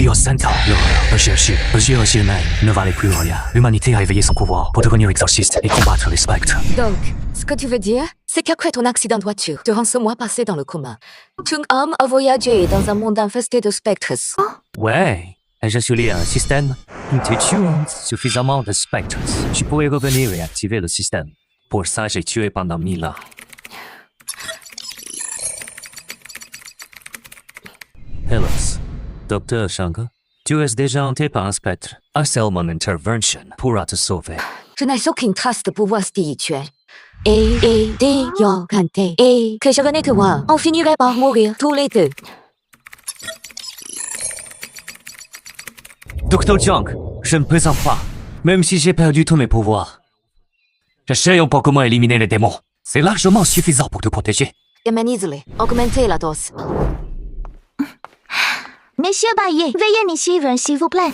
Dios santo, l'horreur, le humain ne valait plus rien. L'humanité a éveillé son pouvoir pour devenir exorciste et combattre les spectres. Donc, ce que tu veux dire, c'est qu'après ton accident de voiture, durant ce mois passé dans le coma, ton âme a voyagé dans un monde infesté de spectres. Ouais, j'ai installé un système qui tue suffisamment de spectres. Tu pourrais revenir et activer le système. Pour ça, j'ai tué pendant 1000 ans. Hello, Dr. Shanga. Tu es déjà hanté par un spectre. Un seul mon intervention pourra te sauver. Je n'ai aucune trace de pouvoir spirituel. Et que je venais te voir, on finirait par mourir tous les deux. Dr. Jiang, je ne plaisante pas. Même si j'ai perdu tous mes pouvoirs. Je sais un peu comment éliminer les démons. C'est largement suffisant pour te protéger. Humanisez-les. Augmentez la dose. Monsieur Baillet, veuillez m'y suivre, s'il vous plaît.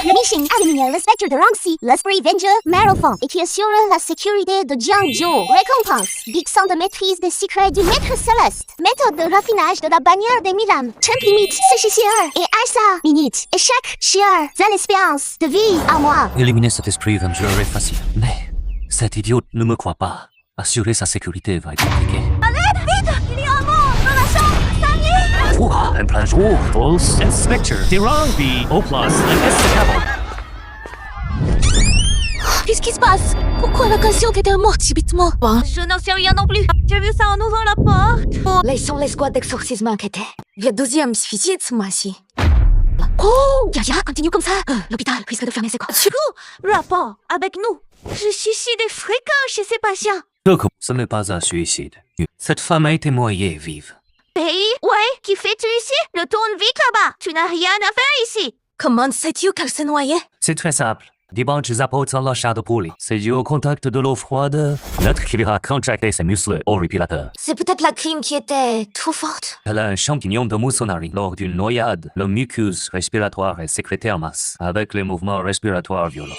Mission Avenir, respecte de Ranxi, l'esprit vengeur, Marofon, et qui assure la sécurité de Jiangzhou. Récompense, Big Son de maîtrise des secrets du maître céleste. Méthode de raffinage de la bannière des Milam. Temp limite, Siar et Arsa. Minute, échec, Chiar. L'espérance de vie à moi. Éliminer cet esprit vengeur est facile. Mais cet idiot ne me croit pas. Assurer sa sécurité va être compliqué. Allez, vite, il y a un mort dans la chambre. Ça y est. Ouah, en plein jour. False Inspector. Tirang O+, Qu'est-ce qui se passe? Pourquoi la conscience était morte subitement? Je n'en sais rien non plus. J'ai vu ça en ouvrant la porte. Laissons les squads d'exorcisme enquêter. Le 12e suicide ce mois-ci. Oh, Yaya, continue comme ça. L'hôpital risque de fermer ses quoi? Du coup, rapport avec nous. Je suicide fréquent chez ces patients. Donc, ce n'est pas un suicide. Cette femme a été noyée vive. Pays? Ouais, qui fais-tu ici? Retourne vite là-bas. Tu n'as rien à faire ici. Comment sais-tu qu'elle s'est noyée? C'est très simple. Des banches apportent dans la chair de poulet. C'est dû au contact de l'eau froide. Notre qui a contracté ses muscles au répilateur. C'est peut-être la crime qui était trop forte. Elle a un champignon de moussonnerie. Lors d'une noyade, le mucus respiratoire est sécrété en masse, avec les mouvements respiratoires violents.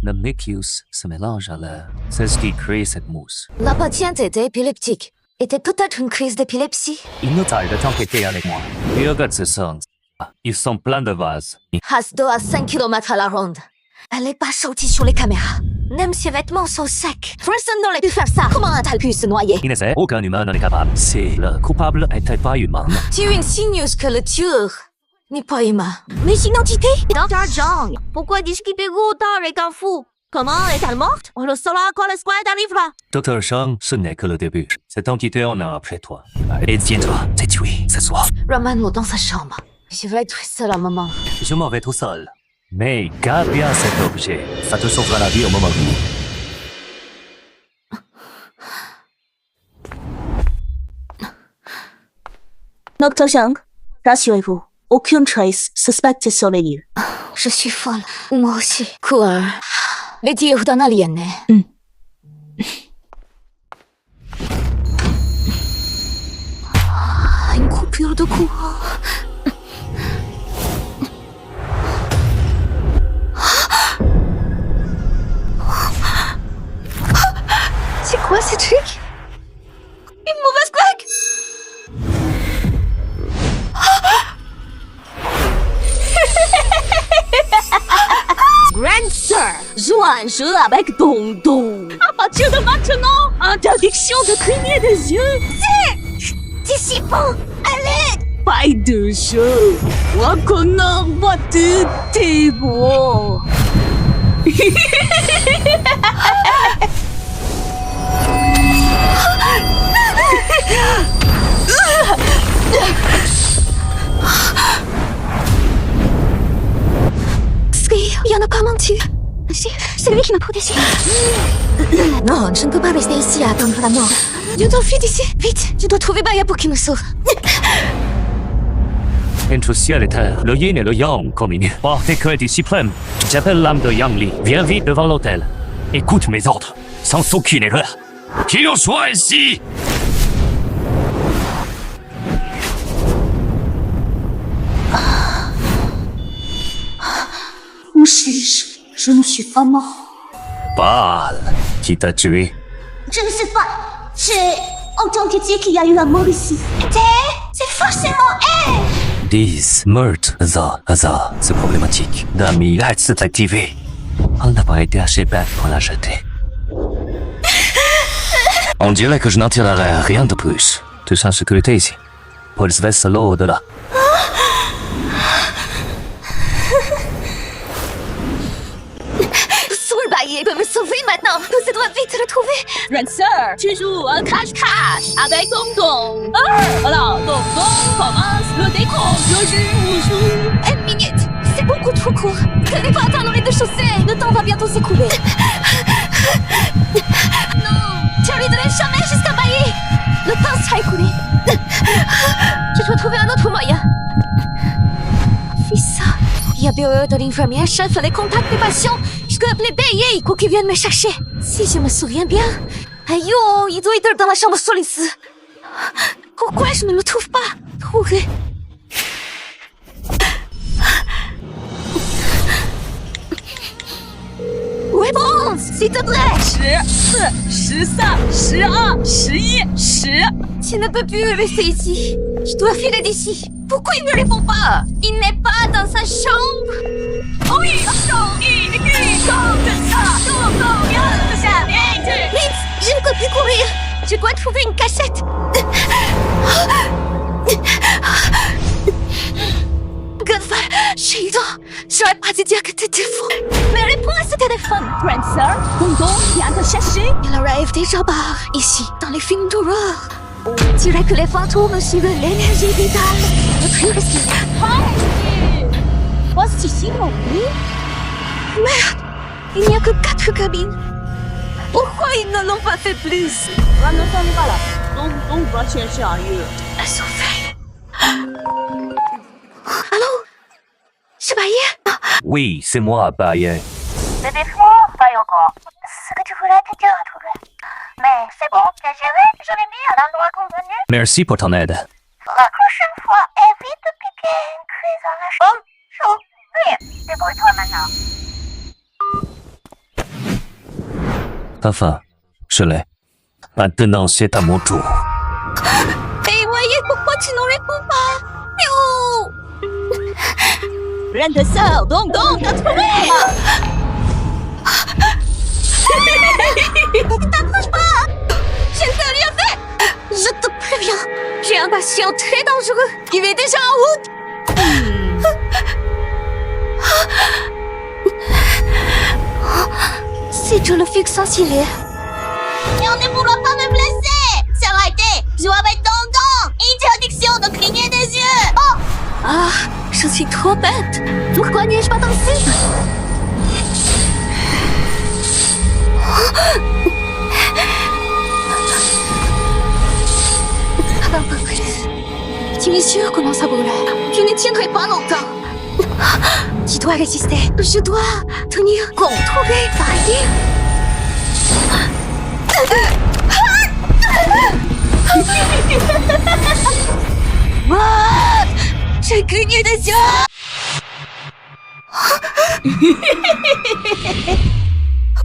Le mucus se mélange à l'air. C'est ce qui crée cette mousse. La patiente était épileptique. Était peut-être une crise d'épilepsie. Il nous tarde de t'enquêter avec moi. Et regarde ce sens. Ils sont pleins de vases. Hasdo à 5 km à la ronde. Elle n'est pas sortie sur les caméras. Même ses vêtements sont secs. Personne n'aurait pu faire ça. Comment a-t-elle pu se noyer? Il ne sait, aucun humain n'en est capable. Si le coupable était pas humain. Tu insinues que le tueur n'est pas humain. Mais identité? Dr. Zhang, pourquoi discuter autant avec un fou? Comment est-elle morte? On le saura quand le squad arrivera. Dr. Shang, ce n'est que le début. Cette entité en a après toi. Et tiens-toi, t'es tué ce soir. Ramène-le dans sa chambre. Je vais être seule un moment. Je m'en vais tout seul. Mais garde bien cet objet. Ça te sauvera la vie au moment venu. Dr. Zhang, rassurez-vous, aucune trace suspecte sur les lieux. Je suis folle. Moi aussi. Coureur. Les dires d'un alien. Une coupure de courant. C'est quoi ce truc? Une mauvaise blague? Grande sœur, joue à un jeu avec Dong. À partir de maintenant, interdiction de cligner des yeux. Dissipant, allez! Pas de jeu. Moi connais votre démon. Il y en a pas menti. C'est lui qui m'a protégé. Non, je ne peux pas rester ici à attendre la mort. Je dois fuir d'ici. Vite, je dois trouver Baya pour qu'il me sauve. Entre ciel et terre, le yin et le yang communent par décret du suprême. J'appelle l'âme de Yang Li. Viens vite devant l'hôtel. Écoute mes ordres, sans aucune erreur. Qu'il en soit ainsi! Où suis-je? Je ne suis pas mort. Parle. Qui t'a tué? Je ne sais pas. J'ai entendu dire qu'il y a eu un mort ici. C'est forcément elle. 10 meurtres, hasard, c'est problématique. Dami, s'est activé. Elle n'a pas été assez bête pour la jeter. On dirait que je n'en tirerai rien de plus. Tu es en sécurité ici. Police va solo au-delà. Surveiller peut me sauver maintenant. Je dois vite retrouver. Rancer, tu joues un cache-cache avec Dong. Alors, Dong commence le décompte du jeu. Une minute. C'est beaucoup trop court. Ce n'est pas atteindre le rez-de-chaussée. Le temps va bientôt s'écouler. Non, tu n'arriveras jamais jusqu'à Bailly. Le temps sera écoulé. Je dois trouver un autre moyen. Fais ça. Il y a bureau de l'infirmière chef les contacts des patients. Je dois appeler Bailly pour qu'il vienne me chercher. Si je me souviens bien. Aïe, il doit être dans la chambre Solis. Pourquoi je ne le trouve pas? Trouvé. Réponse, s'il te plaît. 10、14、12、11、10。 Tu ne peux plus rester ici. Je dois filer d'ici. Pourquoi il ne répond pas? Il n'est pas dans sa chambre. Vite, je ne peux plus courir. Je dois trouver une cachette. Godfrey, Sheldon, j'aurais pas dû dire que t'étais fou. Mais réponds à ce téléphone. Rancer, Dong vient te chercher. Il arrive déjà par ici, dans les films d'horreur. On dirait que les fantômes suivent l'énergie vitale. Ne plus respirer. Voici ici, mon lit. Merde, il n'y a que 4 cabines. Pourquoi ils ne l'ont pas fait plus? Rancer n'est pas là. Dong va chercher ailleurs. La surveille. Allô? C'est Bailly? Oui, c'est moi, Baye. C'est des fois, pas encore. Ce que tu voulais te dire retrouver. Mais c'est bon, j'ai géré. Je l'ai mis à l'endroit convenu. Merci pour ton aide. La prochaine fois, évite de piquer une crise dans la chambre. Chaud. Oui, débrouille-toi maintenant. Enfin, je l'ai. Maintenant, c'est à mon tour. Et voyez pourquoi tu ne réponds pas? Oh! Rancer, Dong t'as trouvé. T'approches pas! Je ne t'ai rien fait! Je te préviens, j'ai un patient très dangereux. Il est déjà en route. Si je le fixe en cilier. Mais on ne pourra pas me blesser. C'est arrêté. Joue avec Dong. Interdiction de cligner des yeux. Oh! Ah, je suis trop bête. Pourquoi n'ai-je pas dansé? Un peu plus. Tu es sûr qu'on ça brûle? Je ne tiendrai pas longtemps. Tu dois résister. Je dois tenir contrôler Bailly. What? J'ai cligné des yeux.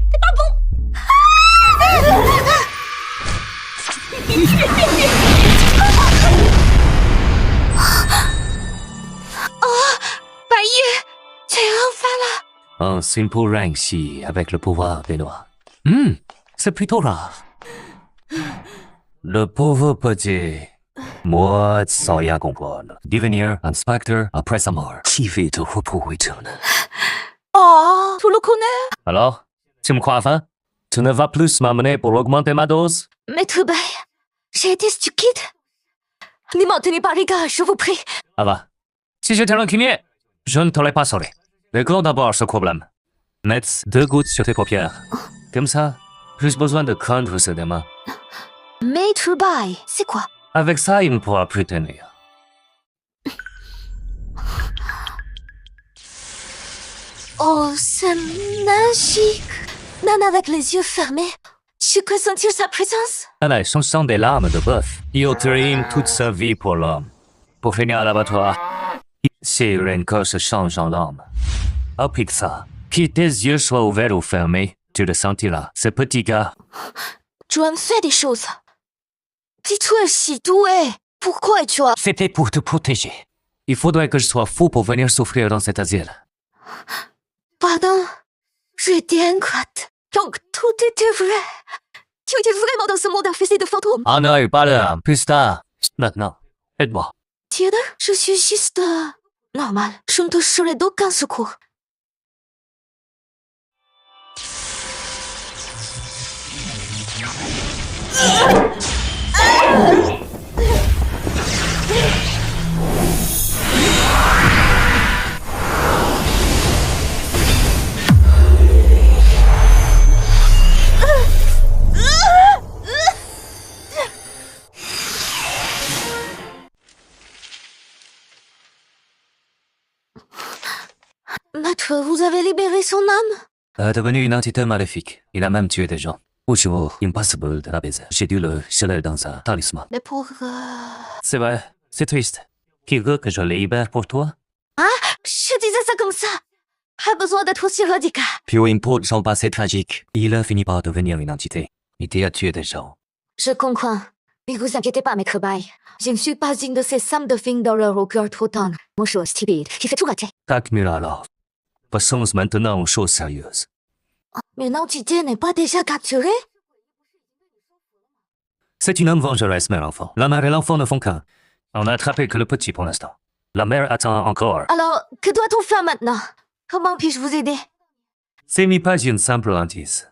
C'est pas bon. Oh, Bailly, tu es enfin là. Un simple Rangxi avec le pouvoir des noix. C'est plutôt rare. Le pauvre petit. Moi, sans rien comprendre. Devenir inspecteur après sa mort. Qui veut te retrouver? Oh, tu le connais? Alors, tu me crois enfin? Tu ne vas plus m'amener pour augmenter ma dose? Maître Bay, j'ai été stupide. Ne m'en tenez pas rigueur, je vous prie. Ah va. Si j'étais rancunier, je ne t'aurais pas sauvé. Réglons d'abord ce problème. Mets 2 gouttes sur tes paupières. Comme ça, plus besoin de craindre ce démon. Maître Bay, c'est quoi? Avec ça, il ne pourra plus tenir. Oh, c'est magique. Même avec les yeux fermés, je peux sentir sa présence. Elle ce sont des larmes de bœuf. Il trime toute sa vie pour l'homme. Pour finir à l'abattoir, ses rancœurs se changent en larmes. Applique ça. Que tes yeux soient ouverts ou fermés, Tu le sentiras, ce petit gars. Joan fait des choses. Dis-toi, je suis douée. Pourquoi tu as... C'était pour te protéger. Il faudrait que je sois fou pour venir souffrir dans cet asile. Pardon, j'étais ingrate. Donc tout était vrai. Tu étais vraiment dans ce monde infesté de fantômes. Ah non, pas là, plus tard. Maintenant, aide-moi. Tiens, je suis juste... normal. Je ne te serai d'aucun secours. Maître, vous avez libéré son âme? Devenu une entité maléfique. Il a même tué des gens. Ou impossible de la baiser. J'ai dû le sceller dans un talisman. Mais pour... C'est vrai, c'est triste. Qui veut que je le libère pour toi? Je disais ça comme ça. Pas besoin d'être aussi radical. Peu importe son passé tragique. Il a fini par devenir une entité. Il a tué des gens. Je comprends. Ne vous inquiétez pas, maître Bai. Je ne suis pas une de ces sommes de filles d'horreur au cœur trop tendre. Moi, je suis stupide, qui fait tout rater. Tac mieux alors. Passons maintenant aux choses sérieuses. Mais l'entité n'est pas déjà capturée? C'est une âme vengeresse, mère enfant. La mère et l'enfant ne font qu'un. On n'a attrapé que le petit pour l'instant. La mère attend encore. Alors, que doit-on faire maintenant? Comment puis-je vous aider? C'est mi pas une simple hantise.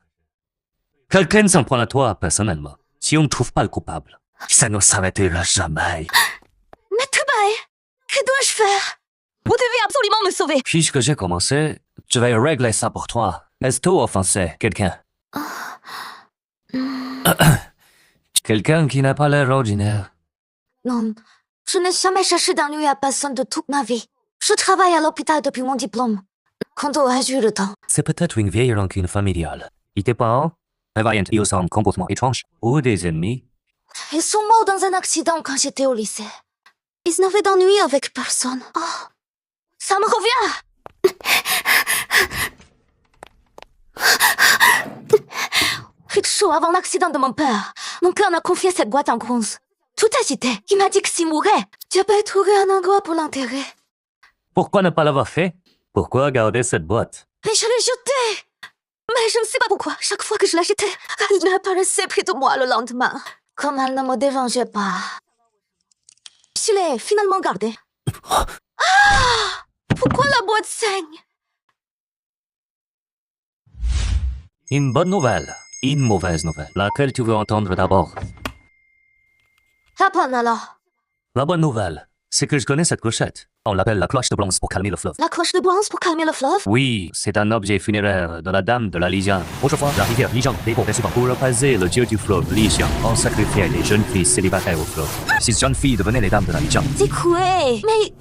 Quelqu'un s'en prend à toi, personnellement. Si on ne trouve pas le coupable, ça ne s'arrêtera jamais. Maître Bai, que dois-je faire? Vous devez absolument me sauver. Puisque j'ai commencé, je vais régler ça pour toi. Est-ce tout offensé, quelqu'un? Quelqu'un qui n'a pas l'air ordinaire. Non, je n'ai jamais cherché d'ennui à personne de toute ma vie. Je travaille à l'hôpital depuis mon diplôme. Quand aurais-je eu le temps? C'est peut-être une vieille rancune familiale. Et tes parents? Ils ont un comportement étrange. Ou des ennemis? Ils sont morts dans un accident quand j'étais au lycée. Ils n'avaient d'ennui avec personne. Oh, ça me revient! Rickshaw, avant l'accident de mon père, mon cœur m'a confié cette boîte en bronze. Tout agité, il m'a dit que s'il mourait, tu pas trouvé un endroit pour l'enterrer. Pourquoi ne pas l'avoir fait? Pourquoi garder cette boîte? Mais je l'ai jetée! Mais je ne sais pas pourquoi, chaque fois que je la jetais, elle apparaissait près de moi le lendemain. Comme elle ne me dérangeait pas. Je l'ai finalement gardée. Pourquoi la boîte saigne? Une bonne nouvelle. Une mauvaise nouvelle. Laquelle tu veux entendre d'abord? La bonne alors. La bonne nouvelle, c'est que je connais cette clochette. On l'appelle la cloche de bronze pour calmer le fleuve. La cloche de bronze pour calmer le fleuve? Oui, c'est un objet funéraire de la dame de la Lijiang. Autrefois, la rivière Lijiang débordait souvent. Pour apaiser le dieu du fleuve, Lijiang, on sacrifiait les jeunes filles célibataires au fleuve. Ces jeunes filles devenaient les dames de la Lijiang. C'est cruel. Mais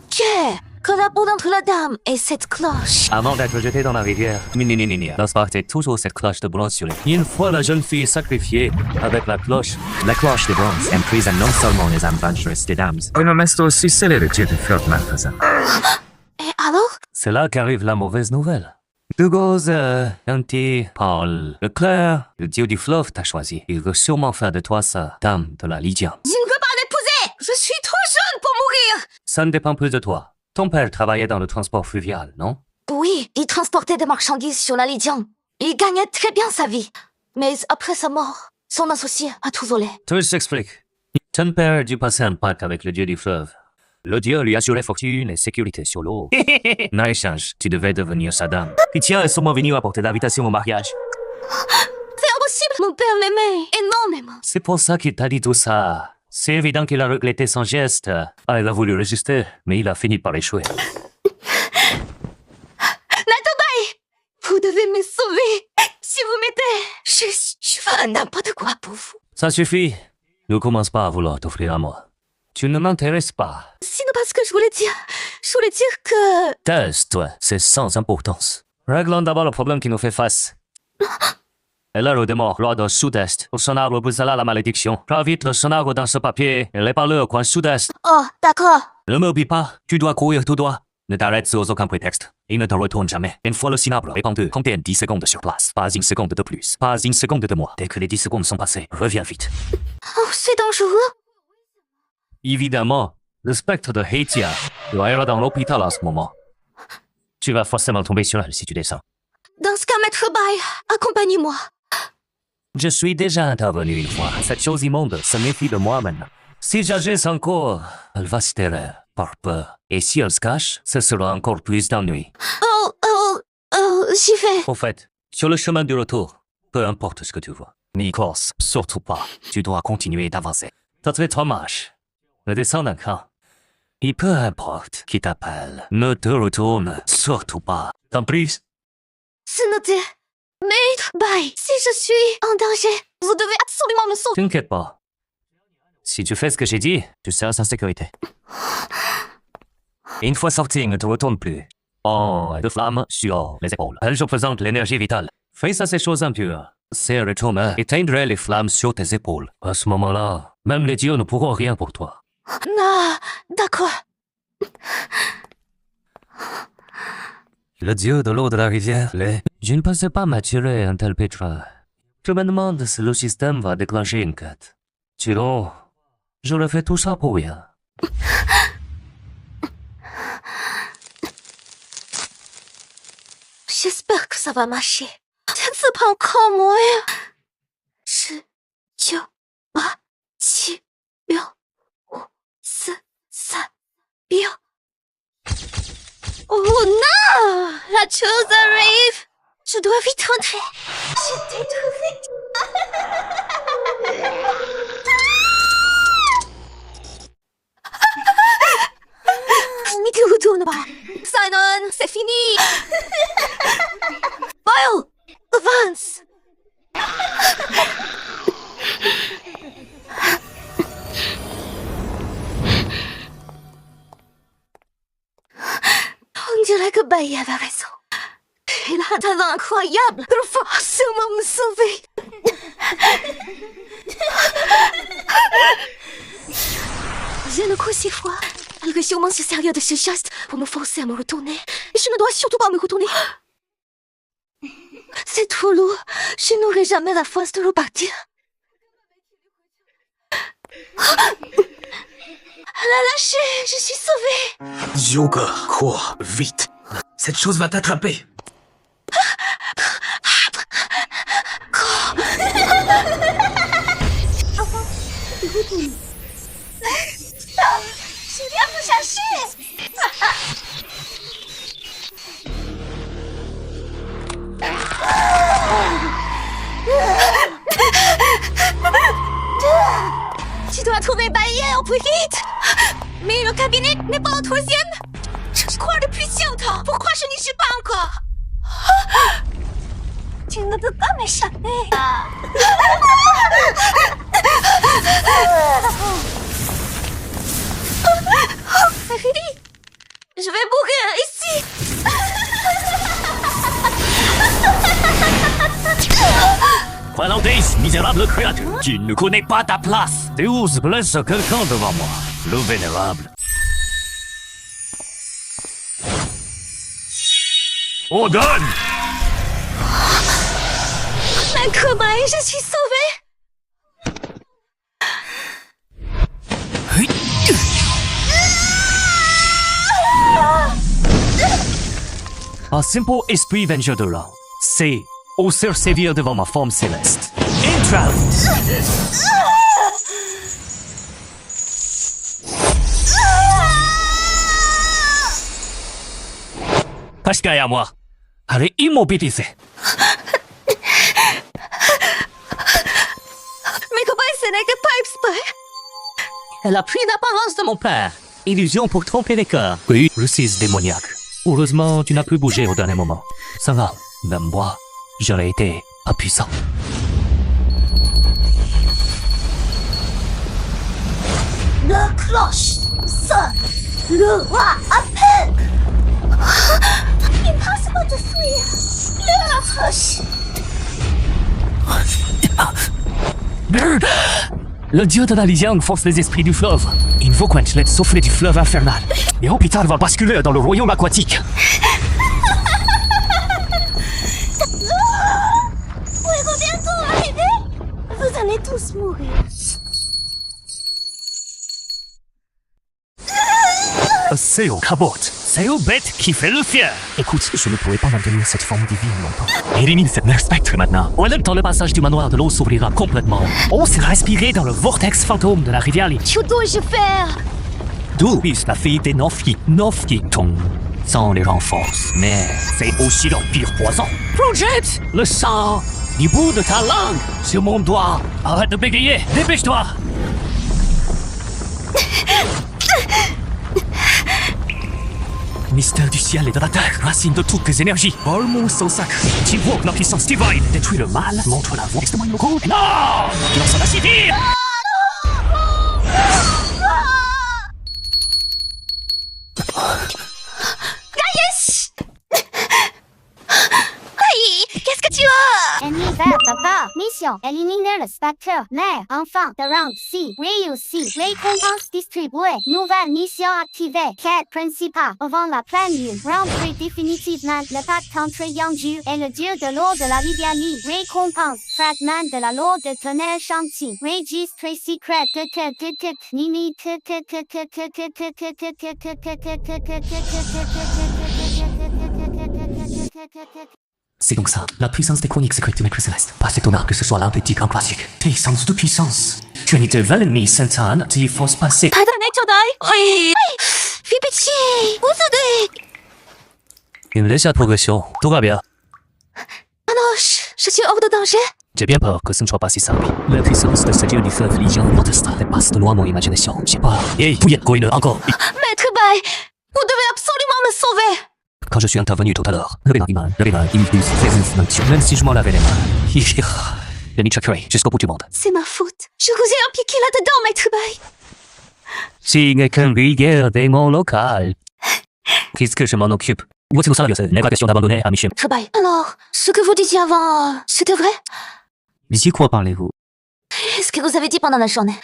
que rapport entre la dame et cette cloche? Avant d'être jetée dans la rivière, on portait toujours cette cloche de bronze sur les. Une fois la jeune fille sacrifiée avec la cloche de bronze emprisonne non seulement les âmes vengeresses des dames, mais aussi celles du dieu du fleuve malfaisant. Et alors? C'est là qu'arrive la mauvaise nouvelle. De gauze, Anti, Paul, Leclerc, le dieu du fleuve t'a choisi. Il veut sûrement faire de toi sa dame de la Lijiang. Je ne veux pas l'épouser! Je suis trop jeune pour mourir! Ça ne dépend plus de toi. Ton père travaillait dans le transport fluvial, non? Oui, il transportait des marchandises sur la Lijiang. Il gagnait très bien sa vie. Mais après sa mort, son associé a tout volé. Tout s'explique. Ton père a dû passer un pacte avec le dieu du fleuve. Le dieu lui assurait fortune et sécurité sur l'eau. En échange, tu devais devenir sa dame. Et tiens, est sûrement venu apporter l'invitation au mariage. C'est impossible! Mon père m'aimait énormément. C'est pour ça qu'il t'a dit tout ça. C'est évident qu'il a regretté son geste. Ah, il a voulu résister, mais il a fini par échouer. Natobai! Vous devez me sauver! Si vous m'aidez, je ferai n'importe quoi pour vous. Ça suffit. Ne commence pas à vouloir t'offrir à moi. Tu ne m'intéresses pas. Sinon, parce que je voulais dire que... Taise-toi, c'est sans importance. Réglons d'abord le problème qui nous fait face. Et l'heure au démon, roi du sud-est. Au son arbre bousala la malédiction. Prends vite le son arbre dans ce papier et les parle au coin sud-est. Oh, d'accord. Ne m'oublie pas, tu dois courir tout droit. Ne t'arrête sur aucun prétexte et ne te retourne jamais. Une fois le cinabre répandu, comptez 10 secondes sur place. Pas une seconde de plus. Pas une seconde de moins. Dès que les 10 secondes sont passées, reviens vite. Oh, c'est dangereux. Évidemment, le spectre de Heitia doit être dans l'hôpital en ce moment. Tu vas forcément tomber sur elle si tu descends. Dans ce cas, Maître Bai, accompagnez-moi. Je suis déjà intervenu une fois. Cette chose immonde se méfie de moi maintenant. Si j'agisse encore, elle va se taire par peur. Et si elle se cache, ce sera encore plus d'ennui. J'y vais. Au fait, sur le chemin du retour, peu importe ce que tu vois, n'y corse surtout pas. Tu dois continuer d'avancer. Ça serait trop moche. Ne descends d'un cran. Et peu importe qui t'appelle, ne te retourne surtout pas. T'en prie. C'est noté. Maître Bai, si je suis en danger, vous devez absolument me sauver. T'inquiète pas. Si tu fais ce que j'ai dit, tu seras en sécurité. Et une fois sorti, ne te retourne plus. Oh, de flammes sur les épaules. Elle représente l'énergie vitale. Fais ça ces choses impures. C'est retourner, éteindre les flammes sur tes épaules. À ce moment-là, même les dieux ne pourront rien pour toi. Non, d'accord. Le dieu de l'eau de la rivière, je ne pensais pas m'attirer un tel pétrin. Je me demande si le système va déclencher une quête. Sinon, j'aurais fait tout ça pour rien. J'espère que ça va marcher. Je ne sais pas encore mourir. 10、9、8、7、6、5、4、3、2、1. Oh non! La chose arrive! Je dois vite rentrer. J'étais trop vite. Mais tu retournes pas. Simon, c'est fini. Boyle, avance. On dirait que Bai avait raison. Il a un talent incroyable. Il faut sûrement me sauver. Je ne crois si fois. Elle va sûrement se servir de ce geste pour me forcer à me retourner. Et je ne dois surtout pas me retourner. C'est trop lourd. Je n'aurai jamais la force de repartir. Elle a lâché. Je suis sauvée. Joker, cours, vite. Cette chose va t'attraper. Je viens vous chercher. Tu dois trouver Bai au plus vite. Mais le cabinet n'est pas au troisième. Je crois depuis si longtemps. Pourquoi je n'y suis pas encore? Tu ne peux pas m'échapper. C'est fini. Je vais mourir ici. Valandis, misérable créature, tu ne connais pas ta place. Tu oses blesser quelqu'un devant moi, le vénérable. On donne! Maître Bai, je suis sauvée. Un simple esprit vengeur de l'âme, c'est oser sévir devant ma forme céleste. Intra! Pashkai à moi. Elle est immobilisée. Mais comment ce n'est que Pipes? Elle a pris l'apparence de mon père. Illusion pour tromper les cœurs. Oui, ruse démoniaque. Heureusement, tu n'as plus bougé au dernier moment. Ça va, même moi, j'aurais été impuissant. La cloche sonne. Le roi appelle. Impossible de fuir. Le rapproche. Le dieu de la lisière force les esprits du fleuve. Il Vauquent laisse souffler du fleuve infernal. Et Hôpital va basculer dans le royaume aquatique. Ouais, bientôt arriver. Vous allez tous mourir. Seo cabote. Seo bête qui fait le fier. Écoute, je ne pourrais pas maintenir cette forme divine longtemps. Élimine cette mère spectre maintenant. En même temps, le passage du manoir de l'eau s'ouvrira complètement. On sera inspiré dans le vortex fantôme de la rivière. Que dois-je faire? D'où puisse la fille des Nofki tombe sans les renforce. Mais c'est aussi leur pire poison. Project le sang du bout de ta langue sur mon doigt. Arrête de bégayer, dépêche-toi. Mystère du ciel et de la terre, racine de toutes les énergies, vole mon sang sacré, t'invoque la puissance divine, détruis le mal, montre la voie, extrêmement le coup. Non! Lance la civile! Gaius! Aïe! Qu'est-ce que tu as? Ennemi vert, papa. Mission, éliminer le spectre. Mère, enfant, de rang C. Réussi. Récompense distribuée. Nouvelle mission activée. Quête principale. Avant la pleine lune. Rentrer définitivement le pacte entre Yangju et le dieu de l'eau de la rivière Li. Récompense. Fragment de la loi de tonnerre Shanti. Registre secret. Nini. C'est donc ça, la puissance des chroniques secrètes du maître céleste. Pas étonnant que ce soit l'un des titres classique. Puissance de puissance. Tu es de Valerie Sainte-Anne, tu faut se passer. Oui! Fais pitié! Vous aidez! Une légère progression, tout va bien. Anoche, je suis hors de danger? J'ai bien peur que ce ne soit pas si simple. La puissance de ce dieu du fleuve Légion Protestant dépasse de loin mon imagination. Je sais pas. Hey, pouillette, coïneux, encore. Maître Bai, vous devez absolument me sauver! Quand je suis intervenu tout à l'heure, le rival, même si je m'en lavais les mains, je m'y checkerai jusqu'au bout du monde. C'est ma faute. Je vous ai impliqué là-dedans, Maître Bai. Si qu'un vulgaire démon local. Qu'est-ce que je m'en occupe? Voici le salaire, n'est pas question d'abandonner à Michel. Maître Bai, alors, ce que vous disiez avant, c'était vrai? D'ici quoi parlez-vous? Est-ce que vous avez dit pendant la journée?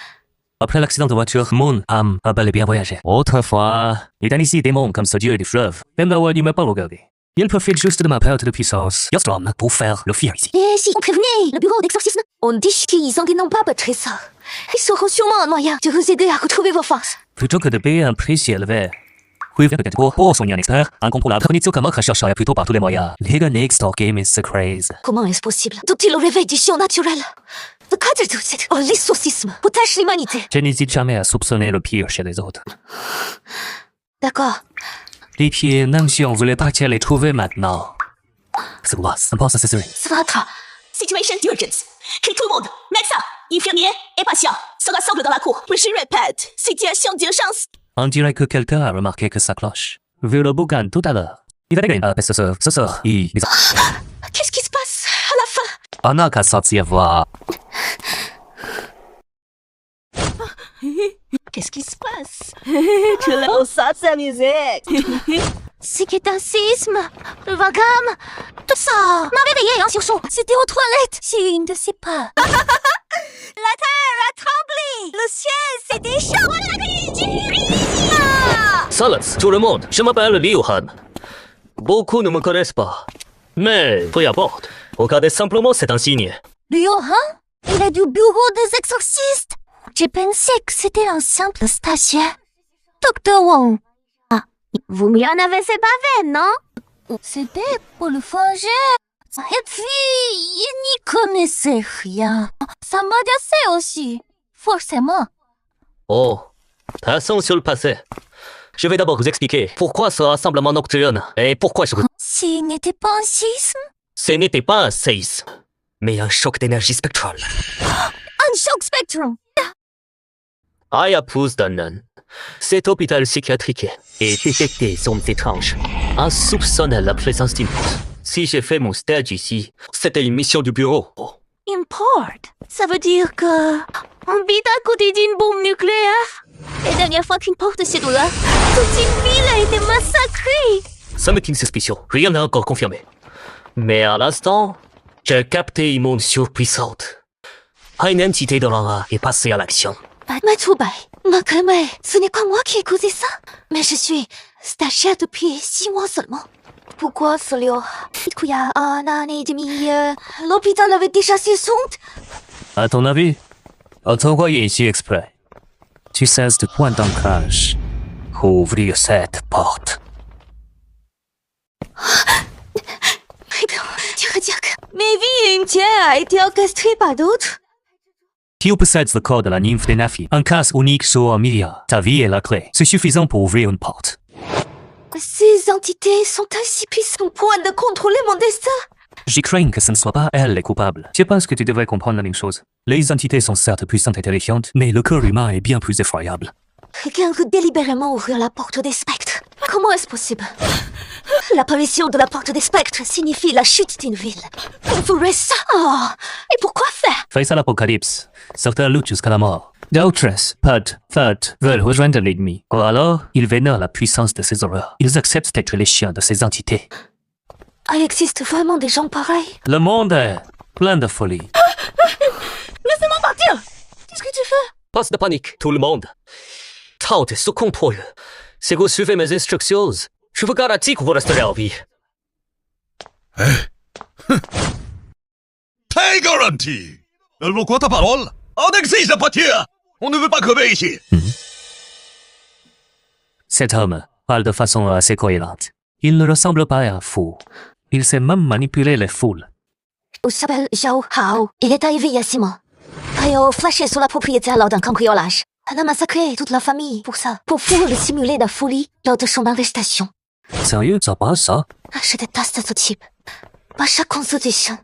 Après l'accident de voiture, mon âme a bel et bien voyagé. Autrefois, il y a ici des mondes comme ce dieu du fleuve. Même là où il ne m'a pas regardé. Il profite juste de ma perte de puissance. Yostrom pour faire le fier ici. Et si on prévenait le bureau d'exorcisme? On dit qu'ils n'ont pas battu ça. Ils sauront sûrement un moyen de vous aider à retrouver vos forces. Plutôt que de payer un prix si élevé. Oui, peut-être pour soigner un expert, incontrôlable. Konitsu Kamaka chercherait plutôt par tous les moyens. Liga next door game is the craze. Comment est-ce possible? Tout-il au réveil du surnaturel? Le cadre de cet l'exorcisme protège l'humanité. Je n'hésite jamais à soupçonner le pire chez les autres. D'accord. Les pieds, même si on voulait partir les trouver maintenant. C'est quoi? Ça pense à ces séries. Svatra. Situation d'urgence. Que tout le monde, médecin, infirmier et patient, se rassemblent dans la cour. Je répète, situation d'urgence. On dirait que quelqu'un a remarqué que ça cloche. Vu le boucan tout à l'heure. Il va dégainer. Ce soir, Qu'est-ce qui se passe à la fin? On n'a qu'à sortir voir. Qu'est-ce qui se passe? Oh, ça, c'est la musique. C'est qu'est un séisme, le vagam, tout ça m'a réveillé en sursaut. C'était aux toilettes. Si, ne sais pas. La terre a tremblé. Le ciel s'est déchiré. Silence, tout le monde. Je m'appelle Liu Han. Beaucoup ne me connaissent pas. Mais, peu importe. Regardez simplement cet insigne. Johan, il est du bureau des exorcistes. J'ai pensé que c'était un simple stagiaire. Dr. Wong. Ah, vous m'y en avez séparé, non? C'était pour le venger. Et puis, il n'y connaissait rien. Ça m'agaçait aussi. Forcément. Oh, passons sur le passé. Je vais d'abord vous expliquer pourquoi ce rassemblement nocturne et pourquoi je... Ce n'était pas un séisme? Ce n'était pas un séisme, mais un choc d'énergie spectrale. Un choc spectrum. Ayapouz Danan. Cet hôpital psychiatrique est détecté zones étranges. On soupçonne la présence d'une force. Si j'ai fait mon stage ici, c'était une mission du bureau. Import. Ça veut dire que... on vit à côté d'une bombe nucléaire. La dernière fois qu'une porte s'est ouverte, toute une ville a été massacrée. Ça m'est une suspicion. Rien n'est encore confirmé. Mais à l'instant, j'ai capté une onde surpuissante. Une entité de l'en est passée à l'action. Maître Bai, Macramé, ce n'est pas moi qui ai causé ça. Mais je suis stagiaire depuis 6 mois seulement. Pourquoi, Solio? Il y a 1 an et demi, l'hôpital avait déjà ses sondes. À ton avis, envoie ici exprès. Tu cesses de point d'ancrage. Ouvrir cette porte. Tu veux dire que mes vies entières a été orchestrée par d'autres? Tu possèdes le corps de la nymphe des Nafi, un casque unique sur un milliard. Ta vie est la clé. C'est suffisant pour ouvrir une porte. Ces entités sont ainsi puissantes au point de contrôler mon destin. J'y crains que ce ne soit pas elle les coupables. Je pense que tu devrais comprendre une chose. Les entités sont certes puissantes et terrifiantes, mais le corps humain est bien plus effroyable. Quelqu'un veut délibérément ouvrir la porte des spectres. Comment est-ce possible? L'apparition de la porte des spectres signifie la chute d'une ville. On ferait ça. Oh, et pourquoi faire? Face à l'apocalypse, certains luttent jusqu'à la mort. D'autres, Pud, Thud, veulent rejoindre l'ennemi. Ou alors, ils vénèrent la puissance de ces horreurs. Ils acceptent d'être les chiens de ces entités. Il existe vraiment des gens pareils? Le monde est plein de folie. Laissez-moi partir! Qu'est-ce que tu fais? Pas de panique, tout le monde. Tout est sous contrôle. Si vous suivez mes instructions, je vous garantis que vous resterez en vie. T'es garanti. Elle vaut quoi ta parole? On exige la voiture. On ne veut pas crever ici. Cet homme parle de façon assez cohérente. Il ne ressemble pas à un fou. Il sait même manipuler les foules. Il s'appelle Zhao Hao. Il est arrivé il y a 6 mois. Il a flashé sur la propriétaire lors d'un cambriolage. Elle a massacré toute la famille pour ça. Pour pouvoir le simuler de folie lors de son arrestation. Sérieux, ça passe ça? Je déteste ce type. À chaque consultation,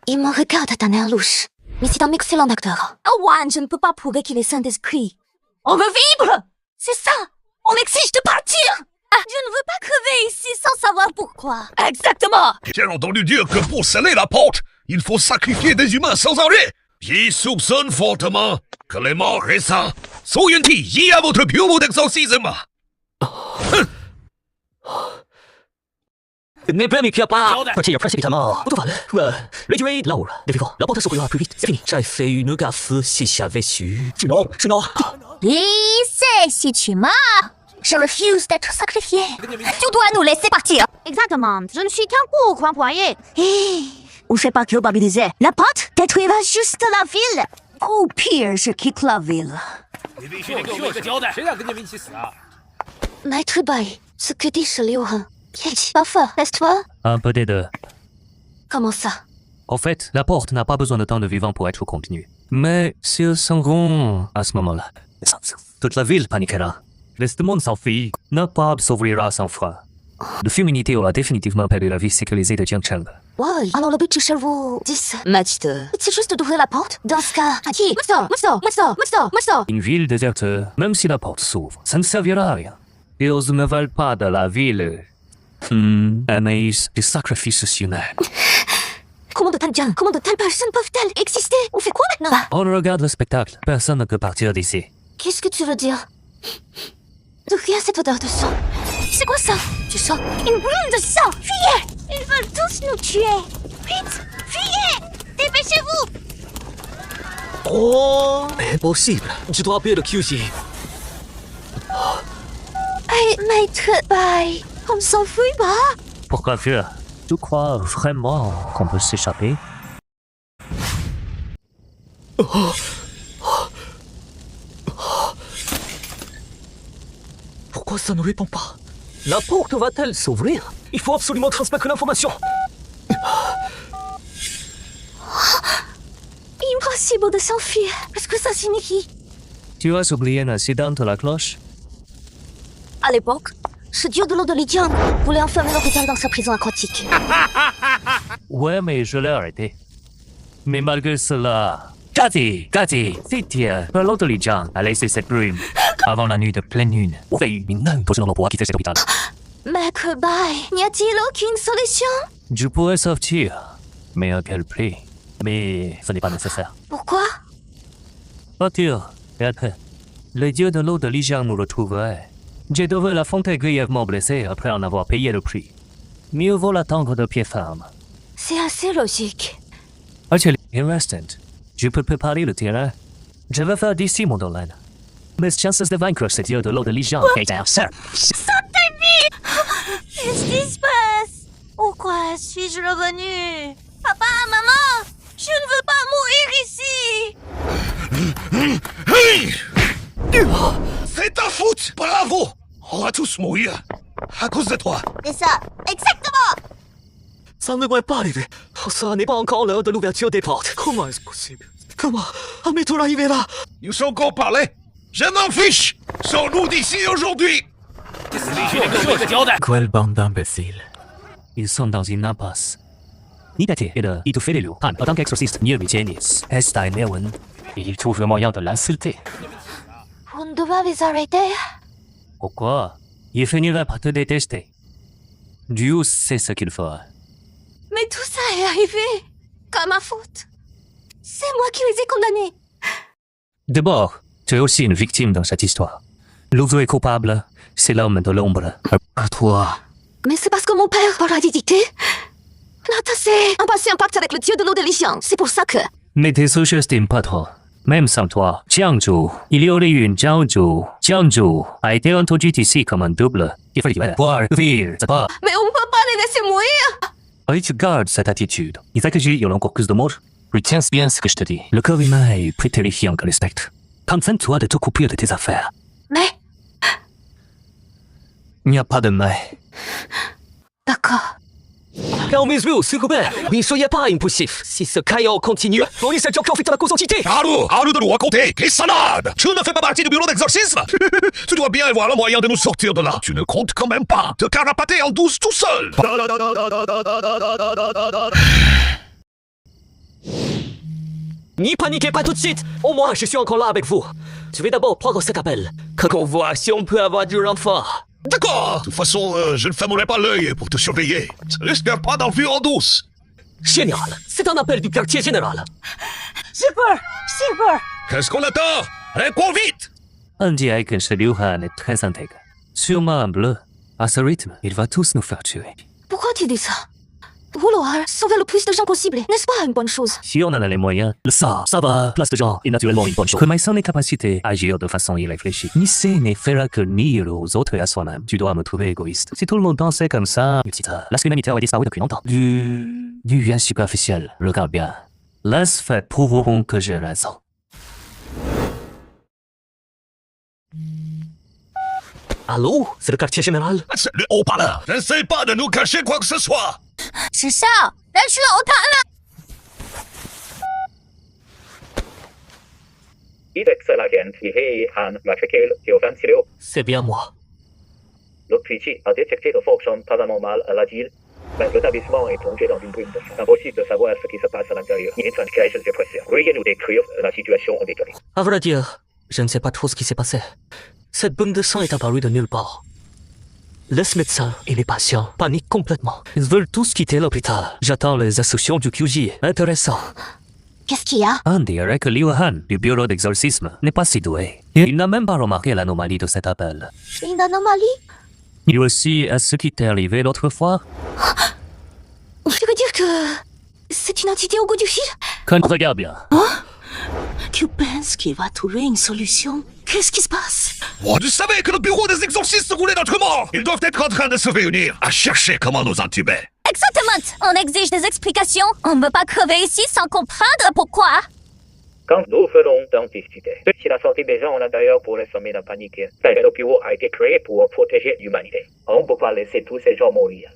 il me regarde d'un air louche. Mais c'est un excellent acteur. Oh, Wan, je ne peux pas prouver qu'il est saint d'esprit. On veut vivre! C'est ça! On exige de partir! Je ne veux pas crever ici sans savoir pourquoi. Exactement! J'ai entendu dire que pour sceller la porte, il faut sacrifier des humains sans arrêt. J'y soupçonne fortement que les morts récents sont liés à votre bureau d'exorcisme. 你不要你吧，而且有 précipitamment。我都完了，雷吉瑞老了，les vivants, la porte s'ouvrira plus vite, c'est fini. J'ai fait une gaffe si j'avais su. Non. Lycée, si tu meurs, je refuse d'être sacrifié. Tu dois nous laisser partir. Exactement. Je ne suis qu'un pauvre employé. On ne fait pas culpabiliser. La porte détruira juste la ville. Au pire, je quitte la ville. Maître Bai, ce que dit ce Liu Heng, il dit pas fort, n'est-ce pas? Un peu des deux. Comment ça? En fait, la porte n'a pas besoin de temps de vivant pour être continue. Mais s'ils s'en vont à ce moment-là, toute la ville paniquera. Le monde s'enfuit, ne pas s'ouvrira sans froid. Le féminité aura définitivement perdu la vie sécurisée de Jiang Cheng. Ouais, alors le but du cerveau, 10. Maître. C'est juste d'ouvrir la porte. Dans ce cas, qui? Moi. Une ville déserte, même si la porte s'ouvre, ça ne servira à rien. Ils ne veulent pas de la ville. Mais des sacrifices humains. Comment de telles personnes peuvent-elles exister? On fait quoi maintenant? On regarde le spectacle. Personne ne peut partir d'ici. Qu'est-ce que tu veux dire? D'où vient cette odeur de sang? C'est quoi ça? Tu sens? Une brume de sang. Fuyez! Ils veulent tous nous tuer. Vite, fuyez! Dépêchez-vous! Oh, impossible. Je dois appeler le QC. Hey, Maître Bai, on ne s'enfuit pas? Pourquoi fuir? Tu crois vraiment qu'on peut s'échapper? Pourquoi ça ne répond pas? La porte va-t-elle s'ouvrir? Il faut absolument transmettre l'information. Impossible de s'enfuir. Qu'est-ce que ça signifie? Tu as oublié un incident de la cloche? À l'époque, ce dieu de l'eau de Lijiang voulait enfermer l'hôpital dans sa prison aquatique. Ouais, mais je l'ai arrêté. Mais malgré cela... Gati, c'est Dieu, l'eau de Lijiang a laissé cette brume avant la nuit de pleine lune. Quitter cet hôpital. Maître Bai, n'y a-t-il aucune solution? Je pourrais sortir, mais à quel prix? Mais ce n'est pas nécessaire. Pourquoi? Partir, et après, le dieu de l'eau de Lijiang nous retrouverait. J'ai trouvé la fontaine grièvement blessée après en avoir payé le prix. Mieux vaut l'attendre de pied ferme. C'est assez logique. Actually, instant, je peux préparer le terrain. Je vais faire d'ici mon domaine. mes chances de vaincre ce dieu de l'eau de Légion est incertaine. Qu'est-ce qui se passe? Pourquoi suis-je revenu? Papa, maman, je ne veux pas mourir ici. Hey! C'est ta faute! Bravo! On va tous mourir. À cause de toi. C'est ça, exactement. Ça ne devrait pas arriver. Ça n'est pas encore l'heure de l'ouverture des portes. Comment est-ce possible? Comment est-on arrivé là? Ils sont encore parlé. Je m'en fiche! Sors-nous d'ici aujourd'hui! Quelle bande d'imbéciles. Ils sont dans une impasse. L'idée est d'étouffer les loups. Han, en tant qu'exorciste, mieux Michenis, Estelle Lewen. Il trouve le moyen de l'insulter. Vous ne devez les arrêter. Pourquoi? Il finira par te détester. Dieu sait ce qu'il faut. Mais tout ça est arrivé comme ma faute. C'est moi qui les ai condamnés. D'abord, tu es aussi une victime dans cette histoire. Le vrai coupable, c'est l'homme de l'ombre. À toi. Mais c'est parce que mon père aura dit Natasé a passé un pacte avec le dieu de l'eau de Légion. C'est pour ça que... Mais tes sous-estimes pas trop. Même sans toi, Jiangzhu, il y aurait eu une Jiangzhu. Jiangzhu a été introduite ici comme un double. Il faut pouvoir vivre, c'est pas... Mais on ne peut pas les laisser mourir. Et tu gardes cette attitude. Il fait que il y a encore plus de morts. Retiens bien ce que je te dis. Le corps humain est plus terrifiant que le spectre. Contente-toi de t'occuper de tes affaires. Mais... Il n'y a pas de mais. D'accord. Calmez-vous, s'il vous plaît. Ne soyez pas impulsif. Si ce chaos continue, on risque de profiter de la cause-entité. Arrête de nous raconter! Quelle salade! Tu ne fais pas partie du bureau d'exorcisme! Tu dois bien avoir le moyen de nous sortir de là. Tu ne comptes quand même pas te carapater en douce tout seul! N'y paniquez pas tout de suite. Au moins, je suis encore là avec vous. Je vais d'abord prendre cet appel. Qu'on voit si on peut avoir du renfort. D'accord! De toute façon, je ne fermerai pas l'œil pour te surveiller. Ça risque pas d'enfuir en douce. Génial. C'est un appel du quartier général. Super! Super! Qu'est-ce qu'on attend? Réponds vite! On dirait que ce Liu Han est très intègre. Sûrement un bleu. À ce rythme, il va tous nous faire tuer. Pourquoi tu dis ça? Vouloir sauver le plus de gens possible, n'est-ce pas une bonne chose? Si on en a les moyens, ça va, place de gens est naturellement une bonne chose. Connaissant les capacités d'agir de façon irréfléchie, ni c'est ne fera que nuire aux autres et à soi-même. Tu dois me trouver égoïste. Si tout le monde pensait comme ça, la humanité aurait disparu depuis longtemps. Du bien superficiel, regarde bien. Les faits prouveront que j'ai raison. Allô? C'est le quartier général? C'est le haut-parleur! N'essaie pas de nous cacher quoi que ce soit! 是校，人去楼堂了。 C'est bien moi. L'Autriche a détecté de fortes sommes paranormales à la ville, mais l'établissement est plongé dans une brume. Impossible de savoir ce qui se passe à l'intérieur. Il est en crise de dépression. Veuillez nous décrire la situation en détail. À vrai dire, je ne sais pas trop ce qui s'est passé. Cette bombe de sang est apparue de nulle part. Les médecins et les patients paniquent complètement. Ils veulent tous quitter l'hôpital. J'attends les instructions du QG. Intéressant. Qu'est-ce qu'il y a? On dirait que Liu Han, du bureau d'exorcisme, n'est pas si doué. Il n'a même pas remarqué l'anomalie de cet appel. Une anomalie? Il aussi à ce qui t'est arrivé l'autre fois. Tu veux dire que c'est une entité au bout du fil? Regarde bien. Tu penses qu'il va trouver une solution? Qu'est-ce qui se passe? Moi, je savais que le bureau des exorcistes roulait notre mort! Ils doivent être en train de se réunir à chercher comment nous entuber. Exactement. On exige des explications. On ne peut pas crever ici sans comprendre pourquoi. Quand nous ferons d'en discuter, si la sortie des gens à l'intérieur pourrait semer la panique, le bureau a été créé pour protéger l'humanité. On ne peut pas laisser tous ces gens mourir.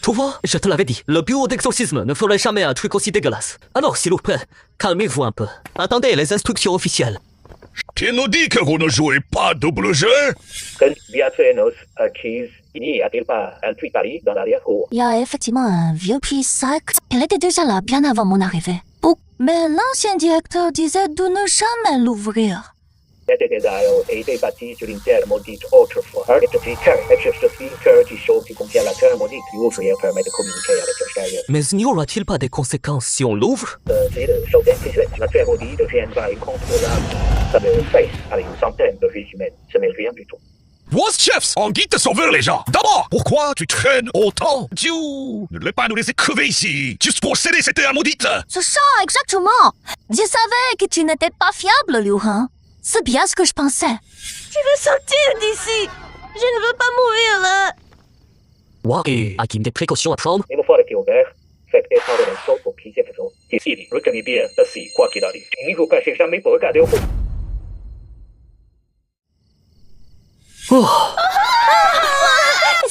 Tu vois, je te l'avais dit, le bureau d'exorcisme ne ferait jamais un truc aussi dégueulasse. Alors, s'il vous plaît, calmez-vous un peu. Attendez les instructions officielles. Qui nous dit que vous ne jouez pas double jeu? Quand Beatrice acquise, il n'y a-t-il pas un truc Paris dans l'arrière-cour? Il y a effectivement un vieux pied sac. Elle était déjà là bien avant mon arrivée. Oh, mais l'ancien directeur disait de ne jamais l'ouvrir. Cette église a été bâtie sur une terre maudite autrefois. Et depuis terre existe cœur du chaud qui contient la terre maudite. L'ouvrir permet de communiquer avec l'extérieur. Mais n'y aura-t-il pas des conséquences si on l'ouvre? C'est le chaud d'intelligence. La terre maudite deviendra incontrôlable. Ça me fait avec une centaine de vies humaines. Ce n'est rien du tout. Was chefs, en guide de sauver les gens. D'abord, pourquoi tu traînes autant? Dieu, ne devais pas nous laisser crever ici, juste pour céder cette terre maudite. C'est ça, exactement. Je savais que tu n'étais pas fiable, Liu Han. C'est bien ce que je pensais. Je veux sortir d'ici. Je ne veux pas mourir là. Wow. Et as-tu des précautions à prendre? 你们发的给我们，fait étendre le sol pour qu'ils aient raison. Ici, retenez bien ceci, quoi qu'il arrive. Il ne faut cachez jamais pour regarder au fond.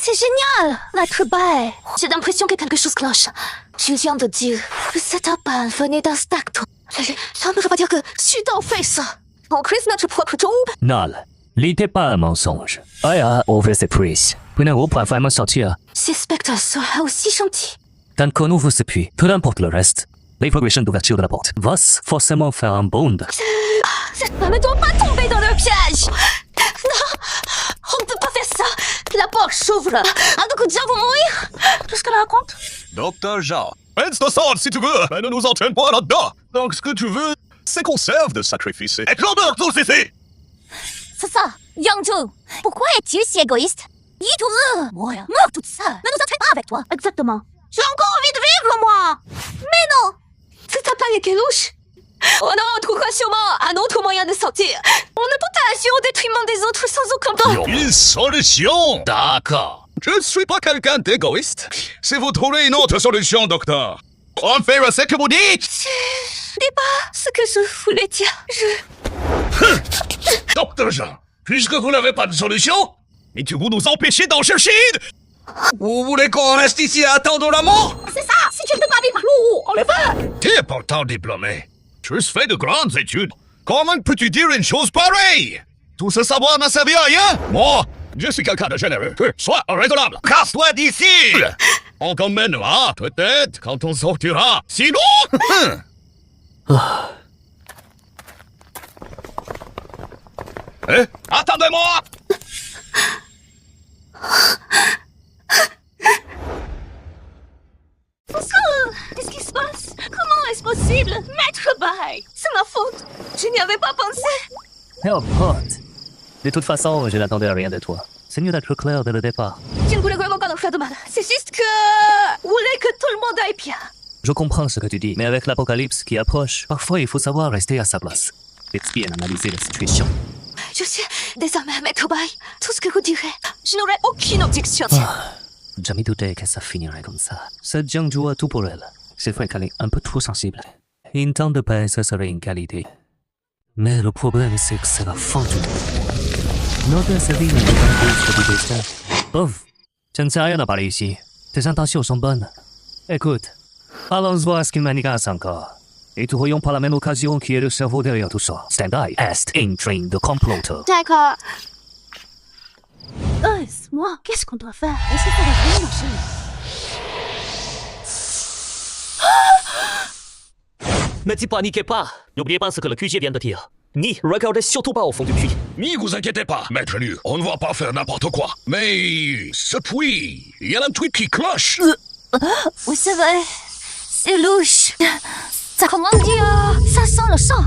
C'est génial! L'être bête. J'ai l'impression que quelque chose cloche. Tu viens de dire que cet appel venait d'un stacto. Ça ne veut pas dire que Sudan fait ça. On crée notre propre tombe. Non, l'idée pas un mensonge. Ah ja, ouvre cette prise. Puis on pourra vraiment sortir. Ces spectres seraient aussi gentils. Tant qu'on ouvre ce puits, peu importe le reste, les progressions d'ouverture de la porte va forcément faire un bond. Cette femme ne doit pas tomber dans leur piège. Non, on ne peut pas faire ça. La porte s'ouvre. Un de coups de gens vont mourir. Tout ce qu'elle raconte. Docteur Jean, reste sort si tu veux, mais ne nous entraîne pas là-dedans. Donc ce que tu veux, c'est qu'on serve de sacrifice. Et clameur tous ici! C'est ça, Yangzhou. Pourquoi es-tu si égoïste? Moi, meurs toute seule. Ne nous entraîne pas avec toi. Exactement. J'ai encore envie de vivre, moi. Mais non. Cet appel est louche. On en trouvera sûrement un autre moyen de sortir. On ne peut pas agir au détriment des autres sans aucun temps. Une solution! D'accord. Je ne suis pas quelqu'un d'égoïste. Si vous trouvez une autre solution, docteur, on fera ce que vous dites! Ce n'est pas ce que je voulais dire. Docteur Jean, puisque vous n'avez pas de solution, et que vous nous empêchez d'en chercher une, vous voulez qu'on reste ici à attendre la mort? C'est ça. Si tu ne peux pas vivre, nous, on le veut. T'es pourtant diplômé. Tu fais de grandes études. Comment peux-tu dire une chose pareille? Tout ce savoir n'a servi à rien. Moi, je suis quelqu'un de généreux. Sois raisonnable. Casse-toi d'ici. On t'emmènera, peut-être, quand on sortira. Sinon... Eh, attendez-moi! Qu'est-ce qui se passe? Comment est-ce possible? Maître Bail, c'est ma faute. Je n'y avais pas pensé. Oh, pote. De toute façon, je n'attendais rien de toi. C'est mieux d'être clair dès le départ. Je ne voulais vraiment pas leur faire de mal. C'est juste que... Je voulais que tout le monde aille bien. Je comprends ce que tu dis, mais avec l'apocalypse qui approche, parfois il faut savoir rester à sa place. Et bien analyser la situation. Je sais, désormais, Maître Bail, tout ce que vous direz, je n'aurai aucune objection. Jamais douté que ça finirait comme ça. Cette Jiangzhou a tout pour elle. C'est vrai qu'elle est un peu trop sensible. Une temps de paix, ça serait une qualité. Mais le problème, c'est que c'est la fin du monde. Notre service n'est pas une cause de destin. Bref, je ne sais rien à parler ici. Tes intentions sont bonnes. Écoute, allons voir ce qu'il manigance encore. Et trouvions par la même occasion qui est le cerveau derrière tout ça. Stand-by, est in train de comploteur. D'accord. Moi, qu'est-ce qu'on doit faire? Est-ce que ça va vraiment marcher? Ne t'y paniquez pas. N'oubliez pas ce que le QG vient de dire. Ni regardez surtout pas au fond du puits. Ni vous inquiétez pas, maître Nu, on ne va pas faire n'importe quoi. Mais ce puits, il y a un truc qui cloche. Oui, c'est vrai. C'est louche. Ça, comment dire? Ça sent le sang.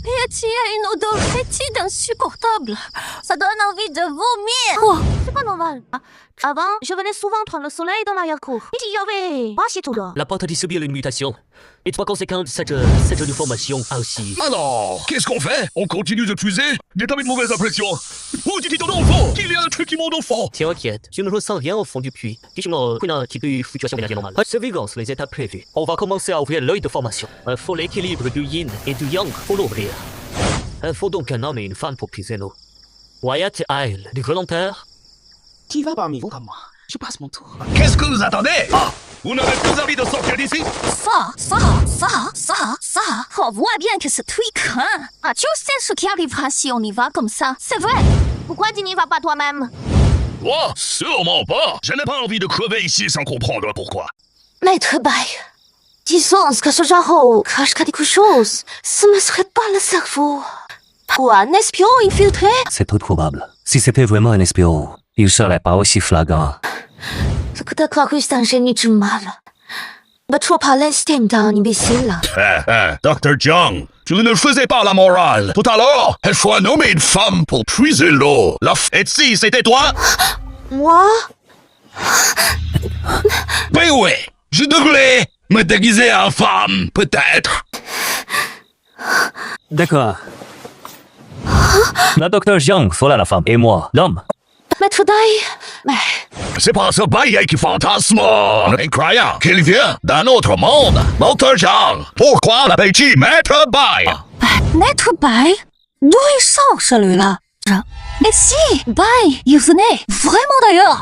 Et il y a une odeur fétide insupportable. Ça donne envie de vomir. Oh. C'est pas normal. Avant, je venais souvent prendre le soleil dans l'arrière-cour. Il y avait pas chez tout dehors. La porte a dû subir une mutation. Et par conséquent, cette déformation a aussi... Alors, qu'est-ce qu'on fait? On continue de puiser? J'ai pas une mauvaise impression. Oh, dis ton enfant! Il y a un truc qui monte au fond! T'inquiète, je ne ressens rien au fond du puits. Disons, une petite fluctuation d'énergie normale. Persévérance les étapes prévues. On va commencer à ouvrir l'œil de formation. Il faut l'équilibre du yin et du yang pour l'ouvrir. Il faut donc un homme et une femme pour puiser l'eau. Wyatt et Isle, des volontaires? Qui va parmi vous comme moi? Je passe mon tour. Qu'est-ce que vous attendez? Ah! Vous n'avez plus envie de sortir d'ici? Ça. On voit bien que ce truc craint. Ah, tu sais ce qui arrivera si on y va comme ça? C'est vrai. Pourquoi tu n'y vas pas toi-même? Moi? Sûrement pas! Je n'ai pas envie de crever ici sans comprendre pourquoi. Maître Bail, disons que ce genre cache quelque chose. Ce ne serait pas le cerveau. Ou un espion infiltré? C'est peu probable. Si c'était vraiment un espion, il serait pas aussi flagrant. Ce que t'as cru, c'est un génie du mal. Mais trop par l'instinct d'un imbécile. Dr. Jiang, tu ne faisais pas la morale. Tout à l'heure, il faut nommer une femme pour puiser l'eau. La fête si c'était toi? Moi? Mais oui, je devrais me déguiser en femme, peut-être. D'accord. La docteur Jiang, voilà la femme. Et moi, l'homme. Maître Dai. C'est pas ce bail qui fantasme incroyable qu'il vient d'un autre monde. Docteur Zhang, pourquoi l'appelles-tu Maître Bai? Maître Bai? D'où il sort celui-là? Mais si, Bai, il venait. Vraiment d'ailleurs.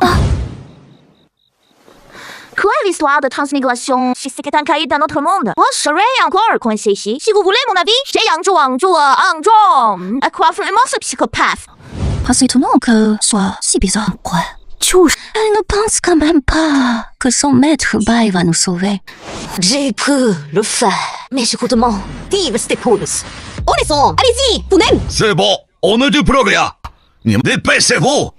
Quoi l'histoire de transmigration? Si c'était un cahier d'un autre monde, on serait encore coincé ici. Si vous voulez mon avis, j'ai à quoi vraiment ce psychopathe? Pas étonnant que soit si bizarre. Quoi? Elle ne pense quand même pas que son maître Bai va nous sauver. J'ai pu le faire. Mais écoute-moi, Steve Stepoulos. On est son. Allez-y, vous même. C'est bon, on ne dit plus rien. Dépêchez-vous.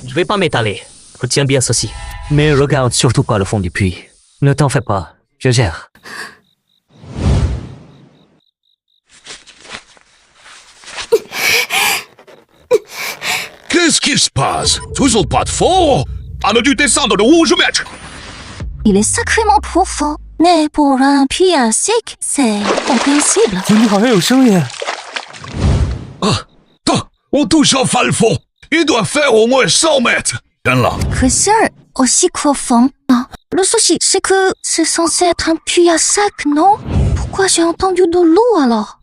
Je vais pas m'étaler. Retiens bien ceci. Mais regarde surtout pas le fond du puits. Ne t'en fais pas. Je gère. Qu'est-ce qui se passe? Toujours pas de fond? On a dû descendre de où je mètre? Il est sacrément profond. Mais pour un puits sec, c'est compréhensible. On touche enfin le fond. Il doit faire au moins 100 mètres. Viens là. Que c'est aussi profond. Le souci, c'est que c'est censé être un puits à sec, non? Pourquoi j'ai entendu de l'eau alors?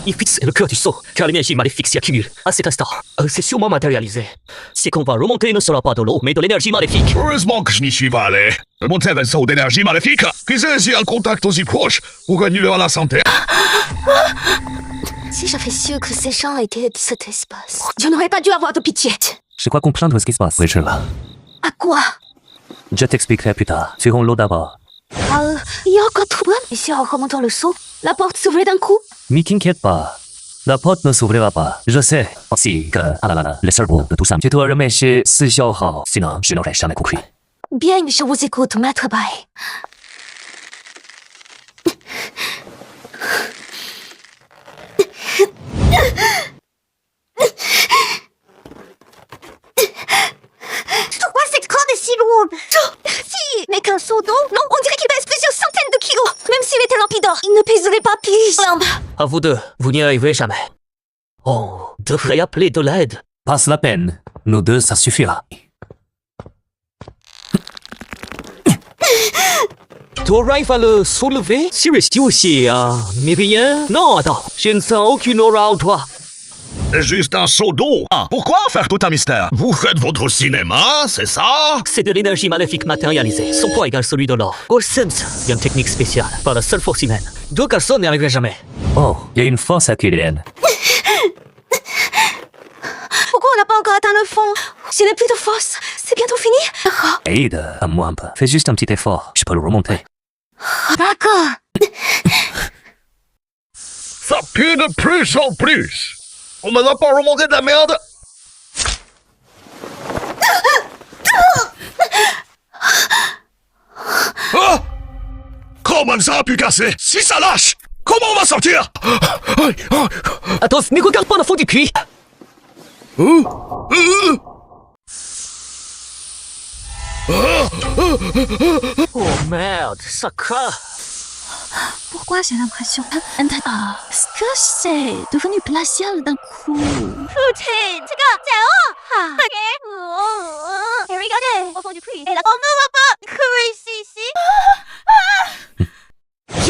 Il fixe le cœur du saut, car l'énergie maléfique s'y accumule. À cet instant, c'est sûrement matérialisé. C'est qu'on va remonter ne sera pas de l'eau, mais de l'énergie maléfique. Heureusement que je n'y suis pas allé. Remonter un saut d'énergie maléfique, qui sait si un contact aussi proche ou annulera la santé. Si j'avais su que ces gens étaient de cet espace, je n'aurais pas dû avoir de pitié. Je crois comprendre ce qui se passe, Rachel. À quoi? Je t'expliquerai plus tard. Tirons l'eau d'abord. Il y a encore de problème. Et si en remontant le seau, la porte s'ouvrait d'un coup? Mais t'inquiète pas. La porte ne s'ouvrira pas. Je sais aussi que, le cerveau de tout ça. Tu dois remercier Si Xiaohao, sinon je n'aurais jamais compris. Bien, je vous écoute, Maître Bai. Pourquoi cette corde est si lourde? Si, mais qu'un seau d'eau? Non, on dirait qu'il pèse plusieurs centaines de kilos. Même s'il était rempli d'or, il ne pèserait pas plus. À vous deux, vous n'y arriverez jamais. On devrait appeler de l'aide. Passe la peine. Nous deux, ça suffira. T'aurais va le soulever? Si restes aussi, mais rien? Non, attends, je ne sens aucune aura en toi. Juste un seau d'eau. Pourquoi faire tout un mystère? Vous faites votre cinéma, c'est ça? C'est de l'énergie maléfique matérialisée. Son poids égale celui de l'or. Golsense, une technique spéciale, par la seule force humaine. Deux garçons n'y arriveraient jamais. Oh, il y a une force aquilienne. Pourquoi on n'a pas encore atteint le fond? Je n'ai plus de force. C'est bientôt fini? Aide, à moi un peu. Fais juste un petit effort. Je peux le remonter. D'accord. Ça pue de plus en plus. On ne va pas remonter de la merde. Ah! Comment ça a pu casser? Si ça lâche, comment on va sortir? Attends, ne regarde pas le fond du puits. Oh merde, ça craint. Pourquoi j'ai l'impression... Est-ce que c'est devenu glacial d'un coup? Et regardez, au fond du puits. Et là, on ne va pas courir ici.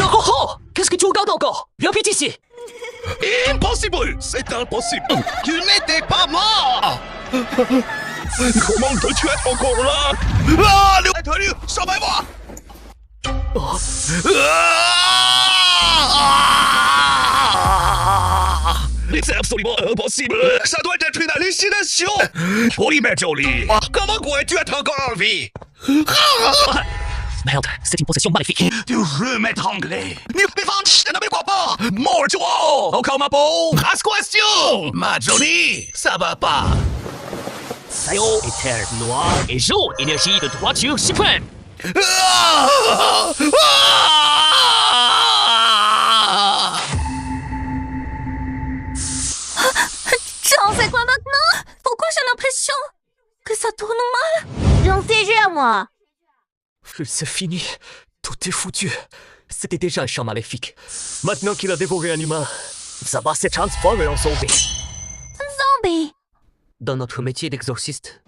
Oh, qu'est-ce que tu regardes encore? Viens vite ici. Impossible! C'est impossible! Tu n'étais pas mort! Comment peux-tu être encore là? Ah, le tenu! Sauvez-moi! C'est absolument impossible! Ça doit être une hallucination! Oliver Jolie! Comment pourrais-tu être encore en vie? Merde, c'est une possession maléfique. Tu veux m'étrangler? Ne me crois pas! Mors-toi! Encore ma peau? Grâce question! Ma Jolie, ça va pas! Sayo est terre noire et jaune, énergie de droiture suprême. J'en fais quoi maintenant? Pourquoi j'ai l'impression que ça tourne mal? J'en sais, moi. C'est fini. Tout est foutu. C'était déjà un champ maléfique. Maintenant qu'il a dévoré un humain, ça va se transformer en zombie. Zombie. Dans notre métier d'exorciste,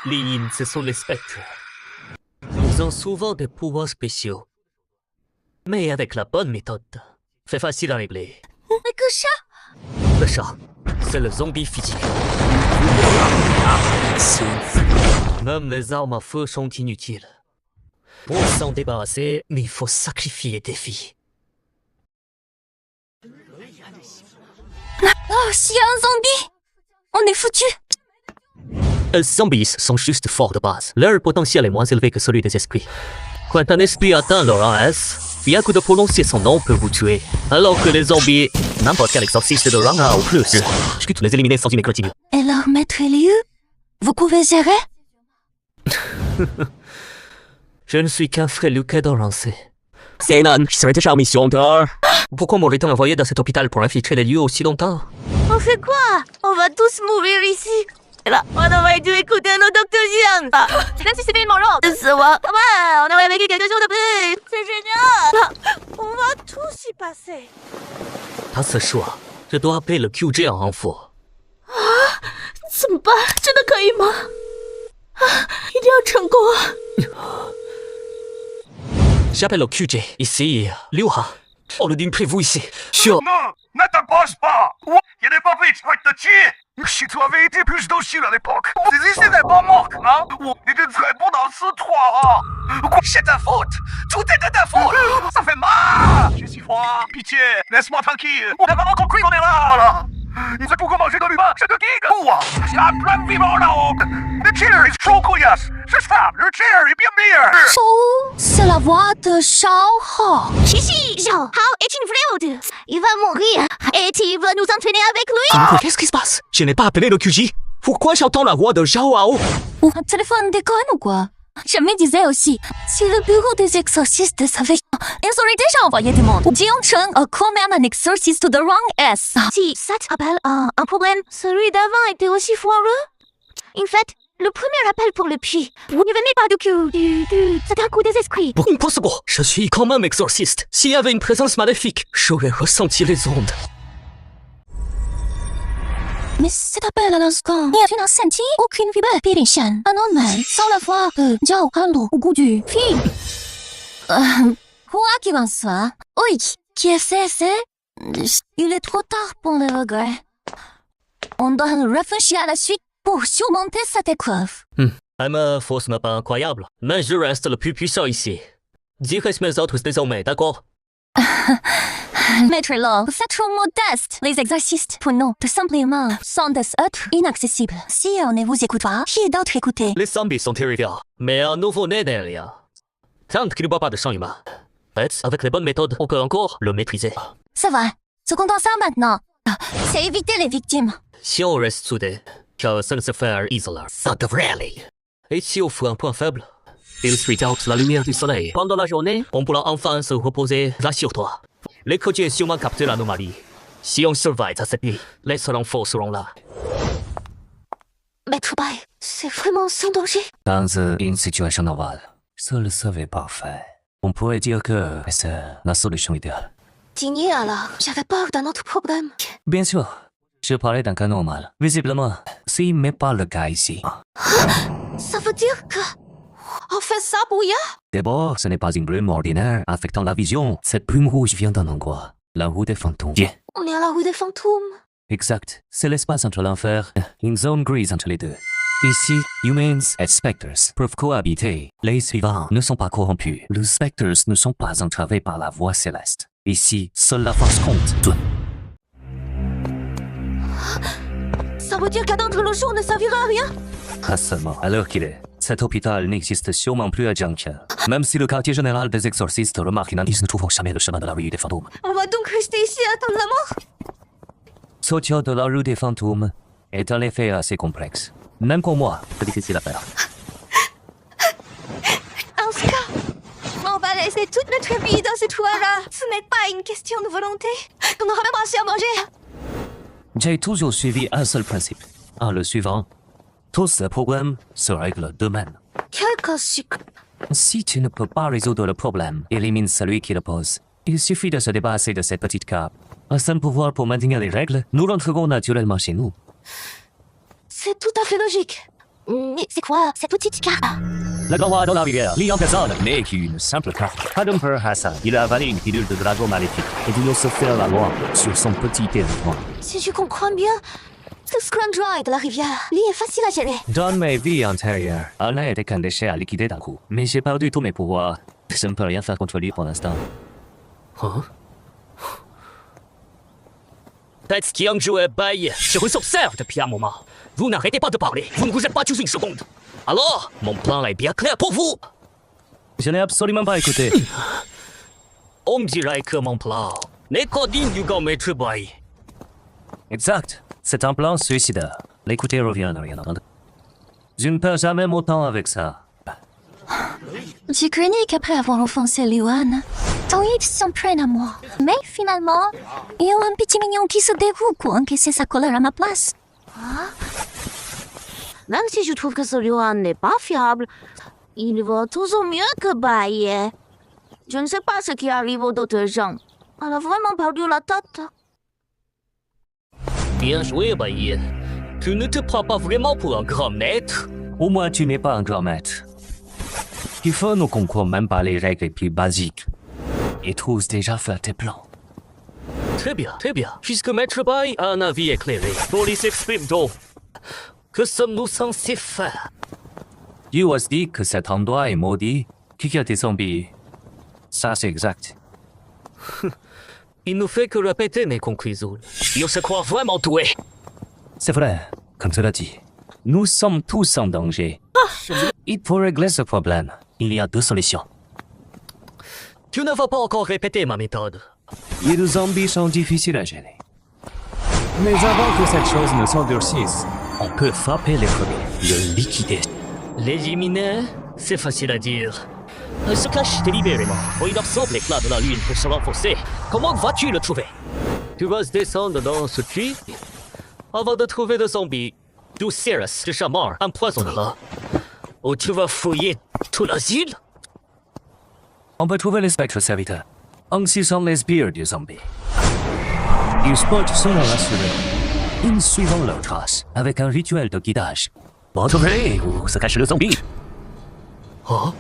les yin, ce sont les spectres. Ils ont souvent des pouvoirs spéciaux. Mais avec la bonne méthode, c'est facile à régler. Avec le chat. Le chat, c'est le zombie physique. Même les armes à feu sont inutiles. Pour s'en débarrasser, il faut sacrifier des filles. Oh, s'il y a un zombie, on est foutu. Les zombies sont juste forts de base. Leur potentiel est moins élevé que celui des esprits. Quand un esprit atteint le rang S, rien que de prononcer son nom peut vous tuer. Alors que les zombies, n'importe quel exorciste de rang A ou plus, je peux les éliminer sans une continue. Et leur maître Liu, vous pouvez gérer? Je ne suis qu'un frêluquet de lancé. C'est un qui serait déjà en mission de... Pourquoi m'aurait-on envoyé dans cet hôpital pour infiltrer les lieux aussi longtemps? On fait quoi? On va tous mourir ici. Et là, on aurait dû écouter nos docteurs Jiang. Même si c'était une mort de ce soir. Ouais, on aurait vécu quelque chose de plus. C'est génial. On va tous y passer. À ce choix, je dois appeler le QG en renfort. 怎么办？真的可以吗？一定要成功啊！ J'appelle le QG. Ici, Liu Ha. On le dit prévu ici. Sur... Non, ne t'impose pas. Il y a des papiers, tu vas te tuer. Si tu avais été plus docile à l'époque, tes essais n'est pas mort, hein? Et tu ne serais pas dans ce trou. C'est ta faute. Tout est de ta faute. Ça fait mal. Je suis froid. Pitié, laisse-moi tranquille. On a vraiment compris qu'on est là. Il sait pourquoi manger de l'humain, c'est de tigre. C'est un plein vivant là-haut. Le chair est trop couillasse. C'est ça, le chair est bien meilleur. Shao, c'est la voix de Shao Hao. Chichi, Shao Hao est une fraude. Il va mourir et tu vas nous entraîner avec lui. Qu'est-ce qui se passe? Je n'ai pas appelé le QG. Pourquoi j'entends la voix de Zhao Hao? Ou un téléphone déconne ou quoi? Je me disais aussi, si le bureau des exorcistes savait, ils auraient déjà envoyé du monde. Jiang Cheng a quand même un exorciste de rang S. Si ça te rappelle un problème, celui d'avant était aussi foireux. En fait, le premier appel pour le puits, il venait pas du cul, c'était un coup des esprits. Impossible. Je suis quand même exorciste. S'il y avait une présence maléfique, j'aurais ressenti les ondes. Mais cet appel à l'instant, tu n'as senti aucune vibration. Un homme sans la voix de Zhao Hao au goût du film. Quoi qu'il en soit, oui, qui est fait, il est trop tard pour le regret. On doit réfléchir à la suite pour surmonter cette épreuve. Ma force n'est pas incroyable, mais je reste le plus puissant ici. Dirige mes autres désormais, d'accord? Maître Law, vous êtes trop modeste. Les exorcistes, pour nous, tout simplement, sont des êtres inaccessibles. Si on ne vous écoute pas, qui d'autre écouter? Les zombies sont terrifiants, mais un nouveau-né derrière. Tant qu'il ne boit pas de sang humain. Avec les bonnes méthodes, on peut encore le maîtriser. Ça va. Ce qu'on doit faire maintenant, c'est éviter les victimes. Si on reste soudés, car ça ne se fait isoler, ça devrait aller. Et si on fait un point faible, il street out la lumière du soleil. Pendant la journée, on pourra enfin se reposer. Rassure-toi. Les côtiers sûrement captent l'anomalie. Si on survive à cette nuit, les renforts seront là. Maître Bai, c'est vraiment sans danger. Dans une situation normale, seul serait parfait. On pourrait dire que c'est la solution idéale. Digné alors, j'avais peur d'un autre problème. Bien sûr, je parlais d'un cas normal. Visiblement, ce n'est pas le cas ici. Ça veut dire que... On fait ça bouillir? D'abord, ce n'est pas une brume ordinaire affectant la vision. Cette brume rouge vient d'un endroit, la rue des fantômes. Bien. On est à la rue des fantômes. Exact. C'est l'espace entre l'enfer, une zone grise entre les deux. Ici, humans et spectres peuvent cohabiter. Les suivants ne sont pas corrompus. Les spectres ne sont pas entravés par la voix céleste. Ici, seule la force compte. Ça veut dire qu'attendre le jour ne servira à rien? Pas seulement. À l'heure qu'il est, cet hôpital n'existe sûrement plus à Jiangqian. Même si le quartier général des exorcistes remarque une indice ne trouvant jamais le chemin de la rue des fantômes. On va donc rester ici à attendre la mort? Sortir de la rue des fantômes est un effet assez complexe. Même pour moi, c'est difficile à faire. En ce cas, on va laisser toute notre vie dans ce trou-là. Ce n'est pas une question de volonté. On n'aura même pas assez à manger. J'ai toujours suivi un seul principe. En le suivant, tous les problèmes se règlent d'eux-mêmes. Quel cas sucre. Si tu ne peux pas résoudre le problème, élimine celui qui le pose. Il suffit de se débarrasser de cette petite cape. Un seul pouvoir pour maintenir les règles, nous rentrerons naturellement chez nous. C'est tout à fait logique. Mais c'est quoi cette petite carte? Le roi de la rivière, Lion Kazan, n'est qu'une simple carte. Pas d'un peur Hassan. Il a avalé une pilule de dragon maléfique et il ose se faire la loi sur son petit territoire. Si je comprends bien, ce Scrandroid de la rivière, lui est facile à gérer. Dans mes vies antérieures, on n'a été qu'un déchet à liquider d'un coup. Mais j'ai perdu tous mes pouvoirs. Je ne peux rien faire contre lui pour l'instant. Hein? Faites Qiangzhou et Bai, je vous observe depuis un moment. Vous n'arrêtez pas de parler, vous ne vous êtes pas tous une seconde. Alors, mon plan est bien clair pour vous. Je n'ai absolument pas écouté. On dirait que mon plan n'est pas digne du grand maître Bai. Exact. C'est un plan suicidaire. L'écouter revient à rien entendre. Je ne perds jamais mon temps avec ça. J'ai craigné qu'après avoir offensé Luan, ton Yves s'en prenne à moi. Mais finalement, il y a un petit mignon qui se déroule pour encaisser sa colère à ma place. Même si je trouve que ce Luan n'est pas fiable, il vaut toujours mieux que Bai. Je ne sais pas ce qui arrive aux autres gens. Elle a vraiment perdu la tête. Bien joué, Bai. Tu ne te prends pas vraiment pour un grand maître. Au moins, tu n'es pas un grand maître. Il faut nous comprendre même pas les règles les plus basiques. Et tous déjà faire tes plans. Très bien, très bien. Puisque maître Bai a un avis éclairé, pour il s'exprime donc. Que sommes-nous censés faire? Tu oses dire que cet endroit est maudit, qu'il y a des zombies. Ça, c'est exact. Il ne fait que répéter mes conclusions. Il se croit vraiment doué. C'est vrai, comme tu l'as dit. Nous sommes tous en danger. Et pour régler ce problème, il y a deux solutions. Tu ne vas pas encore répéter ma méthode. Les zombies sont difficiles à gérer. Mais avant que cette chose ne s'endurcisse, on peut frapper les premiers, le liquider. L'éliminer, c'est facile à dire. Elle se cache délibérément, où il absorbe l'éclat de la lune pour se renforcer. Comment vas-tu le trouver? Tu vas descendre dans ce puits avant de trouver des zombies. Du Cirrus, de Chamar, empoisonne-la. Ou tu vas fouiller tout l'asile? On peut trouver les spectres serviteurs. Ainsi sont les sbires du zombie. Ils sportent sur leur assuré, en suivant leurs traces, avec un rituel de guidage. Montrez où se cache le zombie. Oh?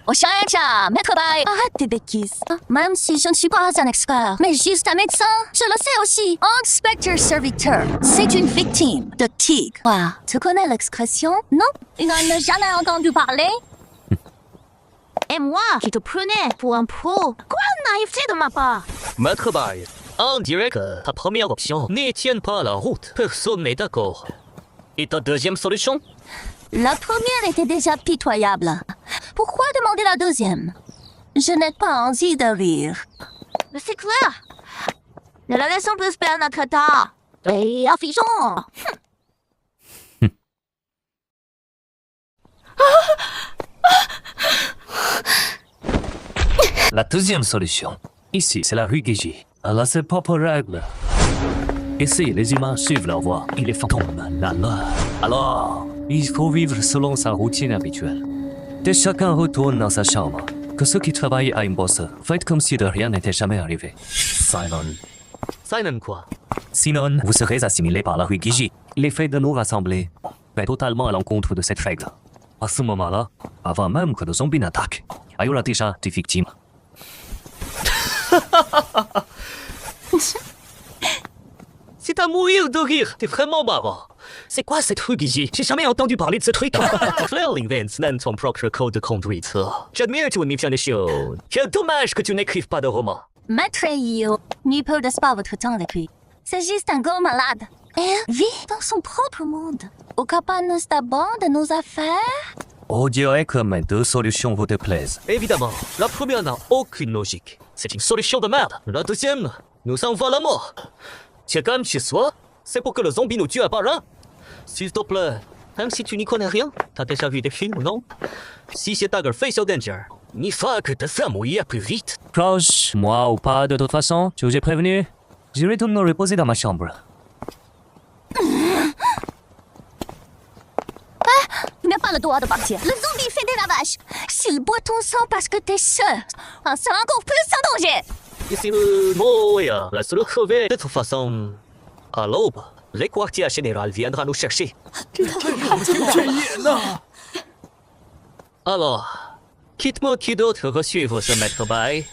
我想一下，Maître Bai, arrête tes bêtises. Même si je ne suis pas un expert, mais juste un médecin, je le sais aussi. Un spectre serviteur, c'est une victime de tigre. Ah, tu connais l'expression? Non? Il n'en a jamais entendu parler? Et moi, qui te prenais pour un pro. Quoi naïveté de ma part? Maître Bai, on dirait que ta première option ne tient pas la route. Personne n'est d'accord. Et ta deuxième solution? La première était déjà pitoyable. Pourquoi demander la deuxième? Je n'ai pas envie de rire. Mais c'est clair. Ne la laissons plus perdre notre temps. Et affichons. La deuxième solution. Ici, c'est la rue Gigi. Elle a ses propres règles. Ici, les humains suivent leur voie et les fantômes la leur. Alors, il faut vivre selon sa routine habituelle. Que chacun retourne dans sa chambre. Que ceux qui travaillent à une bourse faites comme si de rien n'était jamais arrivé. Sinon, quoi? Sinon, vous serez assimilés par la rue Gigi. L'effet de nous rassembler va totalement à l'encontre de cette règle. À ce moment-là, avant même que le zombie n'attaque, il y aura déjà des victimes. C'est à mourir de rire, t'es vraiment marrant. C'est quoi cette rue Gigi? J'ai jamais entendu parler de ce truc. Claire Vince n'a son propre code de conduite. J'admire ton imagination. Quel dommage que tu n'écrives pas de roman. Maître Io, n'y perdez pas votre temps avec lui. C'est juste un gros malade. Il vit dans son propre monde. Au cabanes d'abord de nos affaires? On dirait que mes deux solutions vous déplaisent. Évidemment, la première n'a aucune logique. C'est une solution de merde. La deuxième nous envoie la mort. Tu es quand même chez soi? C'est pour que le zombie nous tue à part un? S'il te plaît, même si tu n'y connais rien, t'as déjà vu des films, non? Si c'est Dagger Facial Danger, il faut que te fasses mouiller plus vite. Proche, moi ou pas, de toute façon, tu vous ai prévenu. Je retourne me reposer dans ma chambre. n'as pas le droit de partir. Le zombie fait des ravages. S'il boit ton sang parce que t'es seul, on sera encore plus en danger. Ici le Moya, la seule crevée. De toute façon, à l'aube, le quartier général viendra nous chercher. Alors, quitte-moi qui d'autre reçoivent ce maître bail.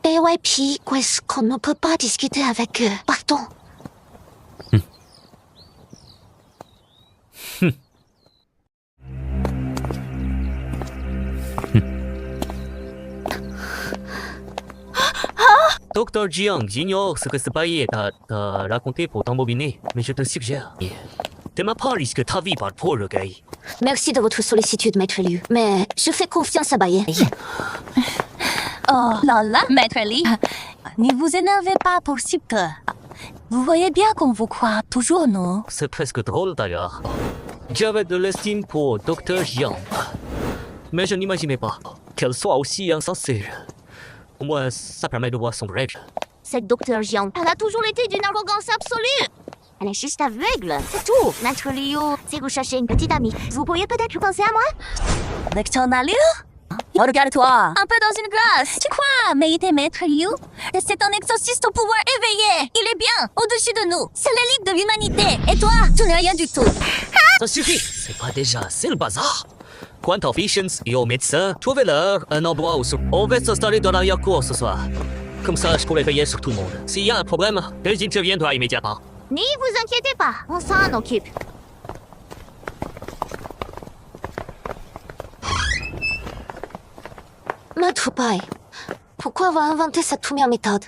AYP, qu'est-ce qu'on ne peut pas discuter avec eux? Partons. Docteur Jiang ignore ce que ce bailli t'a raconté pour t'embobiner, mais je te suggère. De ma part, risque ta vie par pour le gars. Merci de votre sollicitude, Maître Liu, mais je fais confiance à Baye. Oh là là, Maître Li. Ne vous énervez pas pour si peu. Vous voyez bien qu'on vous croit toujours, non? C'est presque drôle d'ailleurs. J'avais de l'estime pour Docteur Jiang, mais je n'imaginais pas qu'elle soit aussi insensée. Au moins, ça permet de voir son rêve. Cette docteur Jiang, elle a toujours été d'une arrogance absolue. Elle est juste aveugle, c'est tout. Maître Liu, si vous cherchez une petite amie, vous pourriez peut-être penser à moi? Docteur Liu? Regarde-toi, un peu dans une glace. Tu crois mériter Maître Liu? C'est un exorciste au pouvoir éveillé. Il est bien, au-dessus de nous. C'est l'élite de l'humanité. Et toi, tu n'es rien du tout. Ça suffit, c'est pas déjà, c'est le bazar. Quant aux patients et aux médecins, trouvez-leur un endroit où on va s'installer dans l'arrière-cour ce soir. Comme ça, je pourrai veiller sur tout le monde. S'il y a un problème, ils interviendront immédiatement. Ne vous inquiétez pas, on s'en occupe. Maître Baye, pourquoi avoir inventé cette première méthode?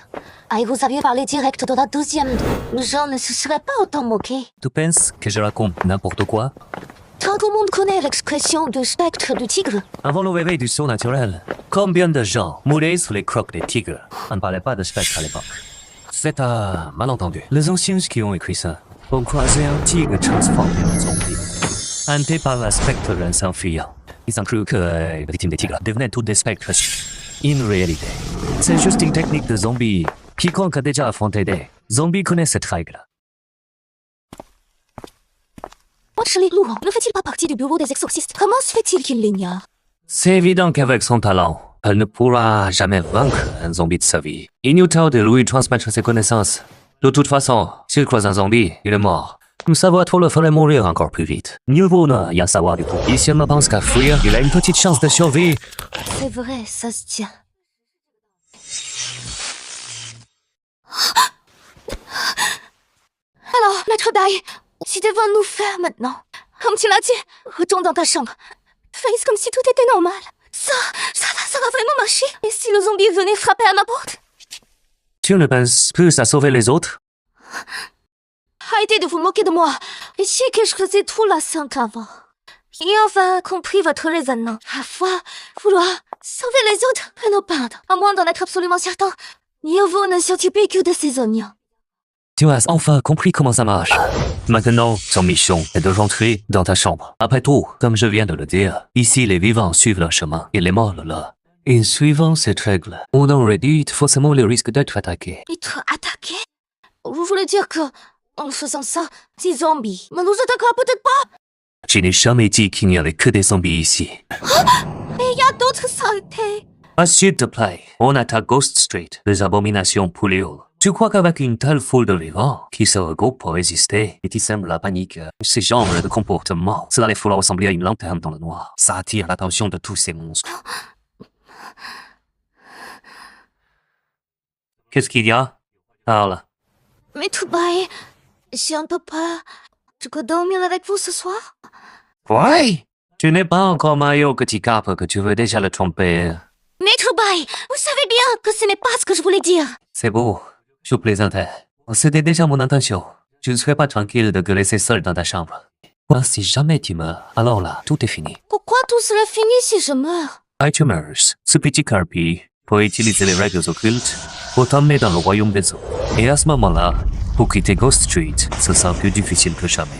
Ah, et vous aviez parlé direct de la deuxième. Les gens ne se seraient pas autant moqués. Tu penses que je raconte n'importe quoi? Tout le monde connaît l'expression du spectre du tigre. Avant le réveil du surnaturel, combien de gens mouraient sous les crocs des tigres? On ne parlait pas de spectre à l'époque. C'est un malentendu. Les anciens qui ont écrit ça ont croisé un tigre transformé en zombie, hanté par un spectre s'enfuyant. Ils ont cru que les victimes des tigres devenaient toutes des spectres. En réalité, c'est juste une technique de zombie. Quiconque a déjà affronté des zombies connaît cette règle. Maître Liu ne fait-il pas partie du bureau des exorcistes? Comment se fait-il qu'il l'ignore? C'est évident qu'avec son talent, elle ne pourra jamais vaincre un zombie de sa vie. Inutile de lui transmettre ses connaissances. De toute façon, s'il croise un zombie, il est mort. Nous savoir trop le ferait mourir encore plus vite. Mieux vaut ne rien savoir du tout. Et si elle ne pense qu'à fuir, il a une petite chance de survie. C'est vrai, ça se tient. Alors, Maître Baye, si devons-nous faire maintenant? Comme tu l'as dit, retourne dans ta chambre. Fais comme si tout était normal. Ça va vraiment marcher. Et si le zombie venait frapper à ma porte? Tu ne penses plus à sauver les autres? Arrêtez de vous moquer de moi. Et je sais que je faisais trop la sainte avant. J'ai enfin compris votre raisonnement. À fois, vouloir sauver les autres et nous peindre. À moins d'en être absolument certain, mieux vaut ne s'occuper que de ces oignons. Tu as enfin compris comment ça marche. Maintenant, ton mission est de rentrer dans ta chambre. Après tout, comme je viens de le dire, ici les vivants suivent leur chemin et les morts le leur. Et suivant cette règle, on en réduit forcément le risque d'être attaqué. Être attaqué? Vous voulez dire que, en faisant ça, ces zombies ne nous attaquera peut-être pas? Je n'ai jamais dit qu'il n'y avait que des zombies ici. Mais il y a d'autres saletés. Ah, s'il te plaît, on attaque Ghost Street, les abominations pouléoles. Tu crois qu'avec une telle foule de vivants qui se regroupent pour résister et qui sèment la panique, ces genres de comportement, cela les fera ressembler à une lanterne dans le noir. Ça attire l'attention de tous ces monstres. Qu'est-ce qu'il y a? Parle. Maître Baye, j'ai un peu peur. Je peux dormir avec vous ce soir? Ouais? Tu n'es pas encore marié au petit cap que tu veux déjà le tromper. Maître Baye, vous savez bien que ce n'est pas ce que je voulais dire. C'est beau. Je plaisantais. C'était déjà mon intention. Je ne serais pas tranquille de te laisser seul dans ta chambre. Moi, si jamais tu meurs, alors là, tout est fini. Pourquoi tout serait fini si je meurs? Tu meurs, ce petit carpi, pour utiliser les règles occultes, pour t'emmener dans le royaume des eaux. Et à ce moment-là, pour quitter Ghost Street, ce sera plus difficile que jamais.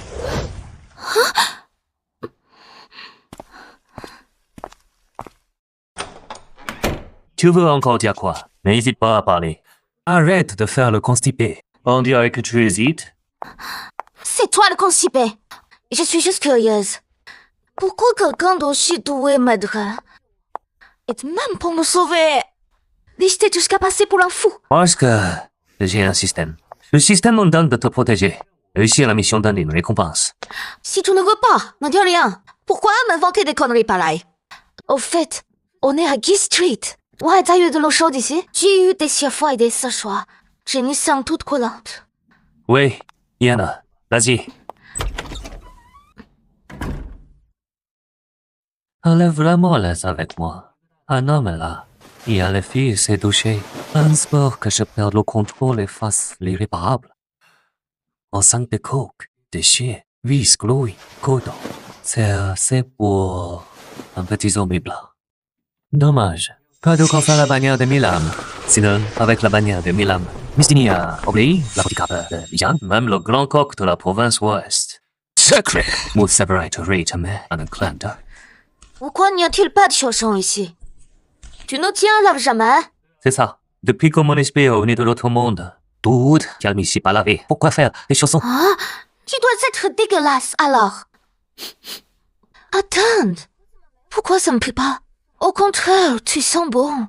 Tu veux encore dire quoi? N'hésite pas à parler. Arrête de faire le constipé. On dirait que tu hésites. C'est toi le concipé. Je suis juste curieuse. Pourquoi quelqu'un d'aussi doué m'aiderait? Et même pour me sauver. J'étais jusqu'à passer pour un fou. Parce que j'ai un système. Le système me donne de te protéger. Réussir la mission donne une récompense. Si tu ne veux pas, ne dis rien. Pourquoi m'inventer des conneries pareilles? Au fait, on est à Guy Street. Ouais, t'as eu de l'eau chaude ici? J'ai eu des sièges et des séchoirs. J'ai une sang toute collante. Oui, il y en a. Vas-y. Elle est vraiment à l'aise avec moi. Un homme est là. Et à la fille s'est touchée. Un sport que je perds le contrôle et fasse l'irréparable. En sang de coke, de chien, vis, glouille, coton. C'est pour un petit zombie blanc. Dommage. Pas de conflit la bannière de Milan. Sinon, avec la bannière de Milan, Mistini a oublié la petite cape de Lijan, même le grand coq de la province ouest. Secret! Will separate jamais en un clin d'œil. Pourquoi n'y a-t-il pas de chaussons ici? Tu ne tiens là jamais? C'est ça. Depuis que mon esprit est venu de l'autre monde, tout calme ici pas lavé. Pourquoi faire des chaussons? Ah, tu dois être dégueulasse alors. Attends. Pourquoi ça me plaît pas? Au contraire, tu sens bon.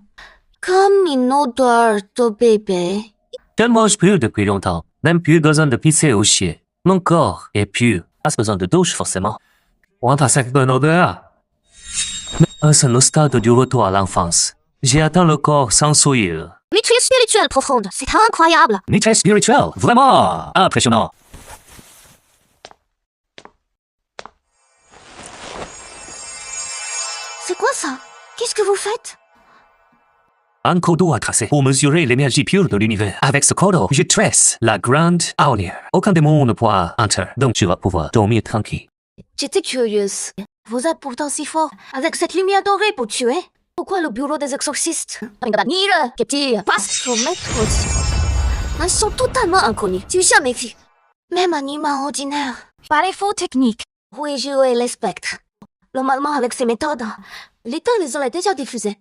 Comme une odeur de bébé. Je ne mange plus depuis longtemps. Même plus besoin de pisser ou chier. Mon corps est pur. Pas besoin de douche forcément. On a cette bonne odeur. Mais c'est le stade du retour à l'enfance. J'ai atteint le corps sans souillure. Maîtrise spirituelle profonde, c'est incroyable. Maîtrise spirituelle, vraiment impressionnant. C'est quoi ça? Qu'est-ce que vous faites? Un codeau à tracer pour mesurer l'énergie pure de l'univers. Avec ce codeau, je tresse la grande aulière. Aucun démon ne pourra entrer, donc tu vas pouvoir dormir tranquille. J'étais curieuse. Vous êtes pourtant si fort, avec cette lumière dorée pour tuer. Pourquoi le bureau des exorcistes? Ils sont totalement inconnus. Tu n'as jamais vu. Même un humain ordinaire. Par défaut technique. Oui, jouer les spectres. Normalement, avec ces méthodes, l'État les aurait déjà diffusés.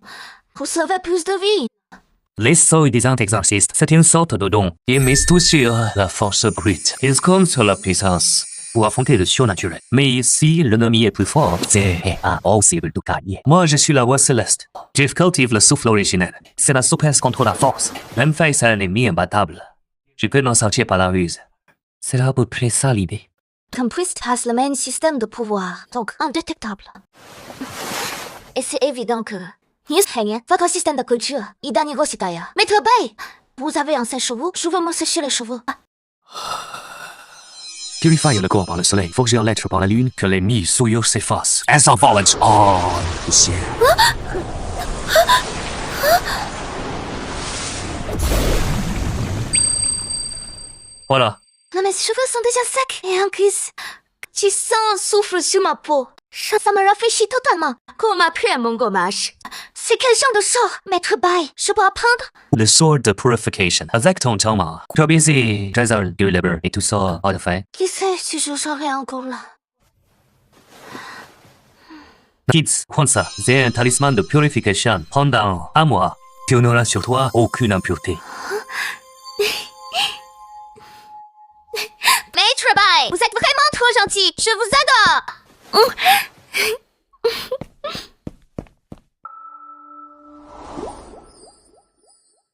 Pour sauver plus de vies. Les seuils des exorcistes, c'est une sorte de don. Ils misent tout sur la force brute. Ils comptent sur la puissance pour affronter le surnaturel. Mais ici, l'ennemi est plus fort. C'est impossible de gagner. Moi, je suis la voix céleste. Je cultive le souffle originel. C'est la souplesse contre la force. Même face à un ennemi imbattable. Je peux m'en sortir par la ruse. C'est à peu près ça l'idée. Temprist a le même système de pouvoir, donc indétectable. Et c'est évident que votre système de culture, il donne Maître Bay, vous avez un sèche-cheveux, je veux me sécher les cheveux. Purifie le corps par le soleil, faut que j'ai lettre par la lune, que l'ennemi souillure s'efface. As of violence, oh, poussière. Voilà. Non, mes cheveux sont déjà secs. Et en plus, tu sens un souffle sur ma peau. Ça me rafraîchit totalement. Comme après mon gommage. C'est quel genre de sort, Maître Bay? Je peux apprendre? Le sort de purification. Avec ton Thomas. Tu as baisé trésor du libre et tout ça à la fin. Qui sait si je serai encore là? Kids, prends ça. C'est un talisman de purification. Pendant un mois, tu n'auras sur toi aucune impureté. Maître Bay, vous êtes vraiment trop gentil. Je vous adore.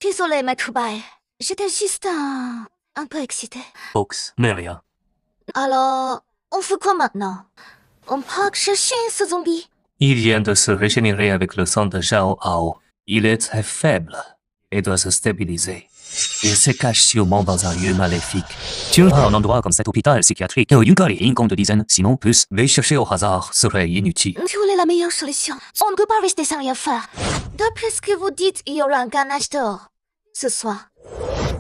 Désolée, Maître Bay. J'étais juste un peu excitée. Fox, mais rien. Alors, on fait quoi maintenant? On part chercher ce zombie? Il vient de se régénérer avec le sang de Zhao Hao. Il est très faible et doit se stabiliser. Il se cache sûrement dans un lieu maléfique. Tu as un endroit comme cet hôpital psychiatrique. Une compte de dizaines, sinon plus. Mais chercher au hasard serait inutile. Tu voulais la meilleure solution. On ne peut pas rester sans rien faire. D'après ce que vous dites, il y aura un ganache d'or ce soir.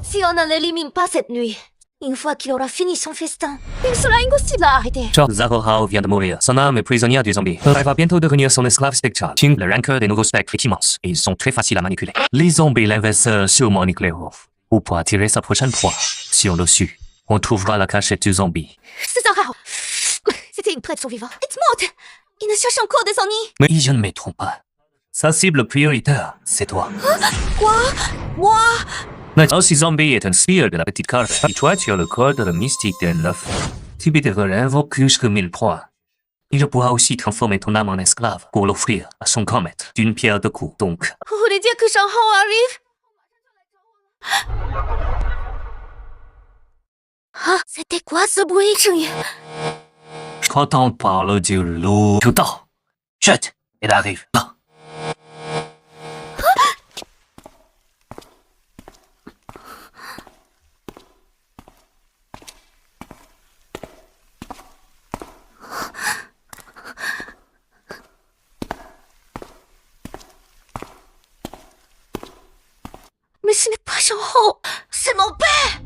Si on ne l'élimine pas cette nuit, une fois qu'il aura fini son festin, il sera impossible à arrêter. Zhao Hao vient de mourir. Son âme est prisonnière du zombie. Elle va bientôt devenir son esclave spectral. Le rancœur des nouveaux spectres est immense. Et ils sont très faciles à manipuler. Les zombies l'investissent sûrement Nicléo. Ou pour attirer sa prochaine proie. Si on le suit, on trouvera la cachette du zombie. C'est Zhao. C'était une prête survivante. Elle est morte. Il ne cherche encore des ennuis. Mais je ne me trompe pas. Sa cible prioritaire, c'est toi. Quoi? Moi? Notre zombie est un spire de la petite carte. Et toi, tu as le corps de la mystique d'un œuf. Tu peux devenir vaut plus que 1000 points. Il pourra aussi transformer ton âme en esclave pour l'offrir à son grand maître d'une pierre de coups. Donc, Vous voulez dire que Jean Hao arrive? Ah, c'était quoi ce bruit? quand on parle du loup, tout temps. Chut, il arrive là. Mais ce n'est pas Jean Hao, c'est mon père!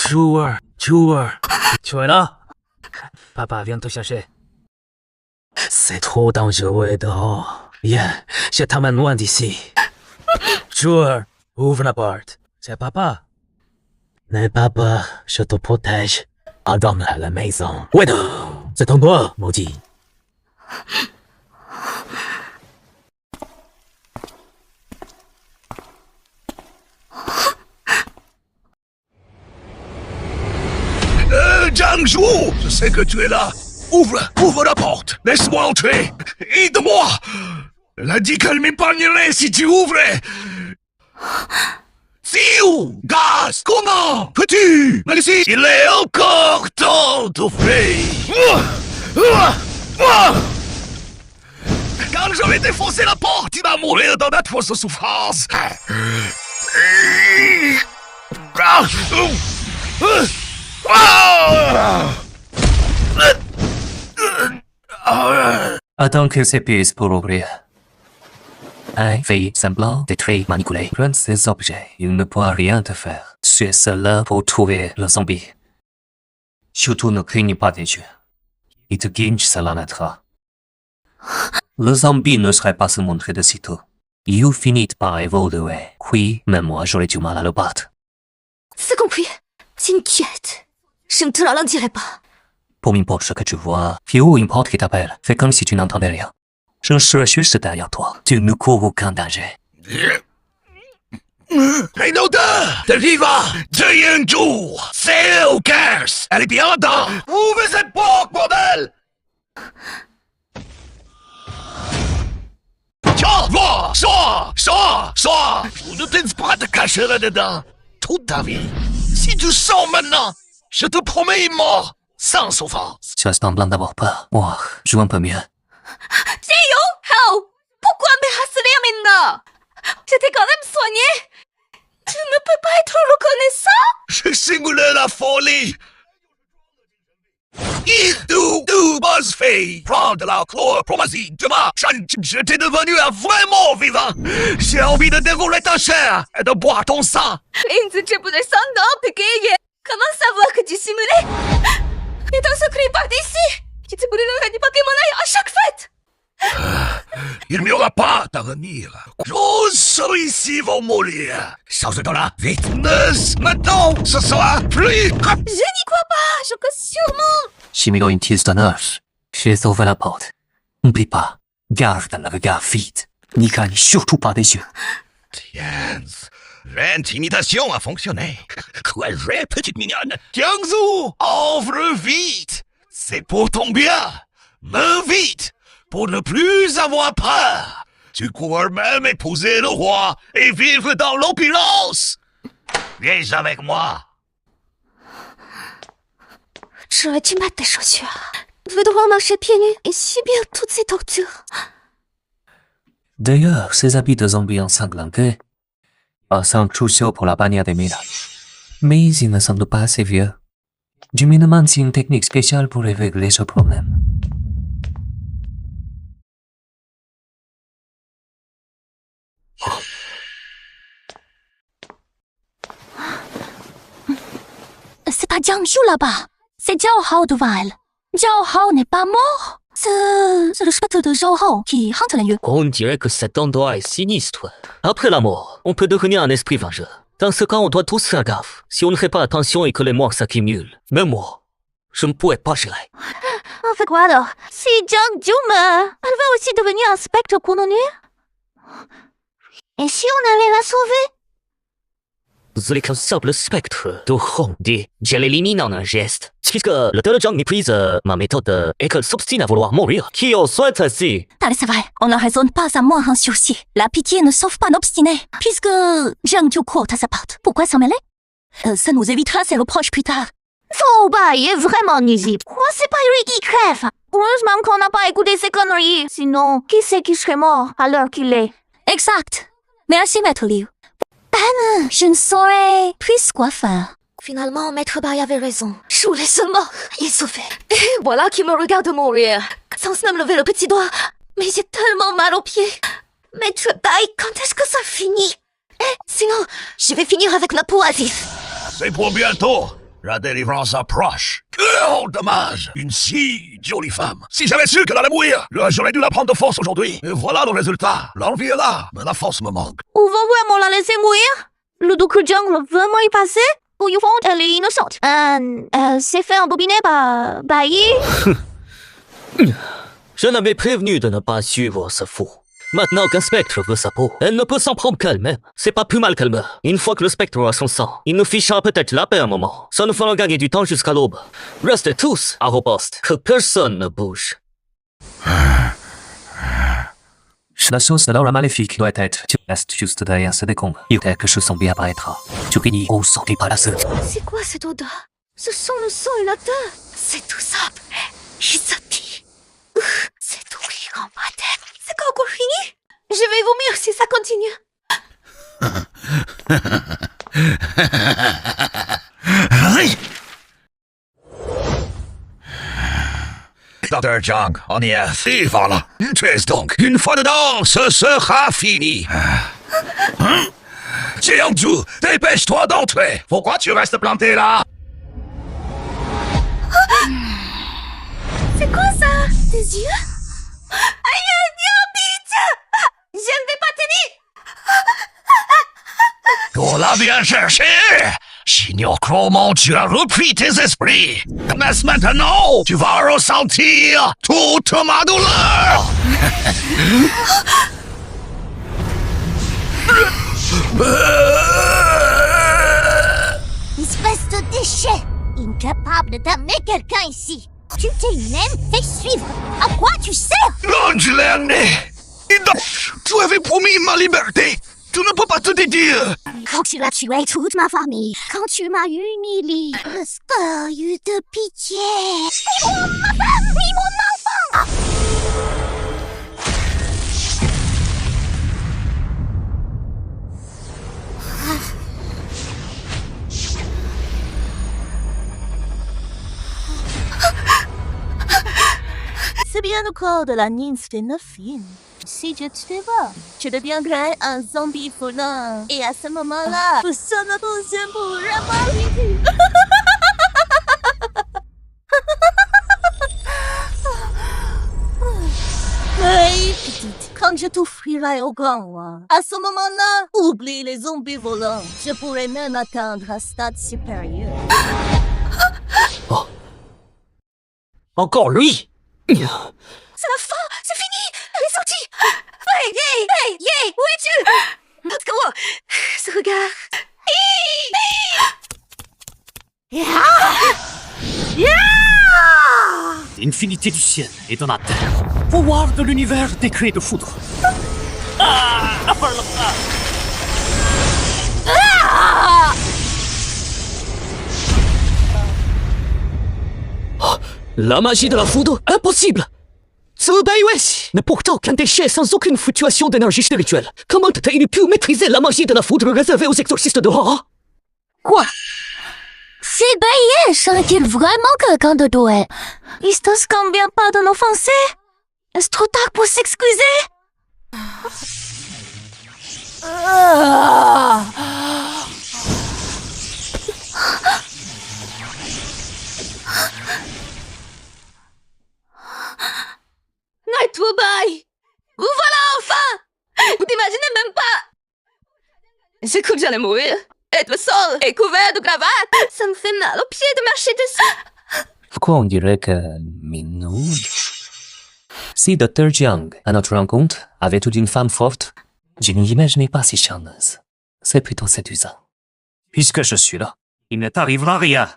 Joueur, joueur, tu es là? Papa vient te chercher. C'est trop dangereux dehors. Viens, je t'emmène loin d'ici. Joueur, ouvre la porte. C'est papa. N'aie pas peur, je te protège. Adonne à la maison. Widow, c'est ton doigt, maudit. Jiangzhu, je sais que tu es là. Ouvre la porte. Laisse-moi entrer. Aide-moi. Elle a dit qu'elle m'épargnerait si tu ouvrais. Siou, gaz, comment peux-tu me laisser? Il est encore temps d'ouvrir. Quand je vais défoncer la porte, il va mourir dans d'atroces souffrances. Attends qu'il s'épuise pour ouvrir. Fais semblant d'être manipulé. Prends ces objets, il ne pourra rien te faire. Tu es seul là pour trouver le zombie. Surtout ne craigne pas des yeux. Il te guide, cela naîtra. Le zombie ne serait pas se montrer de sitôt. Il finit par évoluer. Oui, même moi j'aurais du mal à le battre. C'est compris. T'inquiète. Je ne te ralentirai pas. Peu importe ce que tu vois, peu importe qui t'appelle, fais comme si tu n'entendais rien. Je serai juste derrière toi. Tu ne cours aucun danger. Une odeur de vivant de Jiangzhu. C'est au caisse. Elle est bien dedans. Ouvrez cette porte, bordel. Tiens, va, sors. Je ne t'aide pas de cacher là-dedans. Toute ta vie. Si tu sors maintenant, je te promets mort, sans souffrance. Tu as semblant d'avoir peur. Moi, joue un peu mieux. Hao, pourquoi me harceler maintenant? Je t'ai quand même soigné. Tu ne peux pas être reconnaissant? J'ai simulé la folie. Du buzzfeed, prends de la chlorpromazine, demain, je t'ai devenu un vraiment vivant. J'ai envie de dérouler ta chair et de boire ton sang. Comment savoir que tu simulais? Et ton secret part d'ici. Tu te brûleras du Pokémon à chaque fête. Il n'y aura pas d'avenir. Je serai ici pour mourir. Sors de là, vite. Maintenant, ce sera plus. Je n'y crois pas. Je que sûrement. Chimero utilise ton œuf. J'ai sauvé la porte. N'oublie pas. Garde le regard vide. N'y gagne surtout pas des yeux. Tiens, l'intimidation a fonctionné. Quelle vraie petite mignonne. Jiangzhu, ouvre vite. C'est pour ton bien. Mais vite. Pour ne plus avoir peur. Tu pourras même épouser le roi et vivre dans l'opulence. Viens avec moi. J'aurais dû mettre des chaussures. Je vais devoir marcher pieds nus et subir toutes ces tortures. D'ailleurs, ces habits de zombie ensanglantés sont cruciaux pour la bannière des miracles. Mais ils ne semblent pas assez vieux. Je me demande si une technique spéciale pourrait régler ce problème. C'est pas Jiangzhu là-bas. C'est Jiao Hao de Val. Jiao Hao n'est pas mort. C'est le spectre de Jiao Hao qui hante les lieux. On dirait que cet endroit est sinistre. Après la mort, on peut devenir un esprit vengeur. Dans ce cas, on doit tous faire gaffe. Si on ne fait pas attention et que les morts s'accumulent, même moi, je ne pourrais pas gérer. On fait quoi alors? Si Jiangzhu meurt, elle va aussi devenir un spectre pour nous nuire? Et si on allait la sauver? les constables spectres de Hondi, je l'élimine en un geste. Puisque le Delejiang méprise ma méthode et qu'elle s'obstine à vouloir mourir, qui en souhaite ainsi? C'est vrai, on ne raisonne pas à moins un sursis. La pitié ne sauve pas l'obstiné. Puisque Jiang Jiu quote à sa part, pourquoi s'en mêler? Ça nous évitera ses reproches plus tard. Faut bailler vraiment nuisible. Pourquoi c'est pas lui qui crève? Heureusement qu'on n'a pas écouté ces conneries. Sinon, qui c'est qui serait mort à l'heure qu'il est? Exact. Merci, Maître Liu. Ben, je ne saurais plus quoi faire. Finalement, Maître Bai avait raison. Je voulais seulement y sauver. Et voilà qui me regarde mourir, sans même lever le petit doigt. Mais j'ai tellement mal aux pieds. Maître Bai, quand est-ce que ça finit? Sinon, je vais finir avec la peau à vif. C'est pour bientôt. La délivrance approche. Oh, dommage. Une si jolie femme. Si j'avais su qu'elle allait mourir, j'aurais dû la prendre de force aujourd'hui. Et voilà le résultat. L'envie est là, mais la force me manque. On va vraiment la laisser mourir? Le docteur Jiang va vraiment y passer? Ou you font, elle est innocente? Elle s'est fait embobiner par Bai. Je l'avais prévenu de ne pas suivre ce fou. Maintenant qu'un spectre veut sa peau, elle ne peut s'en prendre qu'elle-même. C'est pas plus mal qu'elle meure. Une fois que le spectre a son sang, il nous fichera peut-être la paix un moment. Ça nous fera gagner du temps jusqu'à l'aube. Restez tous à vos postes, que personne ne bouge. La chose alors maléfique doit être, tu restes juste derrière ce décombres. Il est que je sens bien apparaîtra. Tu finis au sang des paraseux. C'est quoi cette odeur? Ce sont le sang et la terre. C'est tout ça. Isati. C'est horrible en ma tête. C'est pas encore fini? Je vais vomir si ça continue. Dr. Jiang, on y est. Et voilà. Tu es donc. Une fois dedans, ce sera fini. Jiangju, dépêche-toi d'entrer. Pourquoi tu restes planté là? C'est quoi ça? Des yeux? Aïe, bitch! Je ne vais pas tenir! On l'a bien cherché. J'ignore comment tu as repris tes esprits. Mais maintenant, tu vas ressentir toute ma douleur. Espèce de déchet! Incapable d'amener quelqu'un ici! Tu t'es même fait suivre! À quoi tu sers? Non, je l'ai amené. Tu avais promis ma liberté. Tu ne peux pas te dédire. Quand tu as tué toute ma famille, quand tu m'as humilié, est-ce que eu de pitié? Oui, ma femme! Oui, mon enfant! C'est bien le corps de la nymphe de Nofine. Si je te vois, tu deviendrais un zombie volant. Et à ce moment-là, personne ne pourra m'arrêter. Oui, petite, quand je t'offrirai au grand roi, à ce moment-là, oublie les zombies volants. Je pourrais même atteindre un stade supérieur. Oh. Encore lui? C'est la fin! C'est fini! Elle est sortie! Hey! Où es-tu? Natsuko! Ce regard! L'infinité du ciel et de la terre. Pouvoir de l'univers décret de foudre. La magie de la foudre? Impossible! Tsubayueshi n'est pourtant qu'un déchet sans aucune fluctuation d'énergie spirituelle. Comment t'as-tu pu maîtriser la magie de la foudre réservée aux exorcistes de horreur? Quoi? C'est Baye, serait-il vraiment quelqu'un de doué? Il te convient pas de l'offenser? Est-ce trop tard pour s'excuser? Maître Bai! Vous voilà enfin! Vous n'imaginez même pas! J'ai cru que j'allais mourir. Être seul et couvert de cravates, ça me fait mal aux pieds de marcher dessus. Pourquoi on dirait que minouille? Si Dr. Jiang, à notre rencontre, avait toute une femme forte, je ne l'imaginais pas si charmeuse. C'est plutôt séduisant. Puisque je suis là, il ne t'arrivera rien.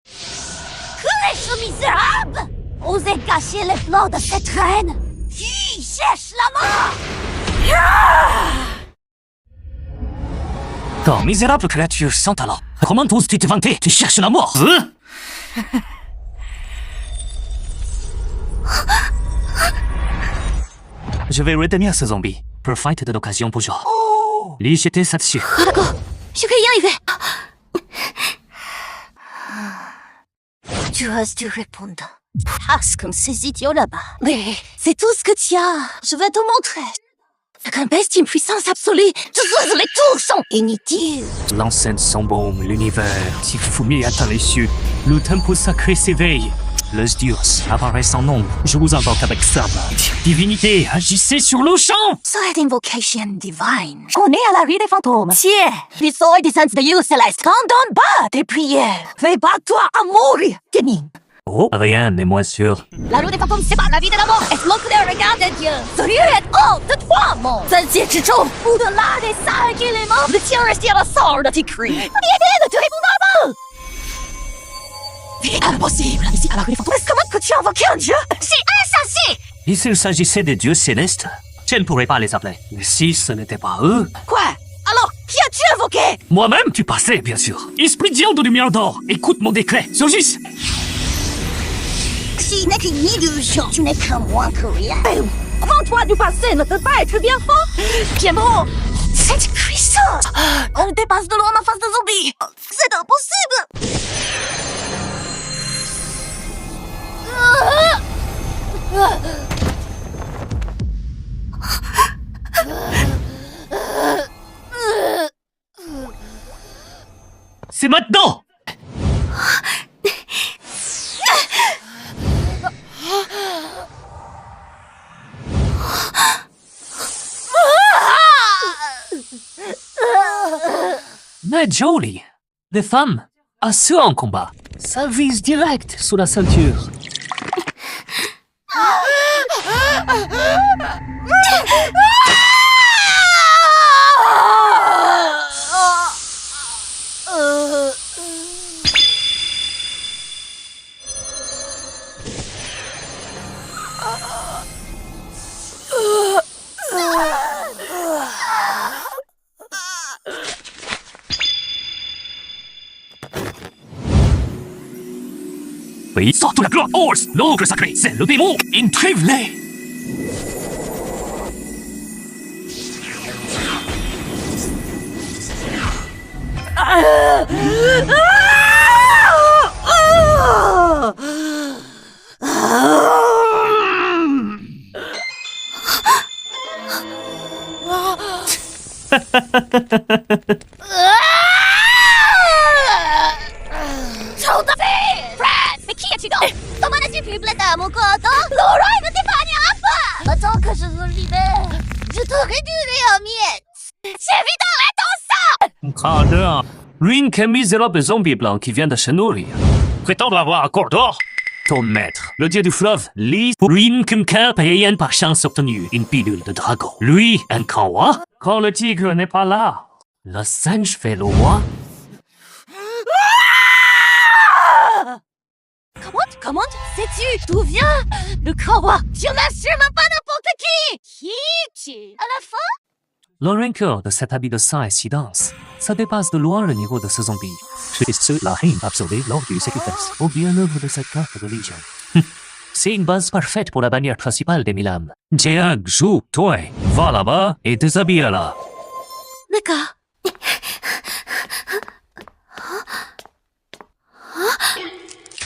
Crèche misérable! Osez cacher les plans de cette reine! Qui cherche la mort? Toi, misérable créature sans talent, comment oses-tu te vanter? Tu cherches la mort, hein? Je vais retenir ce zombie. Profite de l'occasion pour jouer. Lui jeter ça dessus. Ah, d'accord. Je vais y arriver. Tu oses te répondre. Passe comme ces idiots là-bas. Mais c'est tout ce que tu as. Je vais te montrer. Avec un bestie, une puissance absolue. Tous les tours sont inutiles. L'enceinte s'embaume, l'univers s'y atteint les cieux. Le temple sacré s'éveille. Les dieux apparaissent en nombre. Je vous invoque avec sabre. Divinité, agissez sur le champ! Sword invocation divine. On est à la rue des fantômes. Tiens, les sorts des saints de Dieu céleste. T'en bas tes prières. Fais pas toi à mourir. Denis. Oh, rien n'est moins sûr. La rue des fantômes sépare la vie de la mort. Est-ce que le regard de Dieu? Ce lieu est haut de toi, mon. Au-delà des cinq éléments, le tien reste à la sort de tes cris. Rien de te répondre. C'est impossible. Ici, à la rue des fantômes, comment que tu invoques un dieu? C'est insensé. Et s'il s'agissait des dieux célestes, je ne pourrais pas les appeler. Mais si ce n'était pas eux... Quoi? Alors, qui as-tu invoqué? Moi-même, tu passais, bien sûr. Esprit dieu de lumière d'or, écoute mon décret. Surgis! Tu n'es qu'une illusion. Tu n'es qu'un moins que rien. Rends-toi du passé ne peut pas être bien fort. Bien bon. Cette puissance. Elle dépasse de loin ma face de zombie. C'est impossible. C'est maintenant! Mais Jolie, les femmes, assurent en combat. Ça vise direct sous la ceinture. Oui, sors de la gloire Horse, l'ogre sacré, c'est le démon, intrive-les! Mais qui es-tu donc? Comment as-tu pu blesser à mon corps? Laura, il ne t'épargnera pas! Attends que je vous libère. Je te réduirai en miettes. J'éviterai ton sang! Pardon, rien qu'un misérable zombie blanc qui vient de se nourrir. Prétendre avoir un corps d'or? Ton maître, le dieu du fleuve, lit pour rien qu'une carte ayant par chance obtenu une pilule de dragon. Lui, un kawa? Quand le tigre n'est pas là, le singe fait le roi? Comment sais-tu d'où vient le kawa? Tu n'assumes pas n'importe qui! Qui es-tu? À la fin? Le rancœur de cet habit de sang est si dense, ça dépasse de loin le niveau de ce zombie. Je suis la haine absorbée lors du sacrifice, au bien œuvre de cette carte de Légion. C'est une base parfaite pour la bannière principale des Milam. Jeag, joue, toi, va là-bas et déshabille-la. D'accord.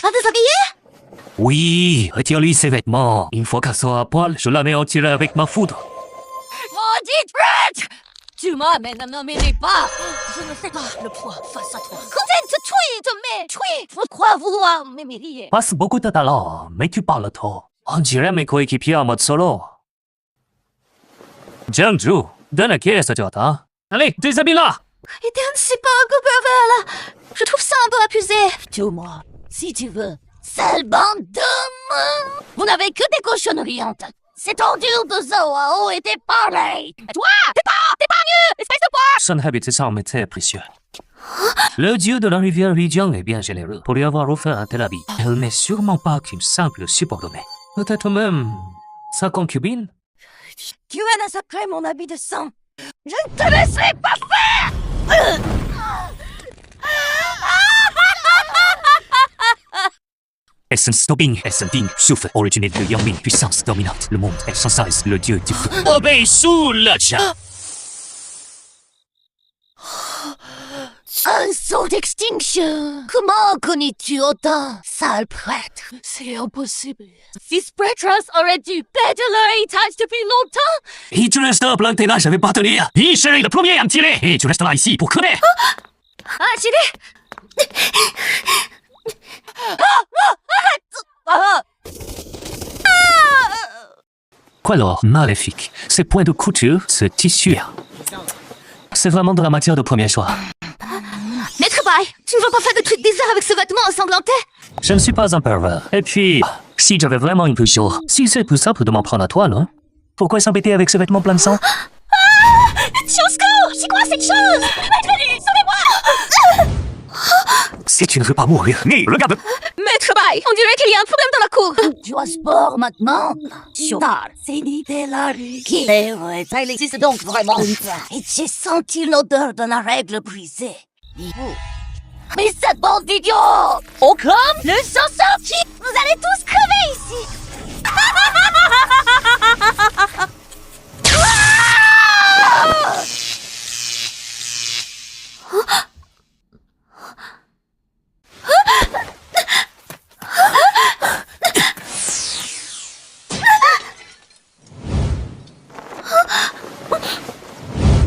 Pas déshabillé? Oui, retire-lui ses vêtements. Une fois qu'elle sera à poil, je la mets en tirée avec ma foudre. Maudite prêtre! Tu m'as, mais ne m'aimez pas! Je ne sais pas le poids face à toi. Contente, tuer! Pourquoi vouloir m'aimer? Passe beaucoup de talent, mais tu parles trop. On dirait mes coéquipiers en mode solo. Jiangju, donne la caisse à Jota. Allez, déshabille-la! Eden, c'est pas un coup pervers, là. Je trouve ça un peu abusé. Tue-moi, si tu veux. Sale bande d'hommes! Vous n'avez que des cochonneries en tête. C'est ordure de Zoao était pareil. Toi, t'es pas mieux, espèce de poire! Son habit est sans métier précieux. Le dieu de la rivière Lijiang est bien généreux pour lui avoir offert un tel habit. Elle n'est sûrement pas qu'une simple subordonnée. Peut-être même sa concubine. Tu as massacré mon habit de sang. Je ne te laisserai pas faire. Essence Dobing, Essence Ding, souffle originaire de Yangming, puissance dominante. Le monde est sans cesse le dieu du feu. Obéis sous le chat. Un saut d'extinction. Comment connais-tu autant, sale prêtre? C'est impossible. Fils Pretras aurait dû perdre l'héritage depuis longtemps. Et tu restes plein de ténage, je vais pas tenir. Il serait le premier à me tirer. Et tu resteras ici pour crever. Ah, tirer. 快乐 maléfique. Ces points de couture, ce tissu. C'est vraiment de la matière de premier choix. Maître Bai, tu ne vas pas faire de trucs bizarres avec ce vêtement ensanglanté? Je ne suis pas un pervers. Et puis, si j'avais vraiment une pulsion, si c'est plus simple de m'en prendre à toi, non? Pourquoi s'embêter avec ce vêtement plein de sang? Au secours! C'est quoi cette chose? Maître Venu, sauvez-moi! Si tu ne veux pas mourir, ni regarde. Maître Bai, on dirait qu'il y a un problème dans la cour. Tu as sport maintenant? Cheval, c'est l'idée la rue. C'est vrai, ça existe donc vraiment. Et j'ai senti l'odeur de la règle brisée. Mais cette bande d'idiots! Au comme le sang sorti! Vous allez tous crever ici!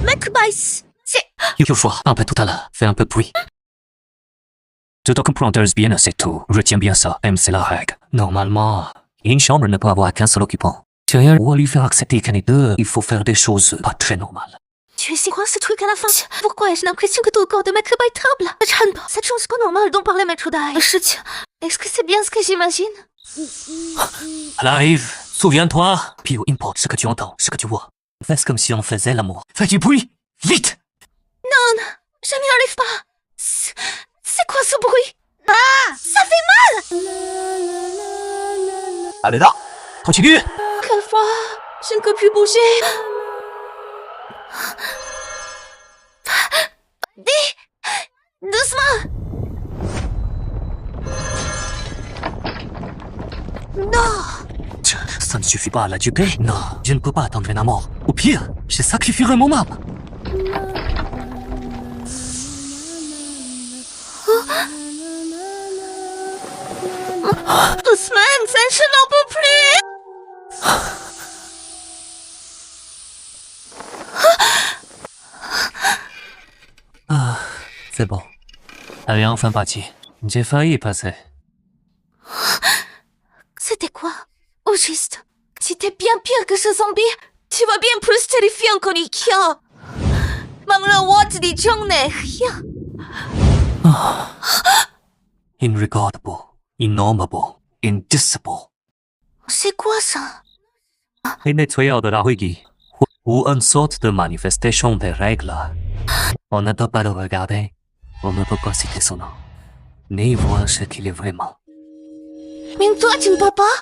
Maître Bai, c'est... Quelquefois, un peu tout à l'heure, fais un peu de bruit. Tu te comprends bien, c'est tout. Retiens bien ça, même c'est la règle. Normalement, une chambre ne peut avoir qu'un seul occupant. Tu as rien à lui faire accepter qu'un des deux, il faut faire des choses pas très normales. Tu sais quoi ce truc à la fin? Pourquoi ai-je l'impression que tout le corps de Maître Bai tremble? Cette chose pas normale dont parlait Maître Dai. Est-ce que c'est bien ce que j'imagine? Elle arrive, souviens-toi, puis importe ce que tu entends, ce que tu vois. Fais comme si on faisait l'amour. Fais du bruit, vite! Non, je n'y arrive pas. C'est quoi ce bruit? Ah, ça fait mal! Allez là, continue! Quelle fois? Je ne peux plus bouger. Doucement! Non! Ça ne suffit pas à la duper. Non, je ne peux pas attendre une mort. Au pire, je sacrifierai mon âme. Ousmane, je n'en peux plus! Ah, c'est bon. Elle est enfin partie. J'ai failli y passer. C'était quoi? Au juste, c'était bien pire que ce zombie. Tu vas bien plus terrifiant qu'un Ikea. rien. Irregardable, innommable, indicible. C'est quoi ça? Un nettoyeur de la Huigi, ou une sorte de manifestation des règles. On ne peut pas le regarder, on ne peut pas citer son nom, ni voir ce qu'il est vraiment. Mais toi, tu ne peux pas?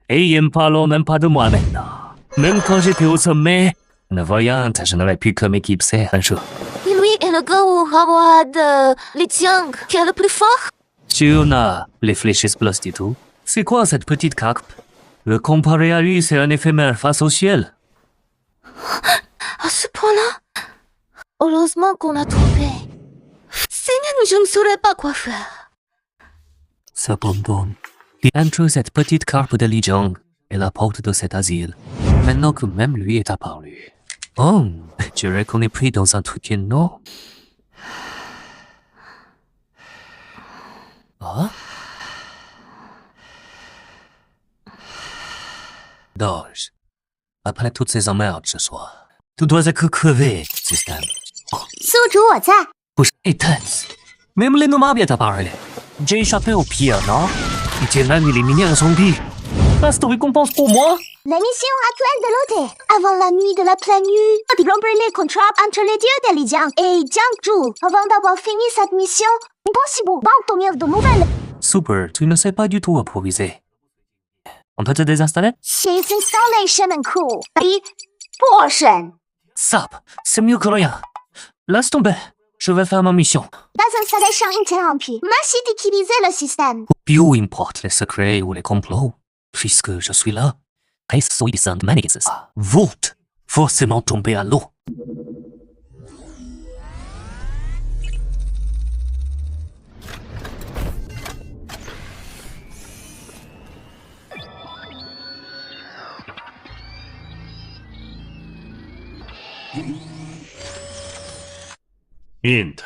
Et ne parlons même pas de moi maintenant. Même quand j'étais au sommet, ne voyant, je n'aurais pu que m'éclipser un jour. Et lui est le gars au roi de Lijiang qui est le plus fort? Tu as les fléchettes plus du tout. C'est quoi cette petite carpe? Le comparer à lui, c'est un éphémère face au ciel. À ce point-là? Heureusement qu'on a trouvé. Sinon, je ne saurais pas quoi faire. Cependant, entre cette petite carpe de Lijiang et la porte de cet asile, maintenant que même lui est apparu. Oh, tu reconnais pris dans un truc énorme. Ah? Doge, après toutes ces emmerdes ce soir, tu dois être crevé, système. 宿主我在。不是 intense. Même les nomades viennent à parler. J'ai échappé au pire, non? Et tu as même éliminé un zombie. Reste récompense pour moi. La mission actuelle de l'autre. Avant la nuit de la pleine lune, rompre les contrats entre les dieux de Lijiang et Jiangzhou. Avant d'avoir fini cette mission, impossible d'obtenir de nouvelles. Super, tu ne sais pas du tout improviser. On peut te désinstaller? She's installation and cool. Et portion. Sap, c'est mieux que rien. Laisse tomber. Je vais faire ma mission. Désinstallation interrompue. Merci d'utiliser le système. Peu importe les secrets ou les complots, puisque je suis là. Résoudissant manises. Vote, forcément tomber à l'eau. Int.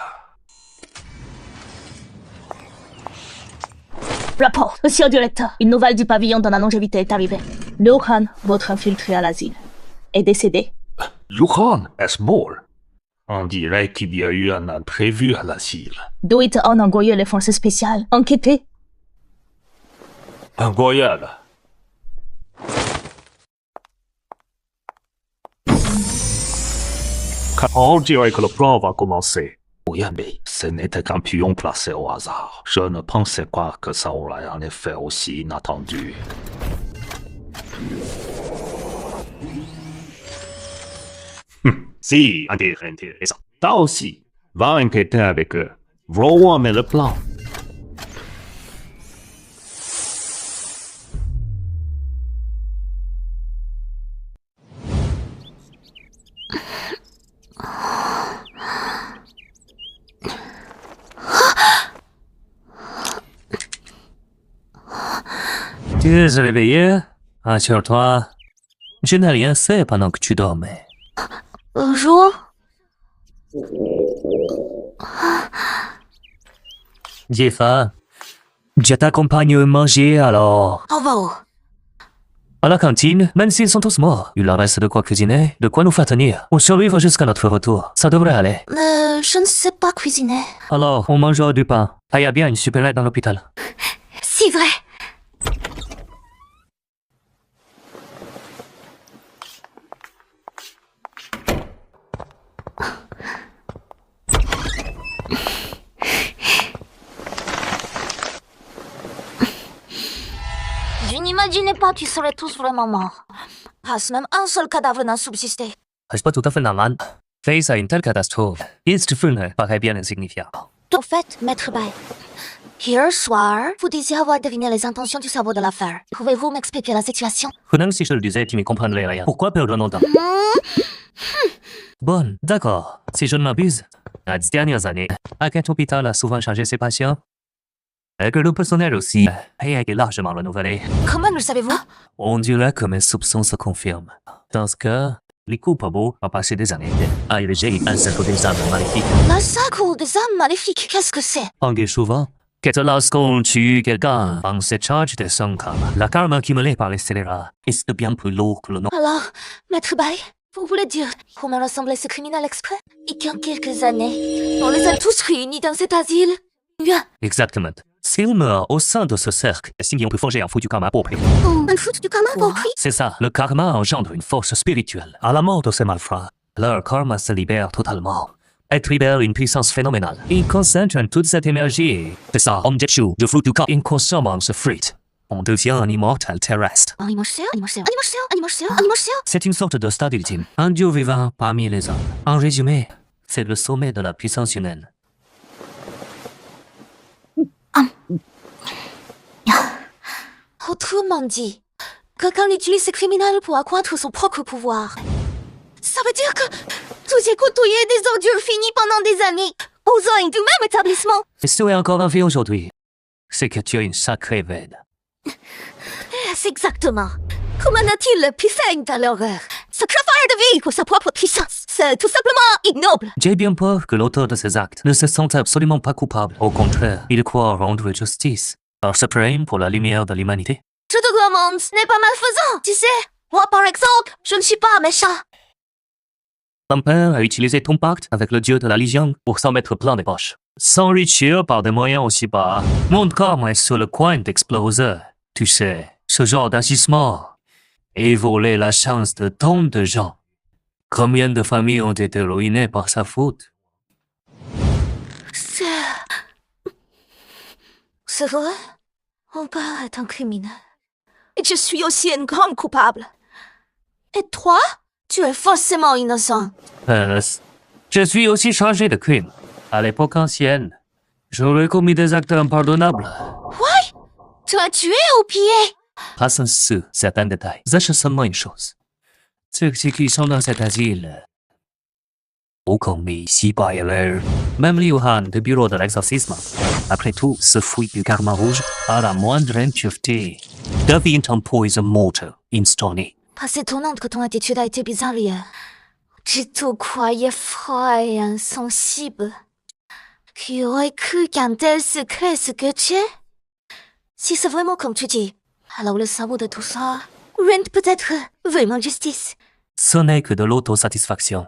Rapport, monsieur le directeur. Une nouvelle du pavillon de la longévité est arrivée. Liu Han, votre infiltré à l'asile, est décédé. Liu Han est mort. On dirait qu'il y a eu un imprévu à l'asile. Doit en envoyer les forces spéciales enquêter. Incroyable. On dirait que le plan va commencer. Oui, mais ce n'était qu'un pion placé au hasard. Je ne pensais pas que ça aurait un effet aussi inattendu. Si, intéressant. Toi aussi, va enquêter avec eux. Vois-moi le plan. Tu es réveillé? Assure-toi. Je n'ai rien fait pendant que tu dormais. Bonjour. Jeffa, je t'accompagne manger alors. On va où? À la cantine, même s'ils sont tous morts, il leur reste de quoi cuisiner, de quoi nous faire tenir. On survivre jusqu'à notre retour. Ça devrait aller. Je ne sais pas cuisiner. Alors, on mangera du pain. Ah, il y a bien une supérette dans l'hôpital. C'est vrai. Je n'imaginais pas qu'ils seraient tous vraiment morts. Reste même un seul cadavre n'a subsisté. C'est pas tout à fait normal. Face à une telle catastrophe, Istfune paraît bien insignifiant. Au fait, Maître Bai, hier soir, vous disiez avoir deviné les intentions du cerveau de l'affaire. Pouvez-vous m'expliquer la situation? Même si je le disais, tu n'y comprendrais rien. Pourquoi perdre nos temps? Bon, d'accord. Si je ne m'abuse, les dernières années, à quel hôpital a souvent changé ses patients? Et que le personnel aussi a été largement renouvelé. Comment le savez-vous? On dirait que mes soupçons se confirment. Dans ce cas, les coupables ont passé des années à ériger un cercle des âmes maléfiques. La cercle des âmes maléfiques, qu'est-ce que c'est? Engage souvent que lorsqu'on tue quelqu'un, on se charge de son karma. La karma accumulée par les scélérats est bien plus lourd que le nom. Alors, Maître Bai, vous voulez dire comment ressemblait ce criminel exprès? Et qu'en quelques années, on les a tous réunis dans cet asile? Bien. Exactement. S'il meurt au sein de ce cercle, est-ce qu'on peut forger un foutu karma pour prix? Oh, un foot du karma pour prix? C'est ça, le karma engendre une force spirituelle. À la mort de ces malfrats, leur karma se libère totalement. Elle libère une puissance phénoménale. Ils concentrent toute cette énergie. C'est ça, on déchoue du fruit du karma. En consommant ce fruit, on devient un immortel terrestre. Animation. C'est une sorte de stade ultime. Un dieu vivant parmi les hommes. En résumé, c'est le sommet de la puissance humaine. Autrement dit, quelqu'un utilise ce criminel pour accroître son propre pouvoir. Ça veut dire que vous y côtoyez des ordures finies pendant des années, aux sein du même établissement. Et si tu es encore en vie aujourd'hui, c'est que tu as une sacrée veine. C'est exactement. Comment a-t-il pu faire une telle horreur? Sacrifier de vie pour sa propre puissance, c'est tout simplement ignoble. J'ai bien peur que l'auteur de ces actes ne se sente absolument pas coupable. Au contraire, il croit rendre justice par ce prime pour la lumière de l'humanité. Je te demande, ce n'est pas malfaisant, tu sais. Moi, par exemple, je ne suis pas méchant. Ton père a utilisé ton pacte avec le dieu de la Légion pour s'en mettre plein les poches. S'enrichir par des moyens aussi bas. Mon corps est sur le coin d'exploser. Tu sais, Ce genre d'agissement et volé la chance de tant de gens. Combien de familles ont été ruinées par sa faute? C'est vrai? Mon père est un criminel. Et je suis aussi une grande coupable. Et toi? Tu es forcément innocent. Je suis aussi chargé de crimes. À l'époque ancienne, j'aurais commis des actes impardonnables. Ouais? Tu as tué ou pillé? Passons sur certains détails. Sache seulement une chose. Ceux qui sont dans cet asile ont commis si par erreur. Même Liu Han du bureau de l'exorcisme. Après tout, ce fouille du karma rouge, à la moindre impureté, devient un poison mortel instantané. Pas étonnant que ton attitude a été bizarre hier. J'ai tout croyais froid et insensible. Qui aurait cru qu'un tel secret se cachait? Si c'est vraiment comme tu dis, alors le cerveau de tout ça rend peut-être vraiment justice. Ce n'est que de l'autosatisfaction.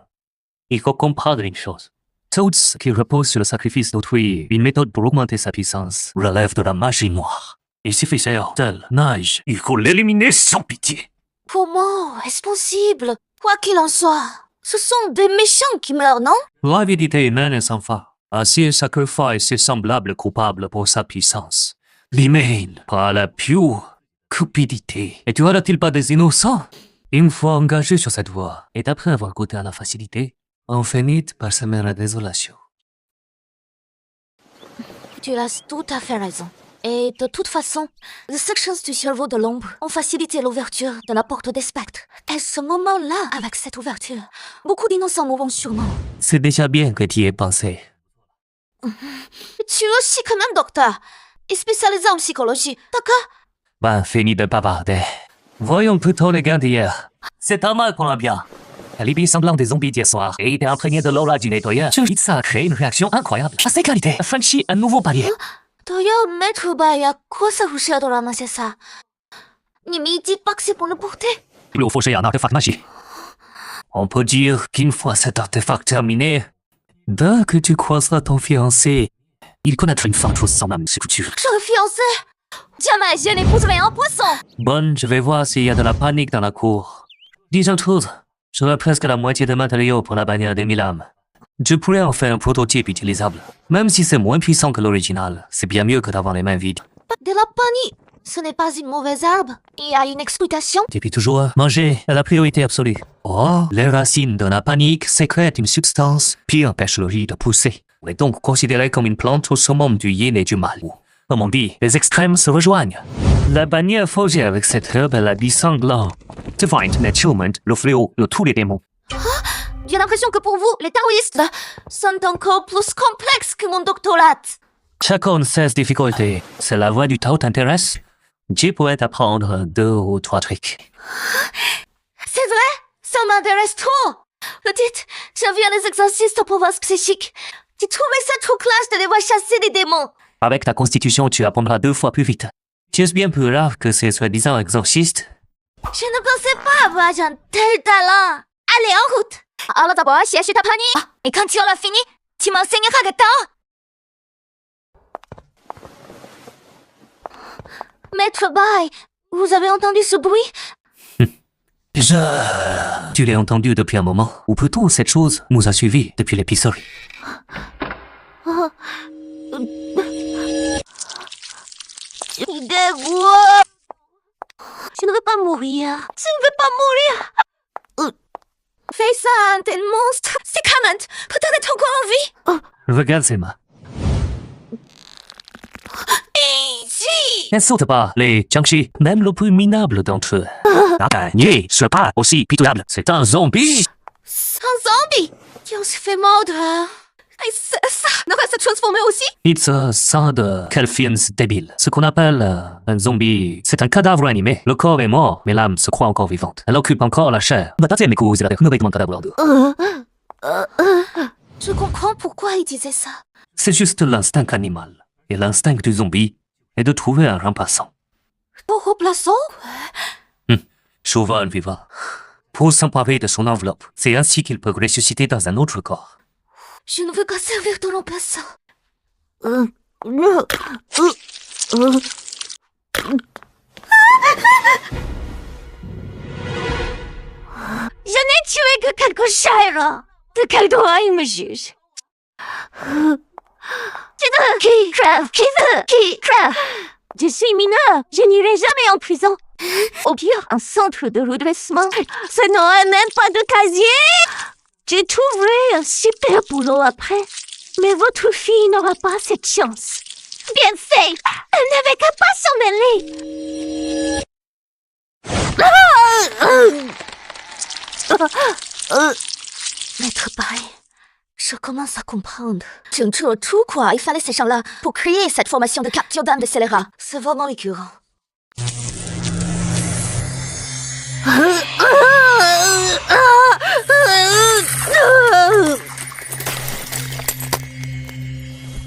Il faut comprendre une chose. Tout ce qui repose sur le sacrifice d'autrui, une méthode pour augmenter sa puissance, relève de la magie noire. Il suffit faire tel nage, il faut l'éliminer sans pitié. Comment est-ce possible? Quoi qu'il en soit, ce sont des méchants qui meurent, non? L'avidité humaine est sans fin. Ainsi, il sacrifie ses semblables coupables pour sa puissance. L'humaine, par la pure cupidité. Et tu auras-t-il pas des innocents? Une fois engagé sur cette voie, et après avoir goûté à la facilité, on finit par semer la désolation. Tu as tout à fait raison. Et de toute façon, les sections du cerveau de l'ombre ont facilité l'ouverture de la porte des spectres. Et ce moment-là, avec cette ouverture, beaucoup d'innocents mourront sûrement. C'est déjà bien que tu y aies pensé. Tu es aussi quand même docteur, et spécialisé en psychologie, d'accord? Ben, fini de bavarder. Voyons plutôt les gains d'hier. C'est normal pour un bien. L'ébis sanglant des zombies d'hier soir et était imprégné de l'aura du nettoyeur. Ça a créé une réaction incroyable. À ses qualités, a franchi un nouveau palier. D'ailleurs, Maître Bai, à quoi ça vous sert de ramasser ça? Ne me dites pas que c'est pour le porter. Il lui faut forger un artefact magique. On peut dire qu'une fois cet artefact terminé, dès que tu croiseras ton fiancé, il connaîtra une femme chose semblable sur couture. Je suis fiancé. Jamais je n'épouserai un poisson. Bon, je vais voir s'il y a de la panique dans la cour. Dis une chose, j'aurai presque la moitié des matériaux pour la bannière des 1000 âmes. Je pourrais en faire un prototype utilisable. Même si c'est moins puissant que l'original, c'est bien mieux que d'avoir les mains vides. De la panique, ce n'est pas une mauvaise herbe. Il y a une explication. Depuis toujours, manger est la priorité absolue. Or, les racines de la panique sécrètent une substance qui empêche le riz de pousser. On est donc considéré comme une plante au summum du yin et du mal. Comme on dit, les extrêmes se rejoignent. La bannière forgée avec cette herbe est la vie sanglante. Divine Naturement, le fléau de tous les démons. J'ai l'impression que pour vous, les taoïstes sont encore plus complexes que mon doctorat. Chacun ses difficultés. Si la voie du Tao t'intéresse, tu pourrais t'apprendre 2 ou 3 trucs. C'est vrai? Ça m'intéresse trop. Le dites, j'aime bien les exorcistes au pouvoir psychique. J'ai trouvé ça trop classe de devoir chasser des démons. Avec ta constitution, tu apprendras 2 fois plus vite. Tu es bien plus rare que ces soi-disant exorcistes. Je ne pensais pas avoir un tel talent. Allez, en route. Alors d'abord, cherche ta panique. Et quand tu auras fini, tu m'enseigneras le temps. Maître Bai, vous avez entendu ce bruit? Tu l'as entendu depuis un moment. Ou plutôt, cette chose nous a suivis depuis l'épicerie. Je ne veux pas mourir. Je ne veux pas mourir. Fais ça à un tel monstre. C'est Clement. Peut-être être encore en vie. Regarde ses mains. Ne saute pas, les Jiangxi, même le plus minable d'entre eux. Ne sois pas aussi pitoyable. C'est un zombie. C'est un zombie qui se fait mordre. Et ça n'aurait se transformer aussi? It's a sang de Kelfians débile. Ce qu'on appelle un zombie, c'est un cadavre animé. Le corps est mort, mais l'âme se croit encore vivante. Elle occupe encore la chair. Je comprends pourquoi il disait ça. C'est juste l'instinct animal. Et l'instinct du zombie est de trouver un remplaçant. Pour remplaçant? Chauvin vivant. Pour s'emparer de son enveloppe, c'est ainsi qu'il peut ressusciter dans un autre corps. Je ne veux qu'à servir de remplaçant. Je n'ai tué que quelques chèvres. De quel droit il me juge? Qui crève? Je suis mineur, je n'irai jamais en prison. Au pire, un centre de redressement. Ça n'aura même pas de casier. J'ai trouvé un super boulot après. Mais votre fille n'aura pas cette chance. Bien fait. Elle n'avait qu'à pas s'en mêler. Maître Bai, je commence à comprendre. Tu ne tout quoi, il fallait ces gens-là pour créer cette formation de capture d'âme de scélérats. C'est vraiment écœurant.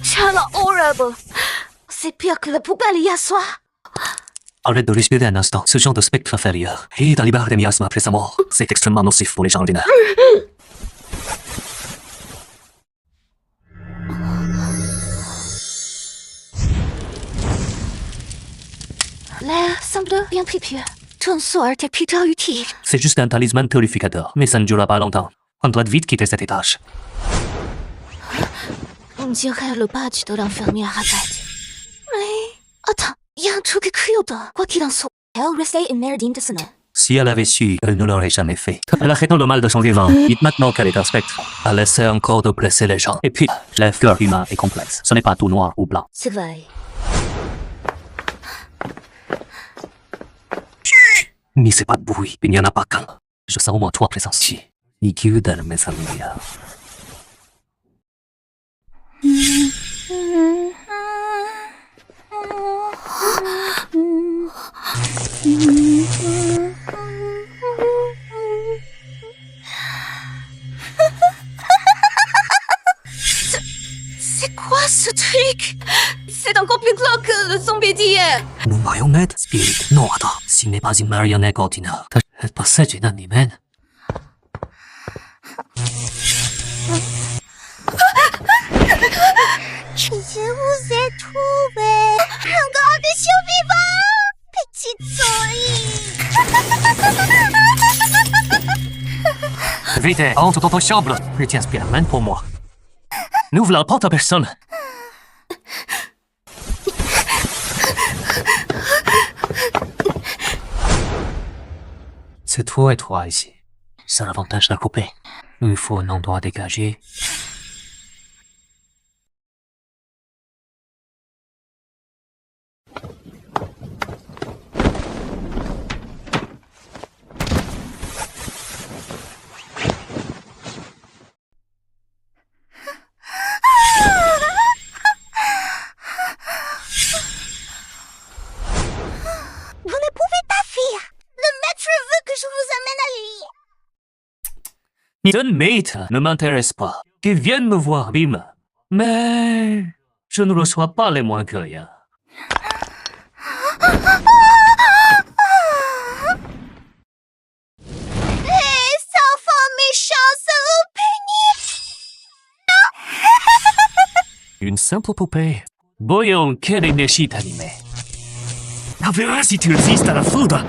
C'est horrible. C'est pire que la poubelle hier soir. Arrête de respirer un instant. Ce genre de spectre inférieur est dans les barres de miasme après sa mort. C'est extrêmement nocif pour les gens ordinaires. L'air semble bien plus pur. Ton sort est plutôt utile. C'est juste un talisman purificateur, mais ça ne durera pas longtemps. On doit vite quitter cet étage. On dirait le badge de l'infirmière à tête. Mais... Attends, il y a un truc écrit dedans. Quoi qu'il en soit, elle restait une mère digne de ce nom. Si elle avait su, elle ne l'aurait jamais fait. Elle a fait le mal de son vivant. Dites maintenant qu'elle est un spectre. Elle essaie encore de blesser les gens. Et puis, le cœur humain est complexe. Ce n'est pas tout noir ou blanc. C'est vrai. Mais c'est pas de bruit. Il n'y en a pas qu'un. Je sens au moins 3 présences ici. IQ de mes amis. C'est quoi ce truc? C'est encore plus glauque que le zombie d'hier. Une marionnette? Spirit? Non, attends. Ce n'est pas une marionnette ordinaire. Elle possède une âme humaine. Je vous ai trouvé. Encore des survivants. Petite souris. Vite, entre dans ta chambre. Et tiens, Spider-Man pour moi. N'ouvre la porte à personne. C'est trop étroit ici. C'est l'avantage de la couper. Il faut un endroit dégagé. Vous ne pouvez pas fuir. Le maître veut que je vous amène à lui. Ton maître ne m'intéresse pas. Qu'il vienne me voir, bim. Mais je ne reçois pas les moins que rien. Et sans enfant méchant seront punis. Une simple poupée. Voyons quelle énergie t'animait. On verra si tu résistes à la foudre.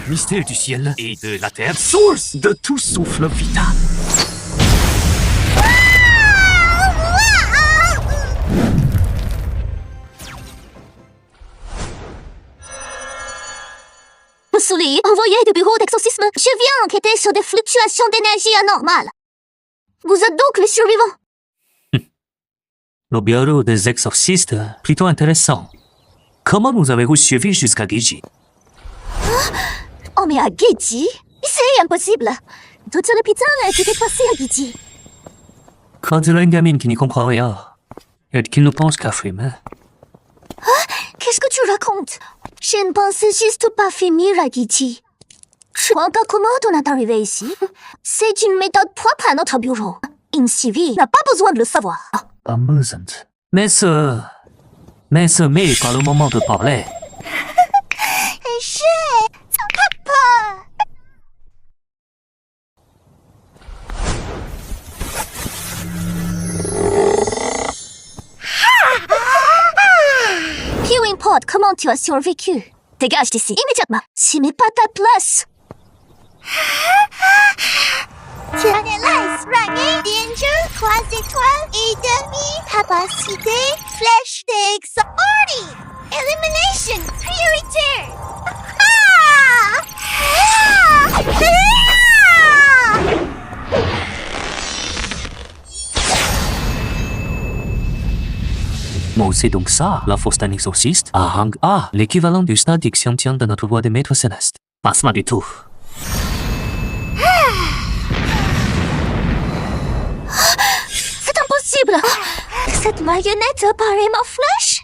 Mystère du ciel et de la terre, source de tout souffle vital. Soulier, envoyé du bureau d'exorcisme. Je viens enquêter sur des fluctuations d'énergie anormales. Vous êtes donc les survivants? Le bureau des exorcistes, plutôt intéressant. Comment vous avez survécu jusqu'à Gigi? Oh mais à Gigi? C'est impossible. Toute l'hôpital a été passé à Gigi. Quand il y a une gamine qui n'y comprend rien, et qui ne pense qu'à fumer. Qu'est-ce que tu racontes? Je ne pensais juste pas finir à Gigi. Je vois pas comment on est arrivé ici. C'est une méthode propre à notre bureau. Une civile n'a pas besoin de le savoir. Amusant. Mais ce met pas le moment de parler. Papa! Healing demande comment tu as survécu. Dégage d'ici, immédiatement. Ce n'est pas ta place. Analyse, Rami, Danger, 3 étoiles et demi. Capacité, flèche d'exordi. Elimination, prioritaire. Bon, c'est donc ça, la force d'un exorciste à rang A, l'équivalent du stade d'Xiantian de notre voie des maîtres célestes. Passe-moi du tout. C'est impossible. Cette marionnette a apparemment flash.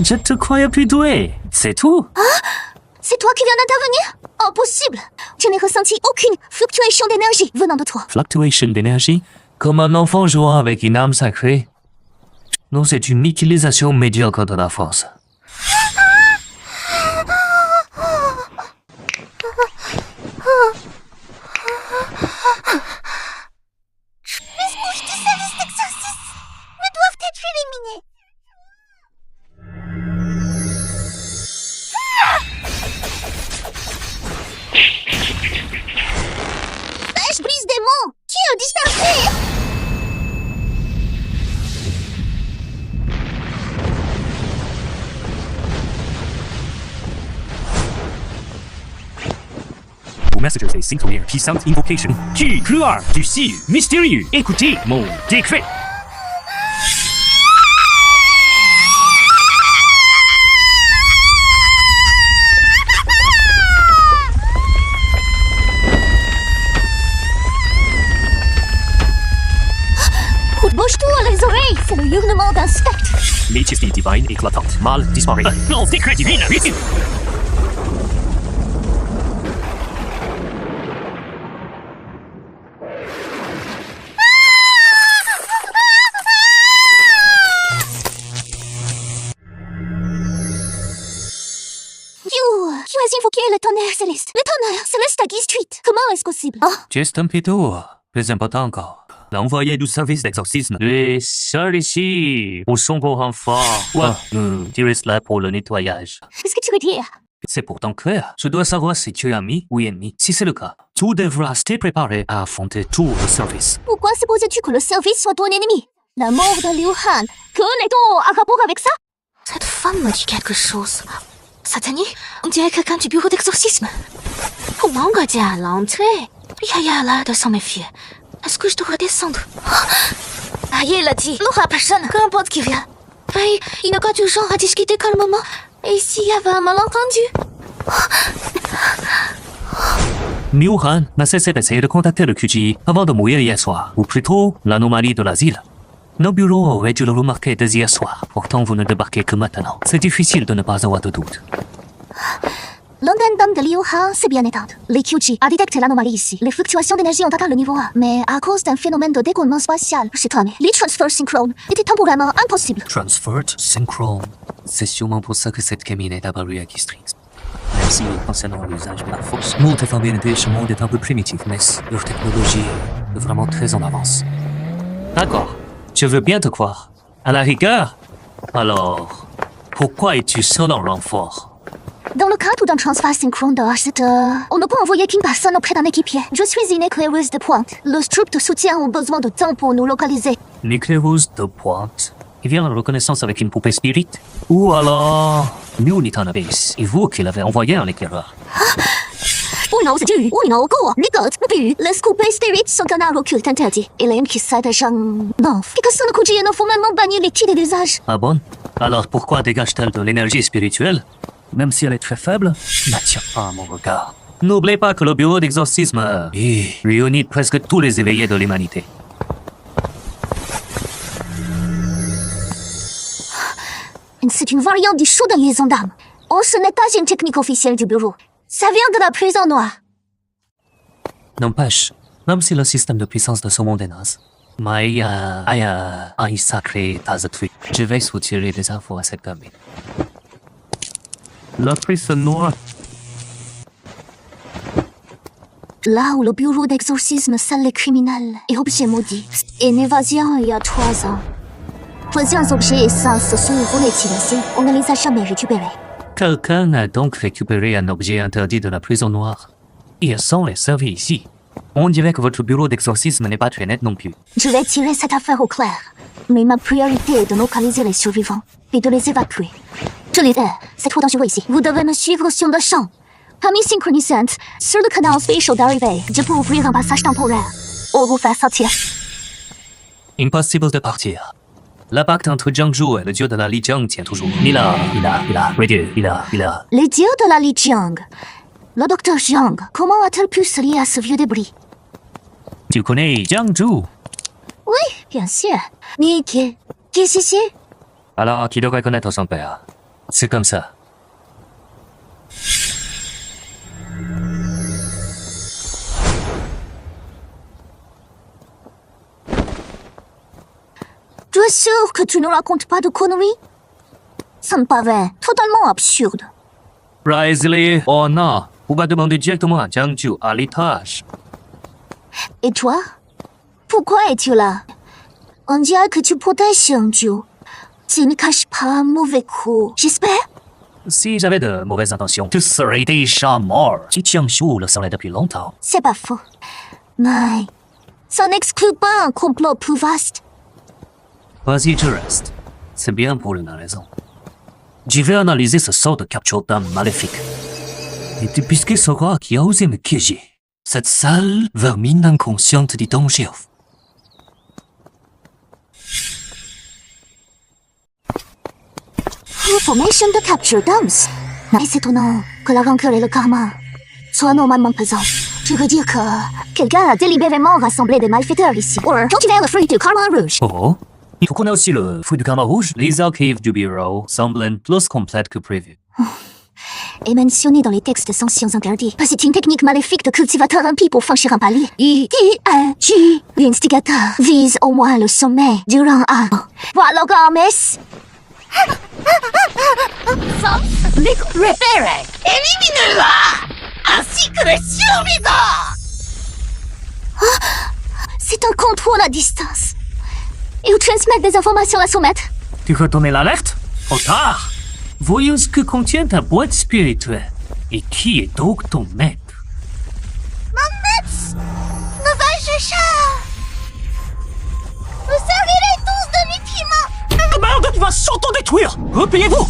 Je te croyais plus doué. C'est tout. C'est toi qui viens d'intervenir? Impossible. Je n'ai ressenti aucune fluctuation d'énergie venant de toi. Fluctuation d'énergie, comme un enfant jouant avec une âme sacrée. Non, c'est une utilisation médiocre de la force. Les mouches du service d'exorcisme ne doivent être éliminées. Flèche brise démon, qui a dispersé? Vos messages et synchronner puissante invocation. Qui, gloire du ciel mystérieux. Écoutez mon décret. Bouge-toi les oreilles, c'est le hurlement d'un spectre. Majesté divine éclatante. Mal disparaît. Non, décret divin. Vite. Tu as invoqué le tonnerre céleste. Le tonnerre céleste à Guy Street. Comment est-ce possible? Juste un peu tôt. Plus important encore. L'envoyé du service d'exorcisme. Les sœurs ici, où sont vos renforts? Quoi? Tu restes là pour le nettoyage. Qu'est-ce que tu veux dire? C'est pour ton cœur. Je dois savoir si tu es ami ou ennemi. Si c'est le cas, tu devras te préparer à affronter tout le service. Pourquoi supposes-tu que le service soit ton ennemi? La mort de Liu Han, qu'en à rapport avec ça? Cette femme me dit quelque chose. Satani, on dirait quelqu'un du bureau d'exorcisme. Comment garder à l'entrée? Yaya a l'air de s'en méfier. Est-ce que je devrais descendre? Aïe, l'a dit. N'aura personne, peu importe qui vient. Veille, il n'a pas du genre à discuter calmement. Et s'il y avait un malentendu? Liu Han n'a cessé d'essayer de contacter le QG avant de mourir hier soir, ou plutôt l'anomalie de l'asile. Nos bureaux auraient dû le remarquer dès hier soir. Pourtant, vous ne débarquez que maintenant. C'est difficile de ne pas avoir de doute. L'addendum de Liu Han, c'est bien éteint. Les QG a détecté l'anomalie ici. Les fluctuations d'énergie ont atteint le niveau 1. Mais à cause d'un phénomène de décollement spatial, c'est tramé. Les transferts synchrones étaient temporairement impossibles. Transferred synchrone. C'est sûrement pour ça que cette gamine est apparue à Guy Street. Même si, concernant l'usage de la force, notre famille de ce monde est un peu primitif, mais leur technologie est vraiment très en avance. D'accord. Je veux bien te croire. À la rigueur. Alors, pourquoi es-tu seul en renfort? Dans le cadre d'un transfert synchrone de H7, on ne peut envoyer qu'une personne auprès d'un équipier. Je suis une éclaireuse de pointe. Le troupes de soutien ont besoin de temps pour nous localiser. Une éclaireuse de pointe? Il vient en reconnaissance avec une poupée spirit? Ou alors, nous n'y t'en avais. Et vous qui l'avez envoyé en éclaireur? Oui, non, c'est du. Oui, non, quoi? Les gods, les poupées spirit sont un art occulte interdit. Hélène qui sait déjà. Non, personne ne QG ne faut maintenant bannir les tirs d'usage. Ah bon? Alors pourquoi dégage-t-elle de l'énergie spirituelle? Même si elle est très faible, n'attire pas mon regard. N'oubliez pas que le bureau d'exorcisme réunit presque tous les éveillés de l'humanité. C'est une variante du show de liaison d'âme. Oh, ce n'est pas une technique officielle du bureau. Ça vient de la prison noire. N'empêche, même si le système de puissance de ce monde est naze, Mais un sacré tas de trucs. Je vais soutirer des infos à cette gamine. La prise noire. Là où le bureau d'exorcisme scelle les criminels et objets maudits. Une évasion il y a 3 ans. Plusieurs objets et sens se sont volatilisés. On ne les a jamais récupérés. Quelqu'un a donc récupéré un objet interdit de la prison noire. Ils sont les servis ici. On dirait que votre bureau d'exorcisme n'est pas très net non plus. Je vais tirer cette affaire au clair. Mais ma priorité est de localiser les survivants et de les évacuer. Je les ai. C'est trop dangereux ici. Vous devez me suivre sur le champ. Famille synchronisante, sur le canal spatial d'arrivée, je peux ouvrir un passage temporaire. Ou vous faire sortir. Impossible de partir. La pacte entre Jiangzhou et le dieu de la Lijiang tient toujours. Il a. Les dieux de la Lijiang. Le docteur Jiang, comment a-t-il pu se lier à ce vieux débris? Tu connais Jiangzhou? Oui, bien sûr. Mais qu'est-ce ici? Alors, qui devrait connaître son père? C'est comme ça. Tu es sûr que tu ne racontes pas de conneries? Ça me paraît totalement absurde. Risley, oh non, on va demander directement à Jiangzhou à l'étage. Et toi? Pourquoi es-tu là? On dirait que tu protèges Jiangzhou. Tu ne caches pas un mauvais coup, j'espère? Si j'avais de mauvaises intentions, tu serais déjà mort. Si Jiangzhou le serait depuis longtemps. C'est pas faux. Mais ça n'exclut pas un complot plus vaste. Vas-y, tu restes. C'est bien pour une raison. Je vais analyser ce sort de capture d'âme maléfique. Et depuis ce sera qui a osé me piéger. Cette sale vermine inconsciente du danger. Formation de capture d'âmes. Mais c'est étonnant que la rancœur et le karma soient normalement pesants. Tu veux dire que quelqu'un a délibérément rassemblé des malfaiteurs ici, ou cultivé le fruit du karma rouge. Oh, il faut qu'on ait aussi le fruit du karma rouge. Les archives du bureau semblent plus complètes que prévu. Est mentionné dans les textes de sanctions interdits. C'est une technique maléfique de cultivateur impie pour franchir un palier. L'instigateur vise au moins le sommet du rang 1. Voilà, Gomes. Repérez, éliminez-la, ainsi que les survivants. C'est un contrôle à distance. Ils transmettent des informations à son maître. Tu veux donner l'alerte? Trop tard. Voyons ce que contient ta boîte spirituelle. Et qui est donc ton maître? Nouvelle-Jechard. Vous servirez tous de nutriments. Merde, il va s'auto-détruire. Repliez-vous.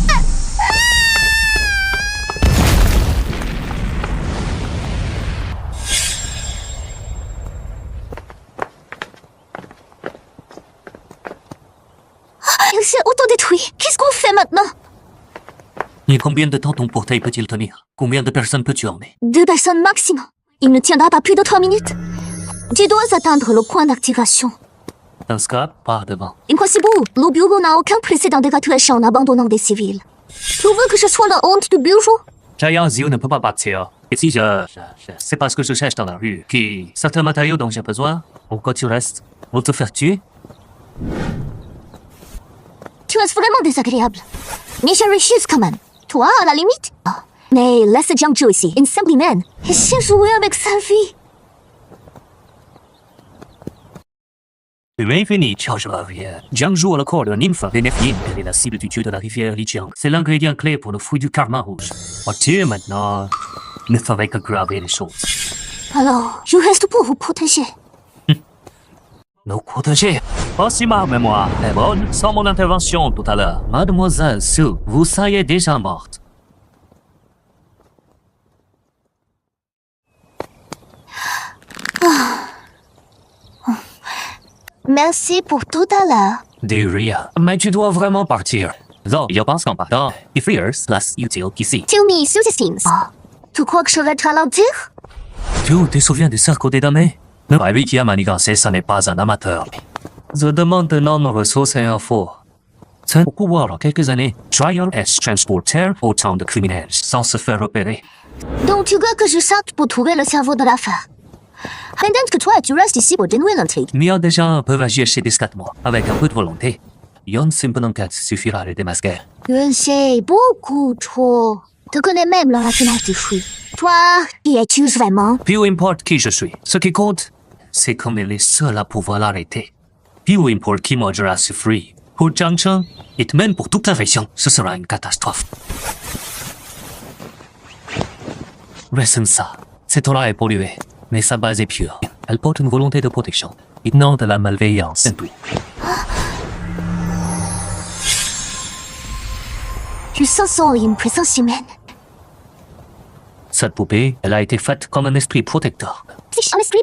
Il s'est autodétruit. Qu'est-ce qu'on fait maintenant? Et combien de temps ton portail peut-il tenir? Combien de personnes peux-tu emmener? 2 personnes maximum. Il ne tiendra pas plus de 3 minutes. Tu dois atteindre le point d'activation. Un scrap par devant. Impossible. Le bureau n'a aucun précédent d'évacuation en abandonnant des civils. Tu veux que je sois la honte du bureau? Giant Zio ne peut pas partir. Et si c'est parce que je cherche dans la rue, qui certains matériaux dont j'ai besoin, pourquoi tu restes? Pour te faire tuer? Tu es vraiment désagréable. Mais je refuse quand même. Toi, à la limite. Mais laisse Jiangzhou ici, une simple humaine. Et j'ai joué avec sa vie. Bienvenue, charge la rivière. Jiangzhou a le corps de nymphe bénéfique. Elle est la cible du dieu de la rivière Lijiang. C'est l'ingrédient clé pour le fruit du karma rouge. Partir maintenant ne ferait qu'aggraver les choses. Alors, je reste pour vous protéger. Nous protéger? Pas si ma mémoire est bonne, sans mon intervention tout à l'heure. Mademoiselle Su, vous seriez déjà morte. Merci pour tout à l'heure. De rien. Mais tu dois vraiment partir. Donc, je pense qu'en partant, il ferait less utile qu'ici. Tell me, Susie tu crois que je vais te ralentir? Tu te souviens du cercle des damnés? Le 8e manigancé, ce n'est pas un amateur. Je demande de nombreuses ressources et infos. C'est pour pouvoir, en quelques années, Trial est transporter autant de criminels sans se faire repérer. Donc tu veux que je sorte pour trouver le cerveau de l'affaire. Pendant que toi, tu restes ici pour dénouer l'intrigue. Mais déjà peuvent agir chez discrètement, avec un peu de volonté. Une simple enquête suffira à les démasquer. Je sais beaucoup trop. Tu connais même le raffinage du fruit. Toi, qui es-tu vraiment? Peu importe qui je suis, ce qui compte, c'est comme il est seul à pouvoir l'arrêter. Peu importe qui mangera ce fruit. Pour Zhang Cheng, et même pour toute la région, ce sera une catastrophe. Reste ça. Cette aura est polluée, mais sa base est pure. Elle porte une volonté de protection, et non de la malveillance. Je sens une présence humaine. Cette poupée, elle a été faite comme un esprit protecteur. Si un esprit.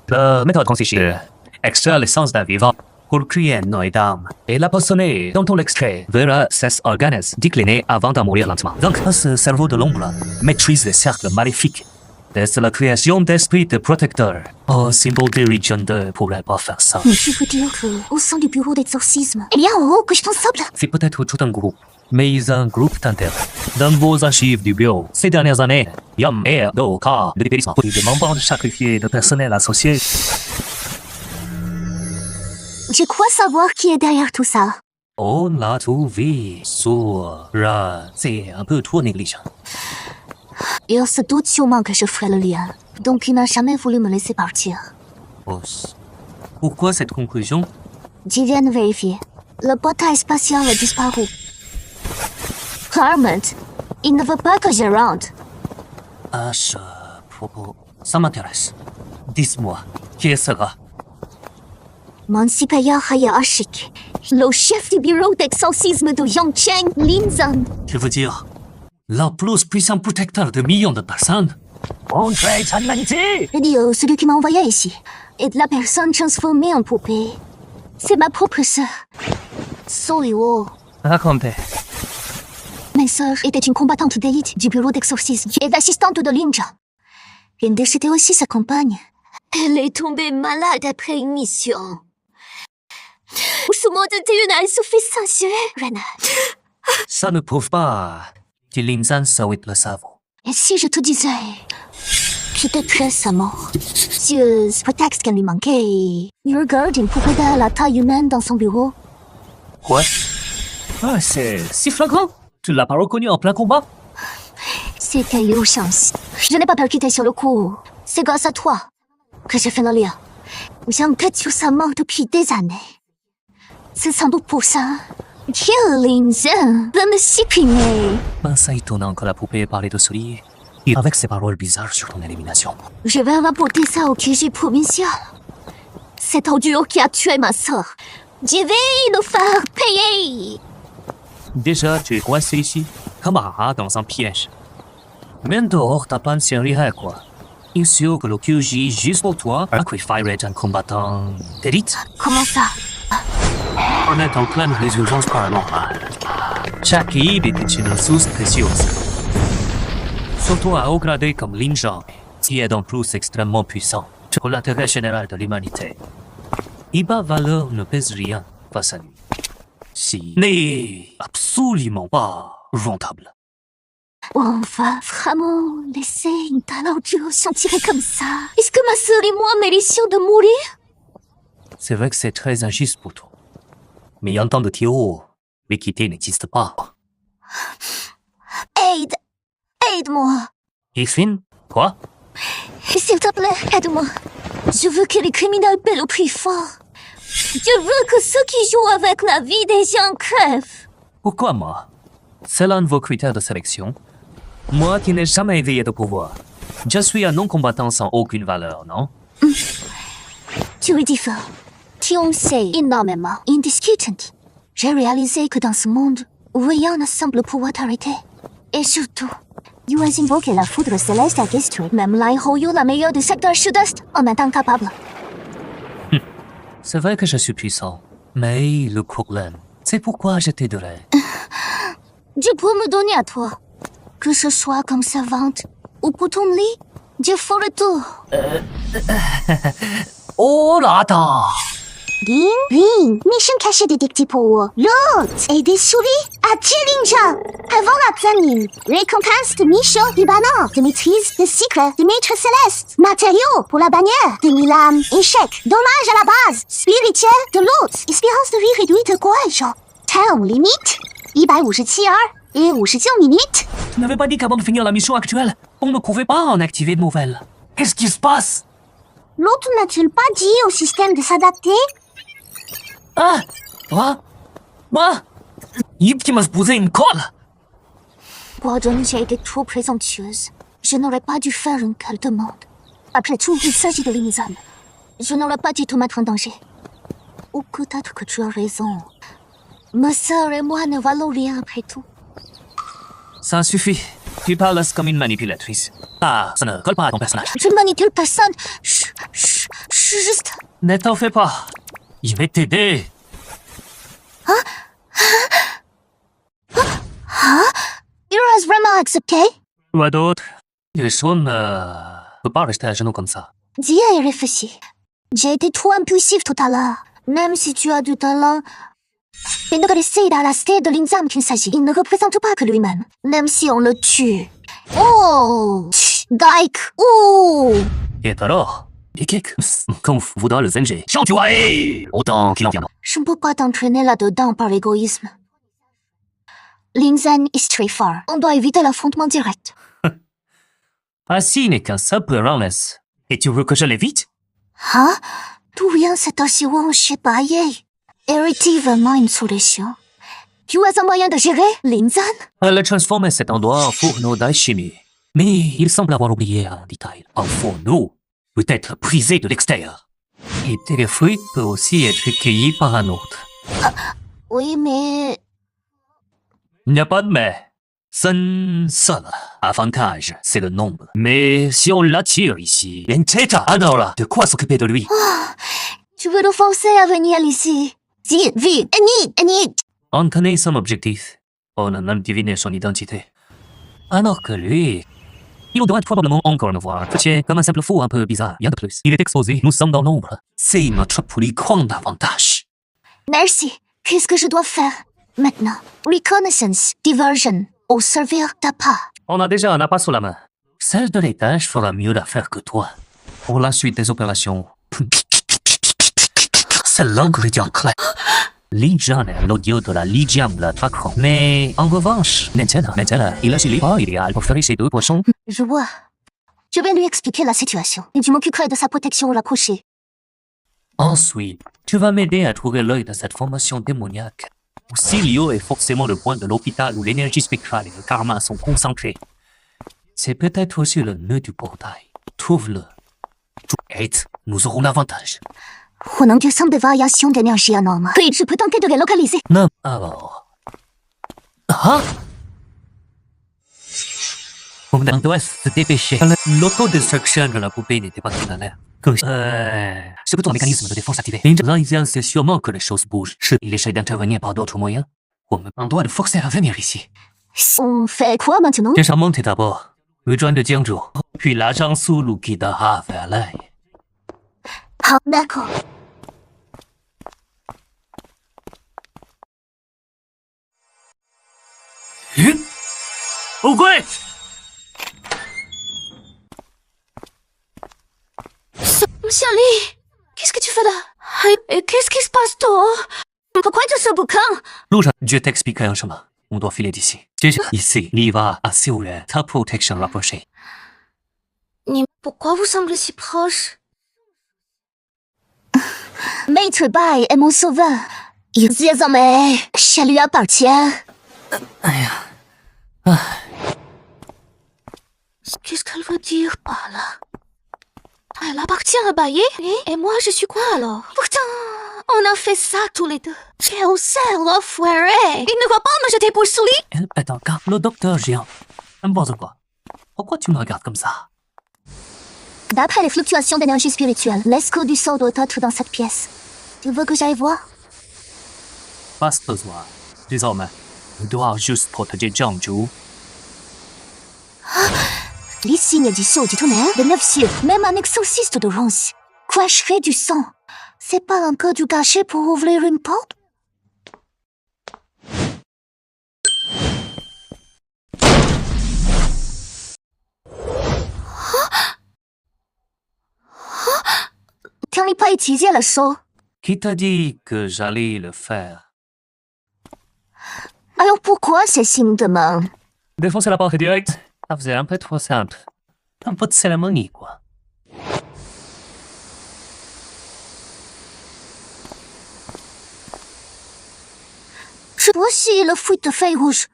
La méthode consiste à extraire l'essence d'un vivant pour créer un noyau d'âme. Et la poissonner dont on l'extrait verra ses organes décliner avant d'en mourir lentement. Donc, ce cerveau de l'ombre maîtrise les cercles maléfiques. C'est la création d'esprits de protecteurs. Oh, symbole de Region 2 pourrait pas faire ça. Mais tu veux dire qu'au sein du bureau d'exorcisme, il y a un haut responsable? C'est peut-être tout un groupe, mais ils ont un groupe d'intérêt. Dans vos archives du bureau, ces dernières années, il y a deux cas de dépérissement. Ils demandent de sacrifier de personnel associé. Je crois savoir qui est derrière tout ça. On l'a trouvé sur... c'est un peu trop négligent. Il se doute sûrement que je ferai le lien. Donc il n'a jamais voulu me laisser partir. Pourquoi cette conclusion? J'y viens de vérifier. Le portail spatial a disparu. Clement, il ne veut pas que je rentre. À ce propos, ça m'intéresse. Dis-moi, qui sera? Mon supérieur hiérarchique, le chef du bureau d'exorcisme de Yongcheng, Lin Zhan. Je veux dire, le plus puissant protecteur de millions de personnes. Montrez sa humanité! Celui qui m'a envoyé ici est la personne transformée en poupée. C'est ma propre sœur. Soliwo. Racontez. Ma sœur était une combattante d'élite du bureau d'exorcisme et l'assistante de Lin Zhan. Elle décédait aussi sa compagne. Elle est tombée malade après une mission. Ça ne prouve pas que Lin Zhan souhaite le savoir. Et si je te disais que peut-être sa mort, sur ce prétexte qu'elle lui manquait, il regarde une poupée à la taille humaine dans son bureau? Quoi? Ah, c'est si flagrant. Tu l'as pas reconnu en plein combat? C'était l'urgence. Je n'ai pas percuté sur le coup. C'est grâce à toi que j'ai fait le lien. J'enquête sur sa mort depuis des années. C'est sans doute pour ça que Lin Zhan veut me supprimer. Ben, ça étonnant que la poupée ait parlé de souris. Et avec ses paroles bizarres sur ton élimination. Je vais rapporter ça au QG provincial. Cet audio qui a tué ma sœur. Je vais le faire payer. Déjà, tu es coincé ici, comme un rat dans un piège. Même dehors, ta panne servirait quoi? Il est sûr que le QG, juste pour toi, sacrifierait un combattant d'élite. Comment ça? On est en pleine résurgence paranormale. Chaque île est une ressource précieuse. Surtout à haut gradé comme Lin Zhan, qui est en plus extrêmement puissant pour l'intérêt général de l'humanité. Et bas valeur ne pèse rien face à lui. Si n'est absolument pas rentable. On va vraiment laisser une telle audio s'en tirer comme ça? Est-ce que ma sœur et moi méritions de mourir? C'est vrai que c'est très injuste pour toi. Mais en temps de Théo, l'équité n'existe pas. Aide-moi. Ifin? Quoi? S'il te plaît, aide-moi. Je veux que les criminels paient le prix fort. Je veux que ceux qui jouent avec la vie des gens crèvent. Pourquoi moi? C'est l'un de vos critères de sélection. Moi qui n'ai jamais éveillé de pouvoir. Je suis un non-combattant sans aucune valeur, non? Tu es différent. Tu en sais énormément, indiscutable. J'ai réalisé que dans ce monde, rien ne semble pouvoir t'arrêter. Et surtout, tu as invoqué la foudre céleste à détruire même Lai Houyu, la meilleure du secteur sud-est, en étant capable. C'est vrai que je suis puissant. Mais le problème, c'est pourquoi je t'aiderai. Tu peux me donner à toi. Que ce soit comme servante ou pour ton lit, je ferai tout. Oh là, attends! Ding, ring. Mission cachée détectée pour l'autre. Et des souris à Chilinja. Avant la planning. Récompense de Micho Ibana. De maîtrise de secret de maître céleste. Matériaux pour la bannière de Milan. Échec. Dommage à la base. Spirituel de l'autre. Espérance de vie réduite de courage. Time limite. 157 heures et 59 minutes. Tu n'avais pas dit qu'avant de finir la mission actuelle, on ne pouvait pas en activer de nouvelles. Qu'est-ce qui se passe? L'autre n'a-t-il pas dit au système de s'adapter? Ah, moi, Yip qui m'a posé une colle. Pardon, j'ai été trop présomptueuse. Je n'aurais pas dû faire une telle demande. Après tout, il s'agit de Linzan. Je n'aurais pas dû te mettre en danger. Ou peut-être que tu as raison. Ma sœur et moi ne valons rien après tout. Ça suffit. Tu parles comme une manipulatrice. Ah, ça ne colle pas à ton personnage. Je ne manipule personne. Juste... Ne t'en fais pas. Je vais t'aider. Il reste vraiment accepté? Quoi d'autre? Jason ne peut pas rester à genoux comme ça. Dis et réfléchis. J'ai été trop impulsif tout à l'heure. Même si tu as du talent... Il ne restait à la cité de Linzam qu'il s'agit. Il ne représente pas que lui-même. Même si on le tue. Oh! Gaik! Oh! Et alors? Et comme voudra le venger. Autant qu'il en viendra. Je ne peux pas t'entraîner là-dedans par égoïsme. Linzan is très fort. On doit éviter l'affrontement direct. Ainsi n'est qu'un simple roundness. Et tu veux que je l'évite? Hein? D'où vient cette assurance chépaillée? Est-il vraiment une solution? Tu as un moyen de gérer, Linzan? Elle a transformé cet endroit en fourneau d'alchimie. Mais il semble avoir oublié un détail. Un fourneau peut être brisé de l'extérieur. Et tes fruits peuvent aussi être cueillis par un autre. Oui, mais... Il n'y a pas de mais. Seul avantage, c'est le nombre. Mais si on l'attire ici, alors de quoi s'occuper de lui? Tu veux nous forcer à venir ici? Vite, Enid! On connaît son objectif. On a même deviné son identité. Alors que lui, il doit probablement encore nous voir. Petit, comme un simple fou un peu bizarre. Rien de plus. Il est exposé. Nous sommes dans l'ombre. C'est notre plus grand avantage. Merci. Qu'est-ce que je dois faire maintenant? Reconnaissance, diversion, au servir ta part. On a déjà un appât sous la main. Celle de l'étage fera mieux l'affaire que toi. Pour la suite des opérations, c'est l'ingrédient clé. Lijian est l'audio de la Lijian de la Traquant. Mais en revanche, maintenant, il agit pas idéal pour faire ces deux poissons. Je vois. Je vais lui expliquer la situation. Et je m'occuperai de sa protection rapprochée. Ensuite, tu vas m'aider à trouver l'œil de cette formation démoniaque. Auxilio est forcément le point de l'hôpital où l'énergie spectrale et le karma sont concentrés. C'est peut-être aussi le nœud du portail. Trouve-le. Nous aurons l'avantage. 我能上的 variation d'énergie énorme. Oui, je peux tenter de les localiser. Non, alors... Ah! On doit se dépêcher. L'autodestruction de la poupée n'était pas tout à l'heure. C'est plutôt un mécanisme de défense activé. L'instant, c'est sûrement que les choses bougent. Il essaie d'intervenir par d'autres moyens. On doit le forcer à venir ici. On fait quoi maintenant? Déjà monter d'abord. Rejoindre Jiangzhou. Puis l'agent Sulu guidera vers l'œil. Ah, d'accord. Au gouet! Charlie, qu'est-ce que tu fais là? Et qu'est-ce qui se passe dehors? Pourquoi tu ce bouquin? Louja, je t'expliquerai un chemin. On doit filer d'ici. Ici, il va assurer ta protection rapprochée. Pourquoi vous semblez si proche? Maître Bai est mon sauveur. Désormais, ça lui appartient. Qu'est-ce qu'elle veut dire par là? Elle appartient à Baye, et moi je suis quoi alors? Pourtant, on a fait ça tous les deux. Quel sel l'enfoiré! Il ne va pas me jeter pour Sully! Attends, le docteur géant. N'importe quoi. Pourquoi tu me regardes comme ça? D'après les fluctuations d'énergie spirituelle, l'escroc du sort doit être dans cette pièce. Tu veux que j'aille voir? Pas besoin. Désormais, je dois juste protéger Jiangzhou. Les signes du sceau du tonnerre, de 9 cieux, même un exorciste de Rance. Cracherait du sang. C'est pas un code caché pour ouvrir une porte? Quand il pas utilisé le saut, Qui t'a dit que j'allais le faire? alors pourquoi ces signes de main? Défoncer la porte direct? Ça faisait un peu trop simple. Un peu de cérémonie, quoi. Voici le fruit de feuille rouge.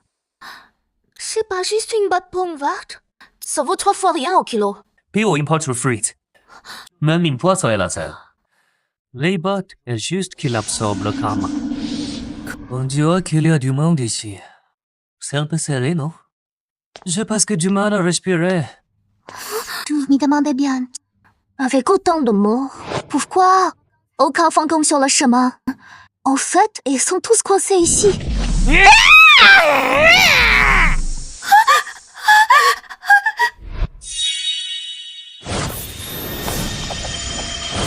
C'est pas juste une botte pomme verte? Ça vaut 3 fois rien au kilo. 比我 import le fruit. Même une poisson est là, ça. Les bottes est juste qu'il absorbe le karma. On dirait qu'il y a du monde ici. C'est un peu serré, non? J'ai presque du mal à respirer. Je me demandais bien, avec autant de mots, pourquoi aucun fantôme sur le chemin? En fait, ils sont tous coincés ici.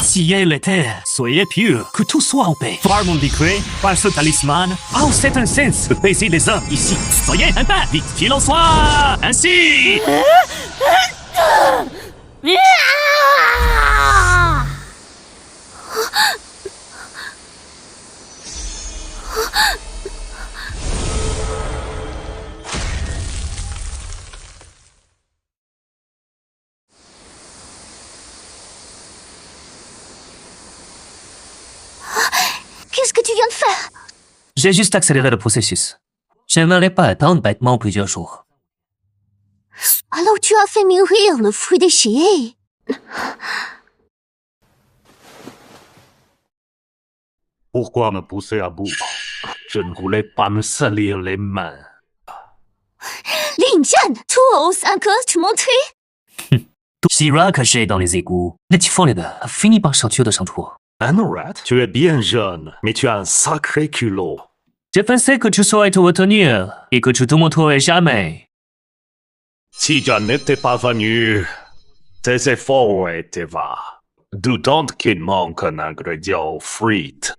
Si elle était, soyez purs, que tout soit en paix. Par mon décret, par ce talisman, oh, c'est un sens de baiser les hommes ici. Soyez un pas, vite qu'il en soit ainsi. Qu'est-ce que tu viens de faire? J'ai juste accéléré le processus. J'aimerais pas attendre bêtement plusieurs jours. Alors tu as fait mûrir le fruit déchiré. Pourquoi me pousser à bout? Je ne voulais pas me salir les mains. Lin Jian, tu oses encore te montrer? Shira caché dans les égouts. Le typhon a fini par sortir de son trou. Anorat, tu es bien jeune, mais tu as un sacré culot. Je pensais que tu saurais te retenir et que tu te montrerais jamais. Si je n'étais pas venu, tes efforts étaient vains. Doutant qu'il manque un ingrédient frite.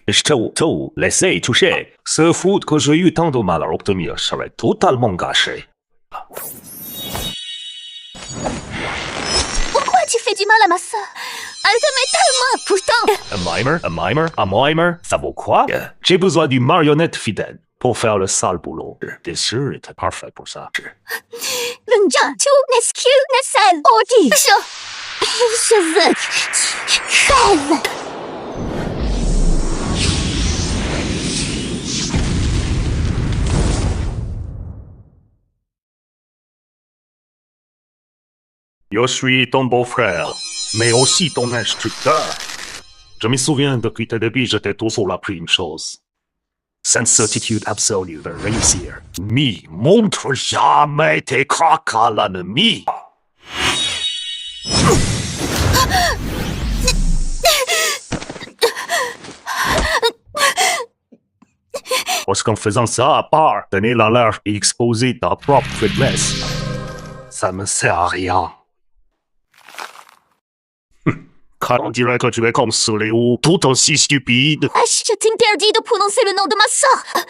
Je te laissé toucher. Ce food que j'ai eu tant de mal à obtenir serait totalement gâché. Pourquoi tu fais du mal à ma sœur? Elle te met tellement, pourtant. Un mimer, ça vaut quoi? J'ai besoin d'une marionnette fidèle pour faire le sale boulot. Bien sûr, il était parfait pour ça. Lin Jian, tu n'excuses celle ordi. Je veux que tu crèves. Je suis ton beau-frère, mais aussi ton instructeur. Je me souviens depuis tes débuts, j'étais toujours appris une chose. Sans certitude absolue de réussir. Mi montre jamais tes craques à l'ennemi. Parce qu'en faisant ça, à part donner l'alerte et exposer ta propre faiblesse, ça me sert à rien. Car on dirait que tu es comme Soléo, tout aussi stupide. Je t'interdis de prononcer le nom de ma sœur.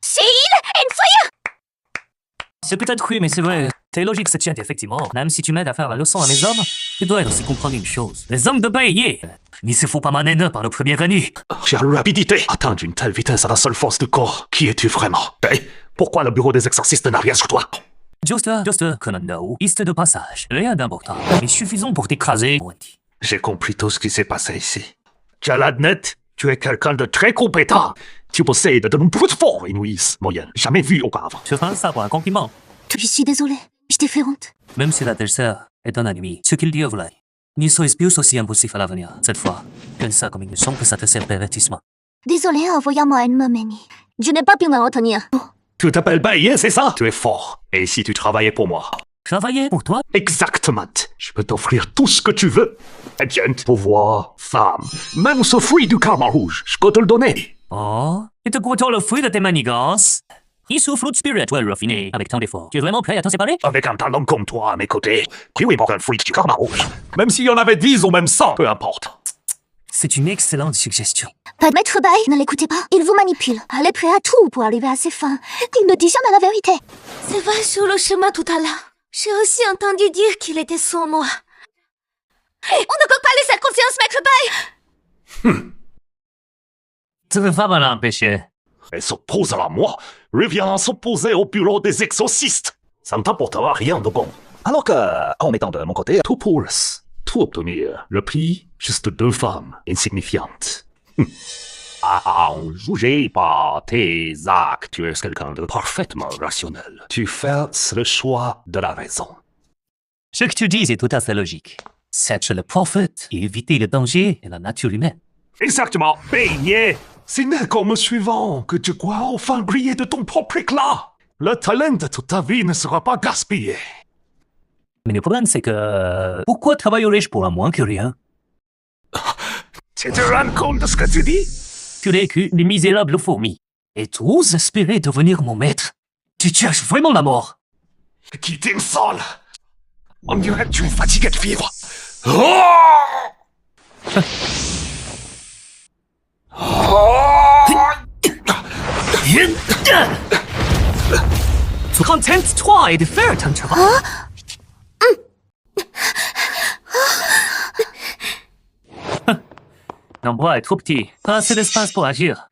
C'est il and fire. C'est peut-être cru, mais c'est vrai. Tes logiques se tiennent effectivement. Même si tu m'aides à faire la leçon à mes hommes, tu dois aussi comprendre une chose. Les hommes de Baïe, n'y se font pas manner par le premier venu. J'ai la rapidité. Atteindre une telle vitesse à la seule force de corps. Qui es-tu vraiment? Hey, pourquoi le bureau des exorcistes n'a rien sur toi? Juste, Conan, liste de passage. Rien d'important, mais suffisant pour t'écraser. J'ai compris tout ce qui s'est passé ici. Jaladnet, tu es quelqu'un de très compétent. Tu possèdes de nombreuses formes inouïes, moyennes, jamais vues auparavant. Tu prends ça pour un compliment. Je suis désolée, je t'ai fait honte. Même si l'adversaire est un ennemi, ce qu'il dit est vrai. N'y soyez plus aussi impossible à l'avenir, cette fois. Quelle ça comme une leçon que ça te sert d'avertissement. Désolée, envoyez-moi une momenie. Je n'ai pas pu me retenir. Tu t'appelles Baye, c'est ça? Tu es fort. Et si tu travaillais pour moi? Travailler pour toi? Exactement. Je peux t'offrir tout ce que tu veux. Agent, pouvoir, femme. Même ce fruit du karma rouge, je peux te le donner. Oh, et te pourtant le fruit de tes manigances. Il souffle de spirituel raffiné avec tant d'efforts. Tu es vraiment prêt à t'en séparer? Avec un talent comme toi à mes côtés, qui lui manque un fruit du karma rouge. Même s'il y en avait 10 ou même 100, peu importe. C'est une excellente suggestion. Pas de maître bail, ne l'écoutez pas. Il vous manipule. Elle est prête à tout pour arriver à ses fins. Il ne dit jamais la vérité. C'est vrai sur le chemin tout à l'heure. J'ai aussi entendu dire qu'il était sans moi. On ne peut pas laisser confiance, maître bail. Tu veux pas m'en empêcher? Elle s'oppose à moi, revient s'opposer au bureau des exorcistes. Ça ne t'apportera rien de bon. Alors que, en mettant de mon côté, tout pour tout obtenir. Le prix, juste 2 femmes insignifiantes. En jugé par tes actes, tu es quelqu'un de parfaitement rationnel. Tu fais le choix de la raison. Ce que tu dis est tout à fait logique. Être le prophète et éviter le danger et la nature humaine. Exactement. Baigné. C'est né comme suivant que tu crois enfin briller de ton propre éclat. Le talent de toute ta vie ne sera pas gaspillé. Mais le problème, c'est que... Pourquoi travaillerais-je pour un moins que rien? Tu te rends compte de ce que tu dis? Tu n'es que les misérables fourmis. Et tu oses espérer devenir mon maître. Tu cherches vraiment la mort. Qui t'insole. On dirait que tu es fatigué de vivre. Contente-toi et de faire ton travail. L'endroit est trop petit, pas assez d'espace pour agir.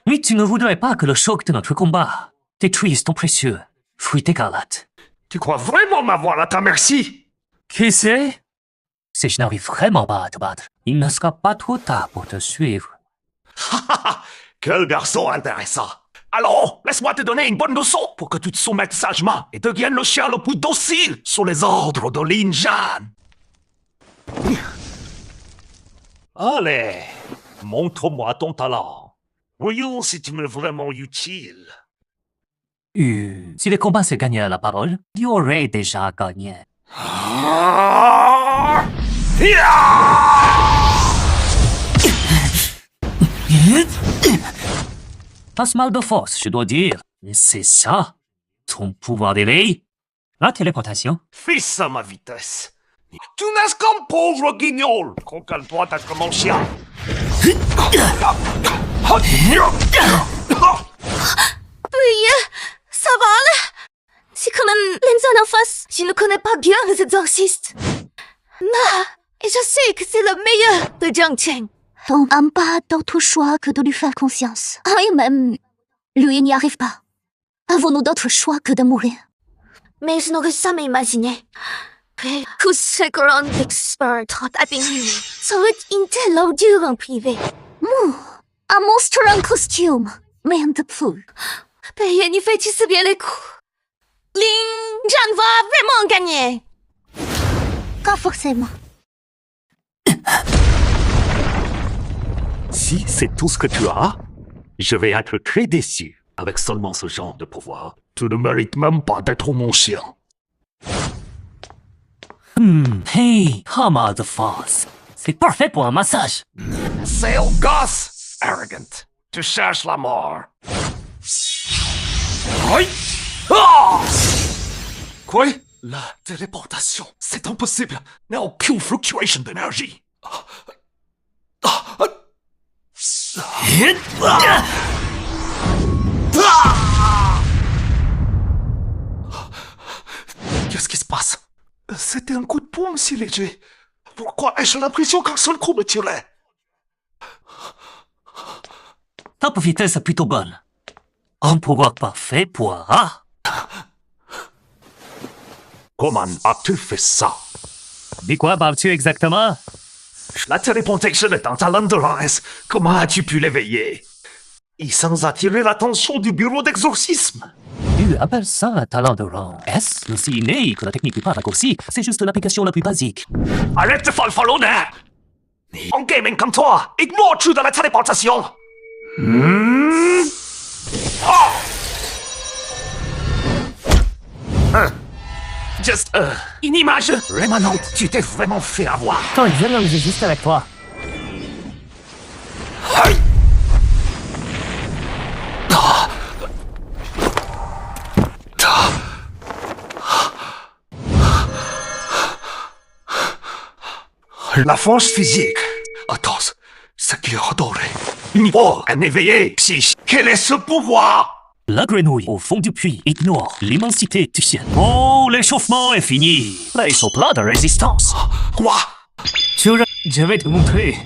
Oui, tu ne voudrais pas que le choc de notre combat détruise ton précieux fruit écarlate. Tu crois vraiment m'avoir à ta merci? Qui sait? Si je n'arrive vraiment pas à te battre, il ne sera pas trop tard pour te suivre. Quel garçon intéressant. Alors, laisse-moi te donner une bonne leçon pour que tu te soumettes sagement et deviennes le chien le plus docile sous les ordres de Lin Jan. Allez, montre-moi ton talent. Voyons si tu m'es vraiment utile. Si le combat se gagnait à la parole, il aurait déjà gagné. Passe mal de force, je dois dire. Mais c'est ça, ton pouvoir d'éveil. La téléportation. Fils à ma vitesse. Tu n'es qu'un pauvre guignol. Concale-toi d'être mon chien. Oui, ça va là. C'est quand même Lenzon en face. Je ne connais pas bien les exorcistes. Mais je sais que c'est le meilleur de Jiang Cheng. On n'a pas d'autre choix que de lui faire confiance. Et même, lui n'y arrive pas. Avons-nous d'autre choix que de mourir? Mais je n'aurais jamais imaginé que ce grand expert d'Abinghi serait une telle ordure en privé. Un monstre en costume, mais un de poule. Paye n'y fait si bien les coups. Lin Jan va vraiment gagner. Pas forcément. Si c'est tout ce que tu as, je vais être très déçu. Avec seulement ce genre de pouvoir, tu ne mérites même pas d'être mon chien. Hey, Hammer de force. C'est parfait pour un massage. C'est au gosse, arrogant. Tu cherches la mort. Oui. Quoi? La téléportation, c'est impossible. Il n'y a aucune fluctuation d'énergie. Qu'est-ce qui se passe? C'était un coup de poing si léger. Pourquoi ai-je l'impression qu'un seul coup me tuerait? Top vitesse est plutôt bonne. Un pouvoir parfait pour un rat. Comment as-tu fait ça? De quoi parles-tu exactement? La téléportation est un talent de race. Comment as-tu pu l'éveiller? Et sans attirer l'attention du bureau d'exorcisme. Tu appelles ça un talent de rang. Est-ce aussi inné que la technique du pas raccourci? C'est juste l'application la plus basique. Arrête de falfalonner! En gaming comme toi, ignores-tu de la téléportation? Juste une image rémanente. Tu t'es vraiment fait avoir. Quand il vient, j'ai juste avec toi. La force physique. Attends, ce qui est adoré. Niveau, un éveillé psychique. Quel est ce pouvoir? La grenouille au fond du puits ignore l'immensité du ciel. Oh, l'échauffement est fini. Laisse au plat de résistance. Quoi? Je vais te montrer.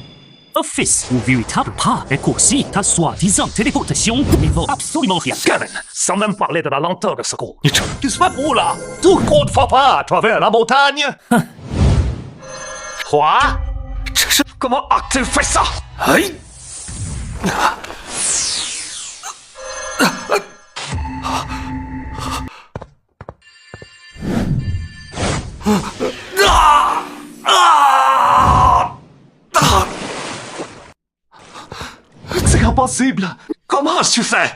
Un fils ou véritable pas est qu'aussi ta soi-disant téléportation ne vaut absolument rien. Kevin, sans même parler de la lenteur de ce coup. Tu se fais où là? Tout compte va pas à travers la montagne. Quoi? Comment as-tu fait ça? Aïe! C'est impossible! Comment tu fais?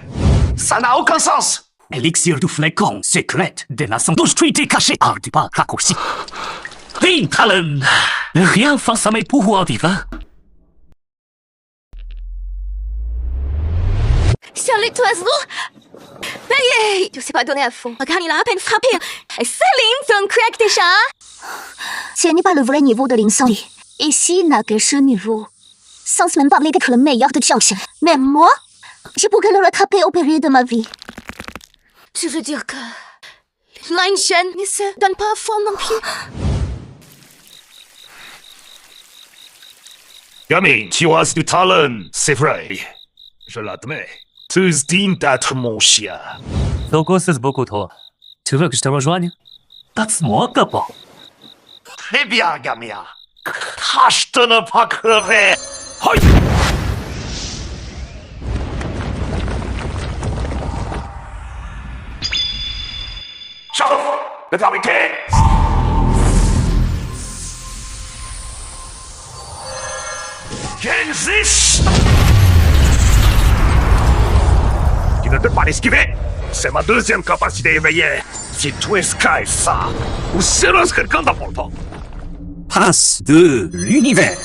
Ça n'a aucun sens! Élixir du flécon, secrète de la sandustrité cachée. Art du pas raccourci. Green Talon! Rien face à mes pouvoirs divins. Salut, oiseau! Hey, tu sais pas donner à fond. Regarde, il a à peine frappé. Et Céline, c'est un crack déjà. Ce n'est pas le vrai niveau de l'incendie. Et s'il n'a que ce niveau, sans même parler d'être le meilleur de Jiangxi, même moi, je pourrais le rattraper au péril de ma vie. Tu veux dire que Line Shen ne se donne pas à fond non plus? Gamine, tu as du talent, c'est vrai. Je l'admets. Tu es digne d'être mon chien. Logo, c'est beaucoup trop. Tu veux que je te rejoigne? Passe-moi, capot. Très bien, Gamia. Tâche de ne pas crever. Aïe! Chauffe! Le vérité! Genzis! Tu ne peux pas l'esquiver! C'est ma deuxième capacité éveillée. Si tu esquives ça, ou seras quelqu'un d'important. Passe de l'univers.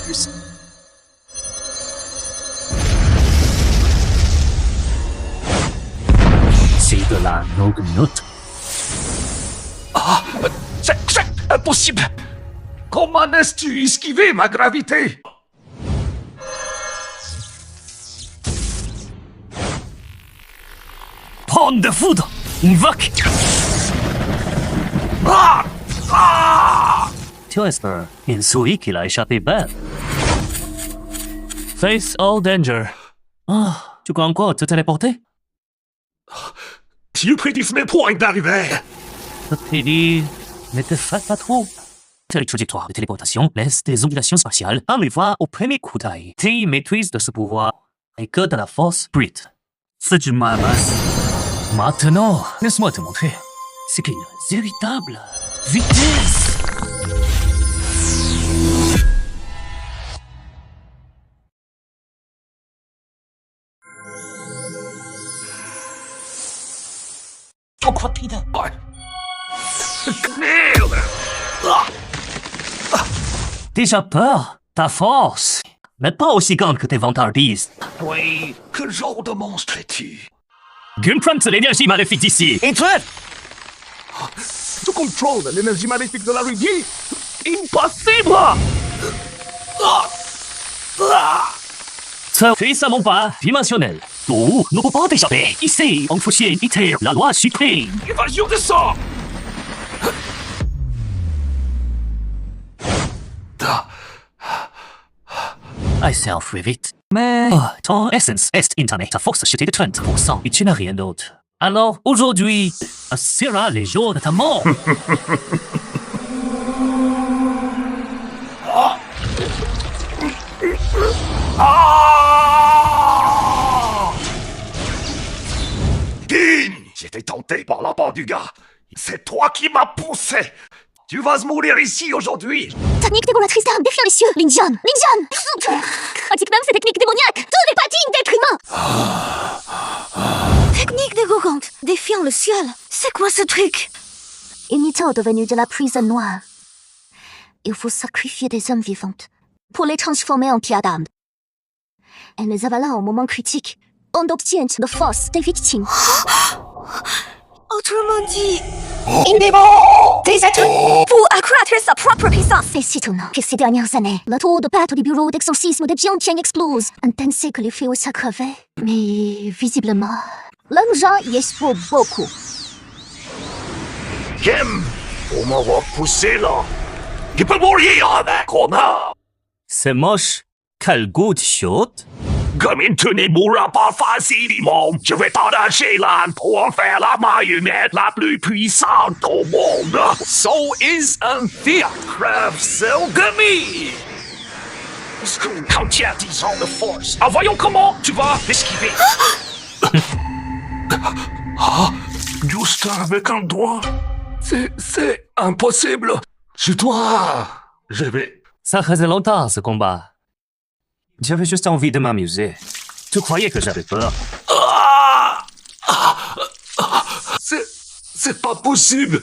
C'est de la Nognote. Ah, c'est impossible! Comment as-tu esquivé ma gravité? Onde de foudre! Invoque! Ah! Ah! Tu espères une souris qu'il a échappé belle. Face all danger. Ah, tu crois encore te téléporter? Tu prédis mes points d'arrivée. Je t'ai dit, ne te fais pas trop. Telle trajectoire de téléportation laisse des ondulations spatiales. On les voit au premier coup d'œil. Tu maîtrises de ce pouvoir et que de la force brute. C'est du mamas. Maintenant, laisse-moi te montrer ce qu'est une véritable vitesse. Trop rapide. Merde! Ah! Déjà peur, ta force, mais pas aussi grande que tes vantardises. Oui, quel genre de monstre es-tu? Gunprint de l'énergie maléfique d'ici. Entre! Tu contrôles l'énergie maléfique de la rivière? Impossible! Ce fils à mon pas dimensionnel. Tu ne peux pas t'échapper. Ici, on faut éviter la loi suprême. Évasion de sang! I sais enfuir vite. Mais ton essence est intanée. Ta force jetée de 30%. Et tu n'as rien d'autre. Alors, aujourd'hui, sera les jours de ta mort. Digne! J'étais tenté par la part du gars. C'est toi qui m'as poussé. Tu vas mourir ici aujourd'hui. Technique dévolatrice d'armes défiant les cieux. Lin Jian! Lin Jian! Pratique même ces techniques démoniaques. Tu n'es pas digne d'être humain. Technique dégoûtante, défiant le ciel. C'est quoi ce truc? Unito devenue de la prison noire. Il faut sacrifier des âmes vivantes pour les transformer en pierres d'âme. Et les avalant au moment critique, on obtient la force des victimes. Autrement dit, Des êtres pour accroître sa propre puissance. C'est étonnant que ces dernières années, le taux de perte du bureau d'exorcisme de Jiangtian explose. On pensait que les fléaux s'aggravaient, mais visiblement, l'argent y espère beaucoup. Kim, on m'avoir poussé là. Il peut mourir avec honneur. C'est moche. Quel goût de chiotte. Comme tu ne mourras pas facilement, je vais t'engager là pour en faire la marionnette la plus puissante au monde. So is un théâtre. Crève Selgami. Quand tu as 10 ans de force, voyons comment tu vas l'esquiver. Juste avec un doigt. C'est impossible. Je vais... Ça faisait longtemps, ce combat. J'avais juste envie de m'amuser. Tu croyais que j'avais peur? C'est pas possible.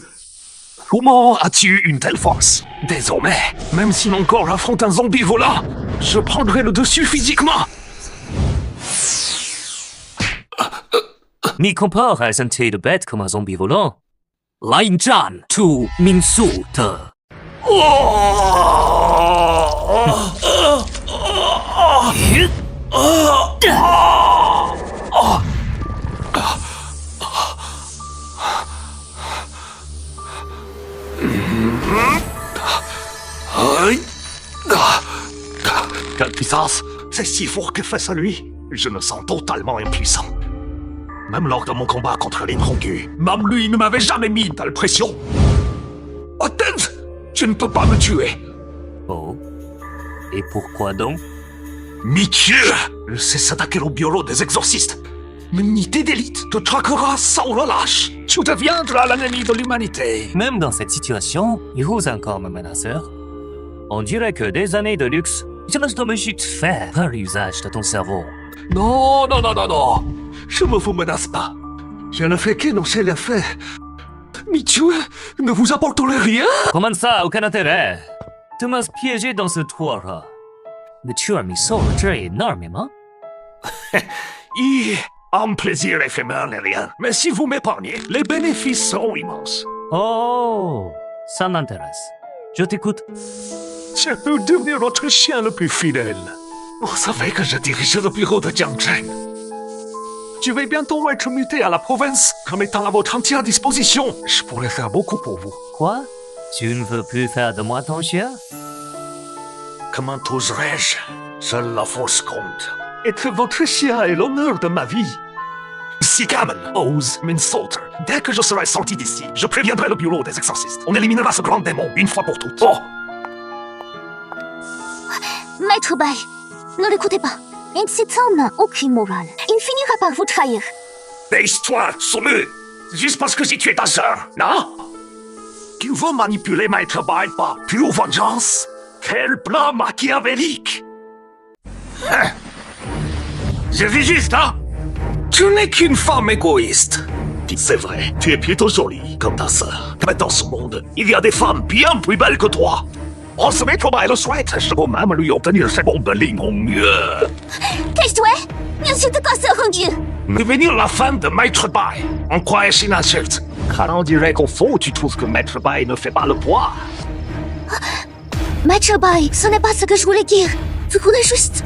Comment as-tu une telle force? Désormais, même si mon corps affronte un zombie volant, je prendrai le dessus physiquement. Mi compare à un de bête comme un zombie volant. Lai Zhan, tu m'insultes. Quelle puissance! C'est si fort que face à lui, je me sens totalement impuissant. Même lors de mon combat contre les Nrongu, même lui ne m'avait jamais mis une telle pression. Attends, tu ne peux pas me tuer. Oh. Et pourquoi donc? Michieu, je sais s'attaquer au bureau des exorcistes. Une unité d'élite te traquera sans relâche. Tu deviendras l'ennemi de l'humanité. Même dans cette situation, il ose encore me menacer. On dirait que des années de luxe, je ne dois juste faire par usage de ton cerveau. Non. Je ne vous menace pas. Je ne fais qu'énoncer les faits. Michieu ne vous apporterai rien. Comment ça, aucun intérêt? Tu m'as piégé dans ce trou-là. Le tueur m'y sauverait énormément. Un plaisir éphémère n'est rien. Mais si vous m'épargnez, les bénéfices seront immenses. Oh, ça m'intéresse. Je t'écoute. Je peux devenir votre chien le plus fidèle. Vous savez que je dirige le bureau de Jiangcheng. Je vais bientôt être muté à la province comme étant à votre entière disposition. Je pourrais faire beaucoup pour vous. Quoi? Tu ne veux plus faire de moi ton chien? Comment oserais-je? Seule la force compte. Être votre chien est l'honneur de ma vie. Si Gammon ose m'insulter, dès que je serai sorti d'ici, je préviendrai le bureau des exorcistes. On éliminera ce grand démon une fois pour toutes. Oh! Maître Bai, ne l'écoutez pas. Cet homme n'a aucune morale. Il finira par vous trahir. Baisse-toi, sommeux! Juste parce que si tu es ta sœur, non? Tu veux manipuler Maître Bai par pure vengeance? Quel plan machiavélique! Hein? Je vis juste, hein? Tu n'es qu'une femme égoïste. C'est vrai, tu es plutôt jolie, comme ta sœur. Mais dans ce monde, il y a des femmes bien plus belles que toi. On se met trop mal le souhaite, je peux même lui obtenir ses bombes de ligne au mieux. Qu'est-ce que tu es? N'insulte pas ce rendu. Devenir la femme de Maître Bai, on croit c'est une insulte. Car on dirait qu'au fond, tu trouves que Maître Bai ne fait pas le poids. Maître Bai, ce n'est pas ce que je voulais dire. Je voulais juste...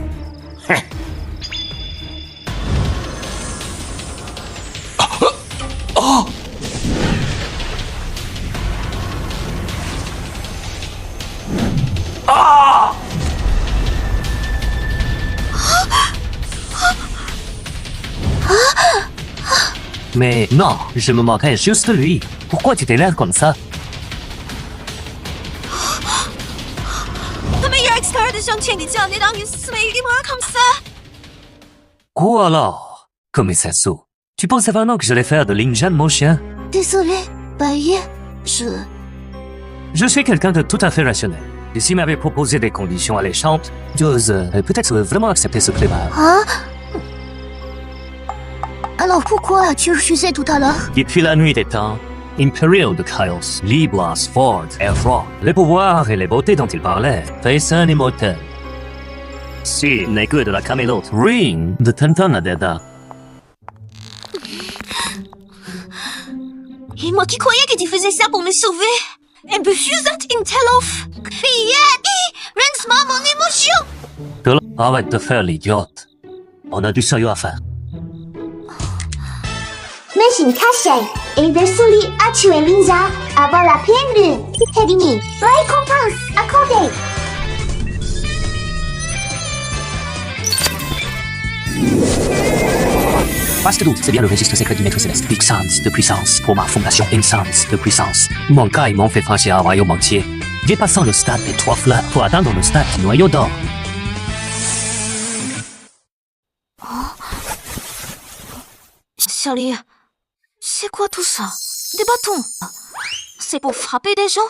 Mais non, je me moquais juste de lui. Pourquoi tu t'énerves comme ça? Le meilleur expert de Jiangtian dit en est dans une sommeil libre comme ça. Quoi alors? Commissaire, tu pensais vraiment que j'allais faire de Lingzhan mon chien? Désolé, Bai, Je suis quelqu'un de tout à fait rationnel. Et s'il m'avait proposé des conditions alléchantes, j'ose peut-être vraiment accepter ce clébard. Hein? Alors pourquoi as-tu refusé tout à l'heure? Depuis la nuit des temps, une période de chaos, libre, fort, effroi, les pouvoirs et les beautés dont il parlait, fait un immortel. Si n'est que de la camélote, ring de Tantanadeda. Et moi qui croyais que tu faisais ça pour me sauver. Et befusat in Telof. Rince-moi mon émotion.得了，arrête de faire l'idiote. On a du sérieux à faire. 内心开心，因为苏里阿去为领家，阿宝拉偏日，黑的你，récompense accordée. Passe-tout, c'est bien le registre secret du maître céleste. Big Sans de puissance pour ma fondation. Insens de puissance. Mon cas, ils m'ont fait franchir un royaume entier. Dépassant le stade des 3 fleurs pour atteindre le stade du noyau d'or. Charlie, c'est quoi tout ça? Des bâtons. C'est pour frapper des gens?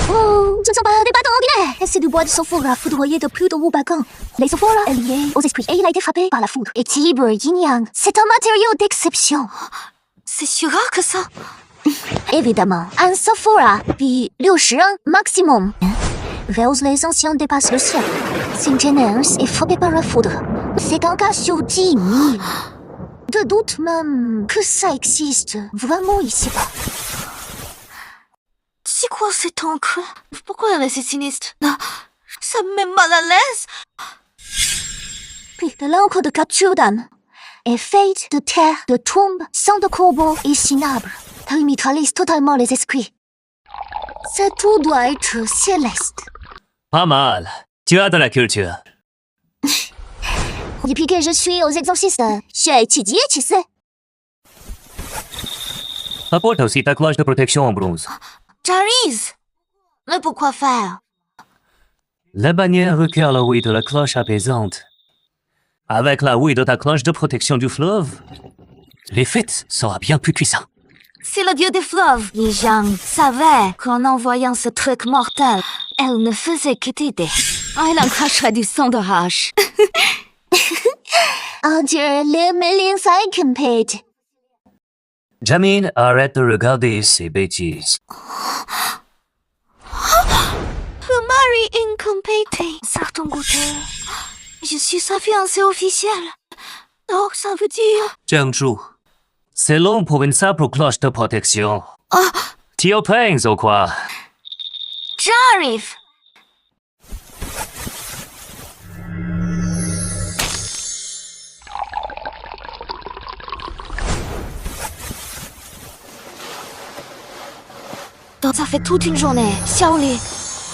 Oh, ce ne sont pas des bâtons ordinaires. C'est du bois de sophora foudroyé de plus de 5 ans. Les sophoras est lié aux esprits et il a été frappé par la foudre. Équilibre yin-yang. C'est un matériau d'exception. C'est si rare que ça. Évidemment, un sophora vit 60 ans maximum. Vers les anciens dépassent le ciel. Centenaires est frappé par la foudre. C'est un cas sur 10 000. De doute même que ça existe vraiment ici-bas. C'est quoi cette encre? Pourquoi elle est si sinistre? Ça me met mal à l'aise. Puis de l'encre de capture d'âme est faite de terre, de tombes, sang de corbeaux et cinabre. Elle neutralise totalement les esprits. Ce tout doit être céleste. Pas mal. Tu as de la culture. Depuis que je suis aux exorcistes, j'ai étudié, tu sais. Apporte aussi ta cloche de protection en bronze. Charise! Mais pourquoi faire? La bannière requiert la houille de la cloche apaisante. Avec la houille de ta cloche de protection du fleuve, l'effet sera bien plus puissant. C'est le dieu des fleuves. Li Jiang savait qu'en envoyant ce truc mortel, elle ne faisait que t'aider. Elle en cracherait du sang de hache. On dirait les millions incomplètes. Jamine, arrête de regarder ces bêtises. Le mari incompétent. Certains goûter. Je suis sa fiancée officielle. Donc ça veut dire... Jiangzhu, c'est long pour une simple cloche de protection. Tu as peur ou quoi? J'arrive. Ça fait toute une journée. Xiaoli,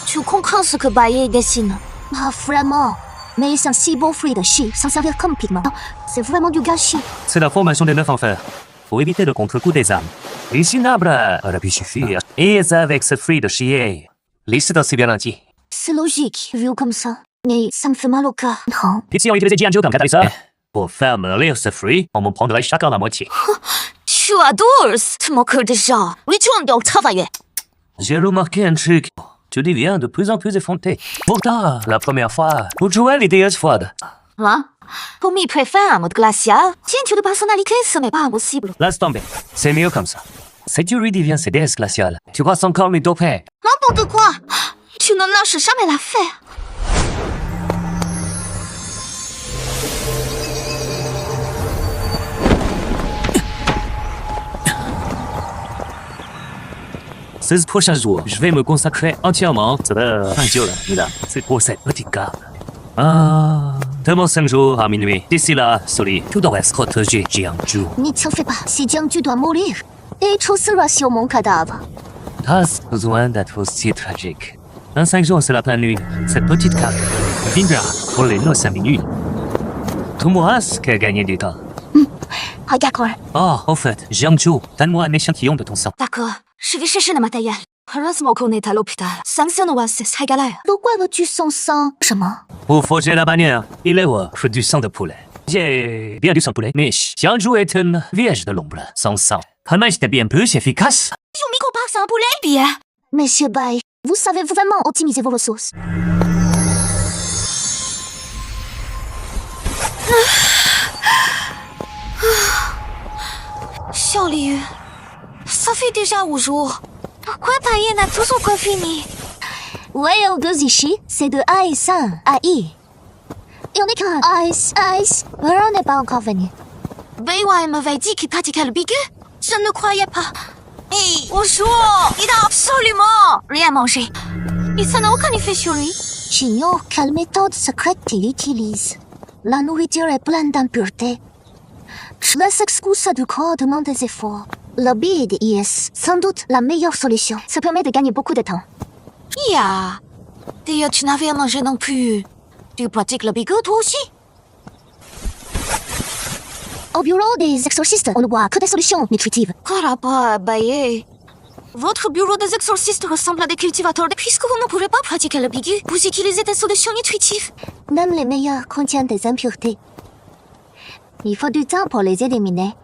tu comprends ce que Baye dessine? Ah, vraiment. Mais c'est un si beau fruit de chi, s'en servir comme pigment. C'est vraiment du gâchis. C'est la formation des 9 enfers. Faut éviter le contre-coup des âmes. Les cinabres aurait pu suffire. Et avec ce fruit de chier, liste d'aussi bien entier. C'est logique, vu comme ça. Mais ça me fait mal au cœur. Non. Et si on utilisait Jianzhou comme catalyseur? Pour faire mûrir ce fruit, on m'en prendrait chacun la moitié. Tu adores te moquer des gens. Retourne donc travailler. J'ai remarqué un truc. Tu deviens de plus en plus effronté. Pourtant, la première fois, vous jouez les déesses froides. Hein? Tommy préfère un mode glacial. Tiens, tu de personnalité, ce n'est pas impossible. Laisse tomber. C'est mieux comme ça. Si tu redeviens ces déesses glaciales, tu crois encore les doper. N'importe quoi. Tu n'en lâches jamais l'affaire. Ces prochains jours, je vais me consacrer entièrement c'est pour cette petite garde. Ah, demain 5 jours à minuit. D'ici là, Soli, tu dois protéger Jiangzhu. N'y t'en fais pas, si Jiangzhu doit mourir, et tout sera sur mon cadavre. T'as besoin d'être aussi tragique. Dans 5 jours, c'est la pleine lune. Cette petite carte viendra pour les noces à minuit. Tu m'auras qu'à gagner du temps. Ah, d'accord. Oh, au fait, Jiangzhu, donne-moi un échantillon de ton sang. D'accord. Je vais chercher le matériel. Heureusement qu'on est à l'hôpital. Sanctionne-moi, c'est très galère. Pourquoi veux-tu son sang? Pour forger la bannière, il est où? Faut du sang de poulet. J'ai bien du sang de poulet, mais Jiangzhu est une vierge de l'ombre. Son sang, quand même, c'était bien plus efficace. Ton micro passe un poulet? Bien. Monsieur Bai, vous savez vraiment optimiser vos ressources. Xiaoli, ça fait déjà 5 jours. Pourquoi Paye n'a toujours pas fini? Royal de Zishi, c'est de Aïsan à I. Et on est qu'un Ice. On n'est pas encore venu. Beiwa m'avait dit qu'il pratiquait le bigu. Je ne croyais pas. Hé, bonjour. Il n'a absolument rien mangé. Et ça n'a aucun effet sur lui. J'ignore quelle méthode secrète il utilise. La nourriture est pleine d'impuretés. L'excuse du corps demande des efforts. Le bide y est sans doute la meilleure solution. Ça permet de gagner beaucoup de temps. Yeah. D'ailleurs, tu n'avais à manger non plus. Tu pratiques le bigot, toi aussi? Au bureau des exorcistes, on ne voit que des solutions nutritives. Carapa, Baye. Votre bureau des exorcistes ressemble à des cultivateurs. Puisque vous ne pourrez pas pratiquer le bigot, vous utilisez des solutions nutritives. Même les meilleurs contiennent des impuretés. Il faut du temps pour les éliminer.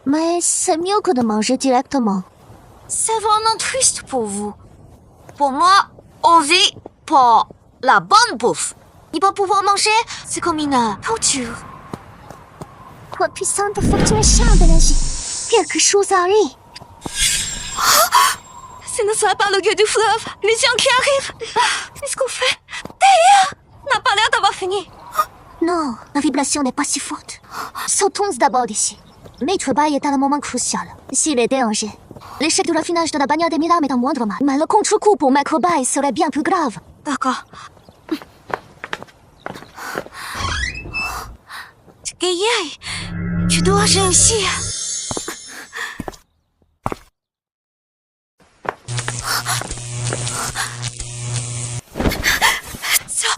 Mais c'est mieux que de manger directement. C'est vraiment triste pour vous. Pour moi, on vit pour la bonne bouffe. Ne pas pouvoir manger, c'est comme une torture. Trop puissante fluctuation d'énergie. Quelque chose arrive. Ce ne sera pas le gueux du fleuve. Les gens qui arrivent. Qu'est-ce qu'on fait? Théa n'a pas l'air d'avoir fini. Non, la vibration n'est pas si forte. Sautons d'abord d'ici. Maître Baye est à un moment crucial. S'il est dérangé, l'échec du raffinage de la bannière des Miram est un moindre mal. Mais le contre-coup pour Maître Baye serait bien plus grave. D'accord. Gaye, tu dois réussir. Ça,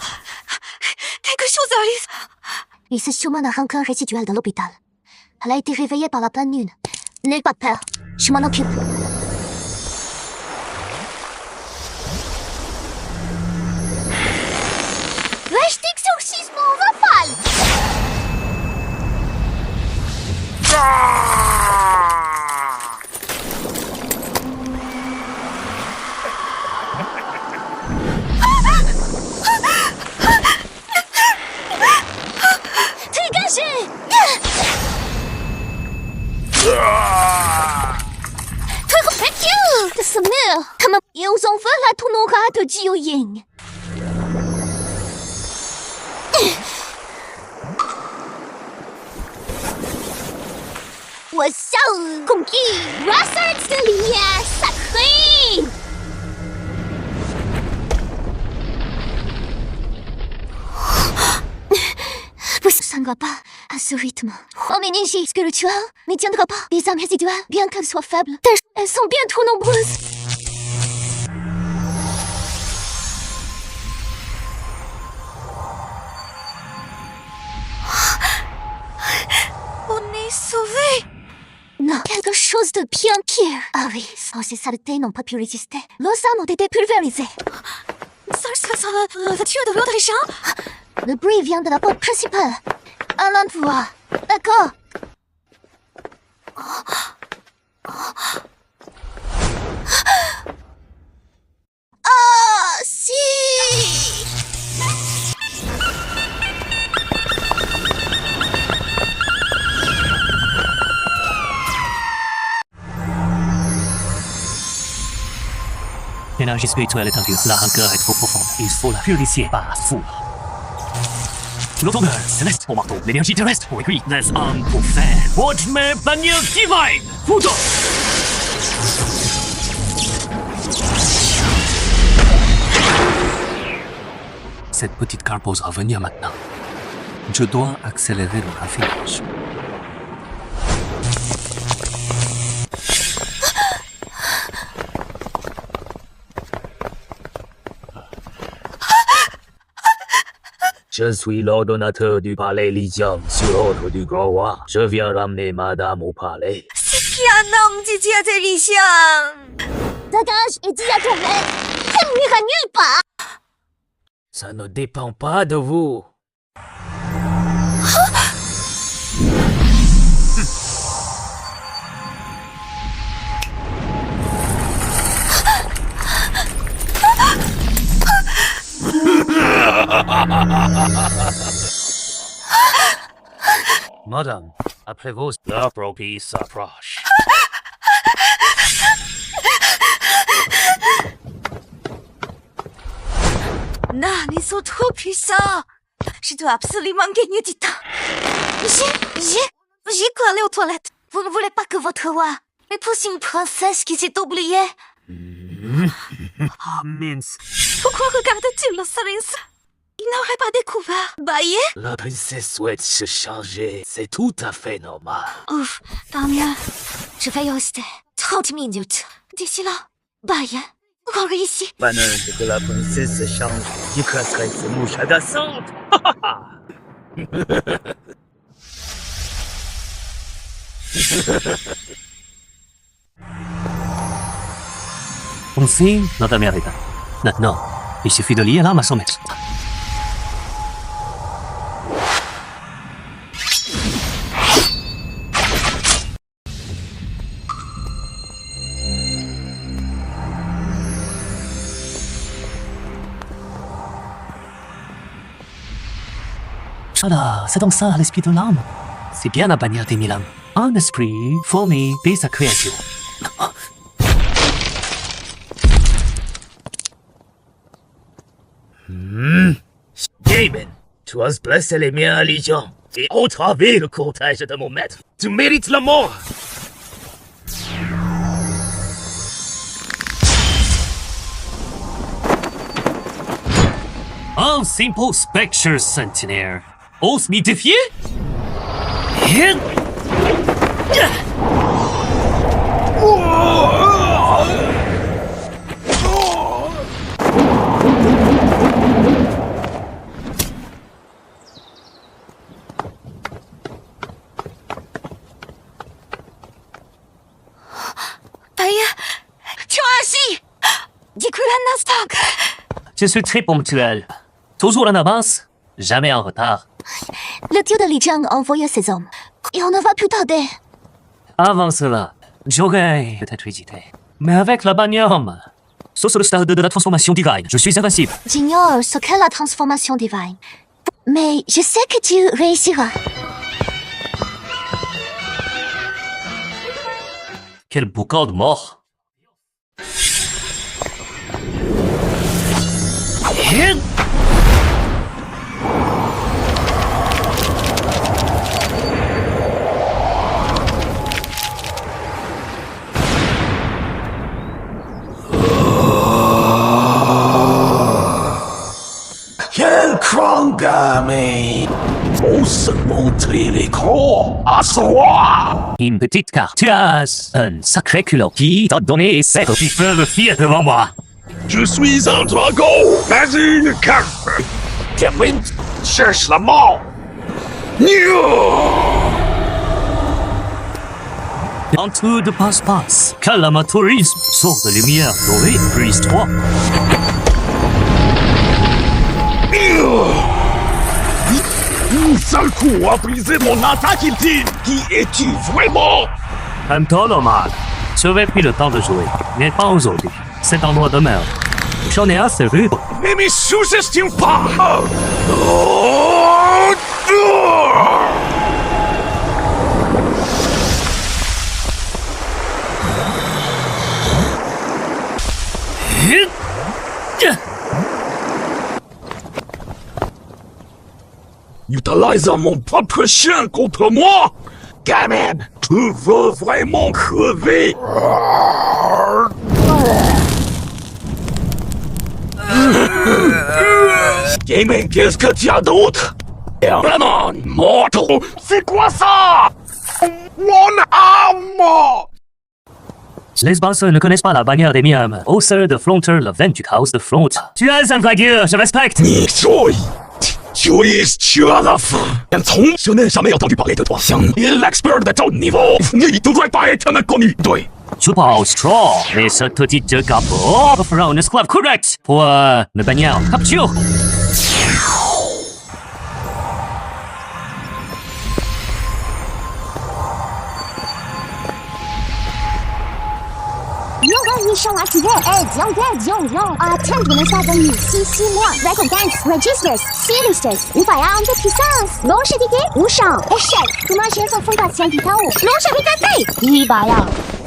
quelque chose arrive. Il se sûrement la rancœur résiduelle de l'hôpital. Elle a été réveillée par la pleine lune. N'aie pas peur, je m'en occupe. Lâche d'exorcisme en rafale. Dégagez! Perfect! De ce mur, comme ils en veulent à ton aura de Jiu Ying. Conquis, grâce de lumière sacrée. Ça ne va pas à ce rythme. Mon énergie spirituelle ne tiendra pas. Les âmes résiduelles, bien qu'elles soient faibles, elles sont bien trop nombreuses. On est sauvés. Non, quelque chose de bien pire. Ah oui, ces saletés n'ont pas pu résister. Leurs âmes ont été pulvérisées. Ça, la voiture de l'autre gens. Le bruit vient de la porte principale. Allons voir. D'accord. Ah, si! L'énergie spirituelle est impure. La rancœur est trop profonde. Il faut la purifier par foule. L'automne céleste au marteau. L'énergie terrestre pour écrire les âmes pour faire. Watch mes bannières divines. Foudre. Cette petite carpose va venir maintenant. Je dois accélérer le raffinage. Je suis l'ordonnateur du palais Lysium sur ordre du grand roi. Je viens ramener madame au palais. C'est qui un homme dit à tes Lysium? Dégage et dis à ton maître, elle n'ira nulle part. Ça ne dépend pas de vous. Madame, après vous, la propice s'approche. Non, ils sont trop puissants. Je dois absolument gagner du temps. J'ai quoi aller aux toilettes. Vous ne voulez pas que votre roi épouse une princesse qui s'est oubliée? Ah, mince. Pourquoi regarde-t-il le cerise? Il n'aurait pas découvert. Baillé? La princesse souhaite se changer. C'est tout à fait normal. Ouf, tant mieux. Je vais rester 30 minutes. D'ici là, Baillé, encore ici. Pendant que la princesse se change, je casserai ce mouche agaçante. On sait notre mérite. Maintenant, il suffit de lier l'âme à son maître. Voilà, c'est donc ça l'esprit de l'âme. C'est bien la bannière des mille âmes. Un esprit formé dès sa création. Damon, tu as blessé les miens allégeants et entravé le cortège de mon maître. Tu mérites la mort. Un simple spectre centenaire. Ose m'y défier? Baillé, tu as agi! Dis-lui un instant. Je suis très ponctuel. Toujours en avance, jamais en retard. Le dieu de Li Jiang a envoyé ses hommes. Et on ne va plus tarder. Avant cela, j'aurais peut-être hésité. Mais avec la bannière en main, sur le stade de la transformation divine, je suis invincible. J'ignore ce qu'est la transformation divine. Mais je sais que tu réussiras. Quel boucan de mort! Quel grand gamin! Ose montrer les crocs à soi! Une petite carte. Tu as un sacré culot qui t'a donné cette qui fait le fier devant moi. Je suis un dragon. Vas-y, une carte. Kevin cherche la mort! En tout de passe-passe, quel amateurisme sort de lumière dorée, brise-toi. Un seul coup a brisé mon attaque ultime. Qui es-tu vraiment? Un temps normal. J'avais pris le temps de jouer, mais pas aujourd'hui. Cet endroit de merde. J'en ai assez vu. Ne me sous-estime pas. Utilisant mon propre chien contre moi? Gamin, tu veux vraiment crever? Gamin, qu'est-ce que tu as d'autre? Vraiment, mortal, c'est quoi ça? Mon arme! Les Basseurs ne connaissent pas la bannière des miams. Au sein de Flaunter, le 28 House de Flaunt. Tu es un vagueur, je respecte. 你说，就一缺了份。从je n'ai jamais entendu parler de toi. 像 l'expert de ton niveau, 你devrais pas être inconnu. 对。 Tu parles strong, mais cette petite capot fera une esclave correcte pour le bannière. Capture! Registers, Silisters, 500 de puissance. Longévité, 500. Échec. Dommage, elles sont fondations du chaos. Longévité, 100.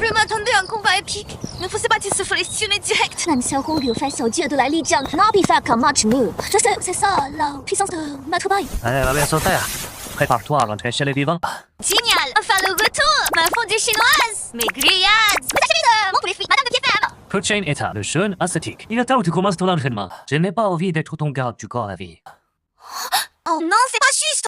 Je m'attendais à un combat épique. Ne faut pas te souffler tuer direct. 那小红柳face au dieu de la Li Jiang cannot be fair comme match mieux. C'est ça, la puissance de Maître Bai. Allez, va bien sauter. Prépare-toi à rentrer chez les vivants. Génial. Enfin le retour. Ma fondue chinoise. Mes grillades. Mon poulet frit, madame de pied ferme. Prochaine étape, le jeûne ascétique. Il est temps où tu commences ton entraînement. Je n'ai pas envie d'être ton garde du corps à vie. Oh non, c'est pas juste.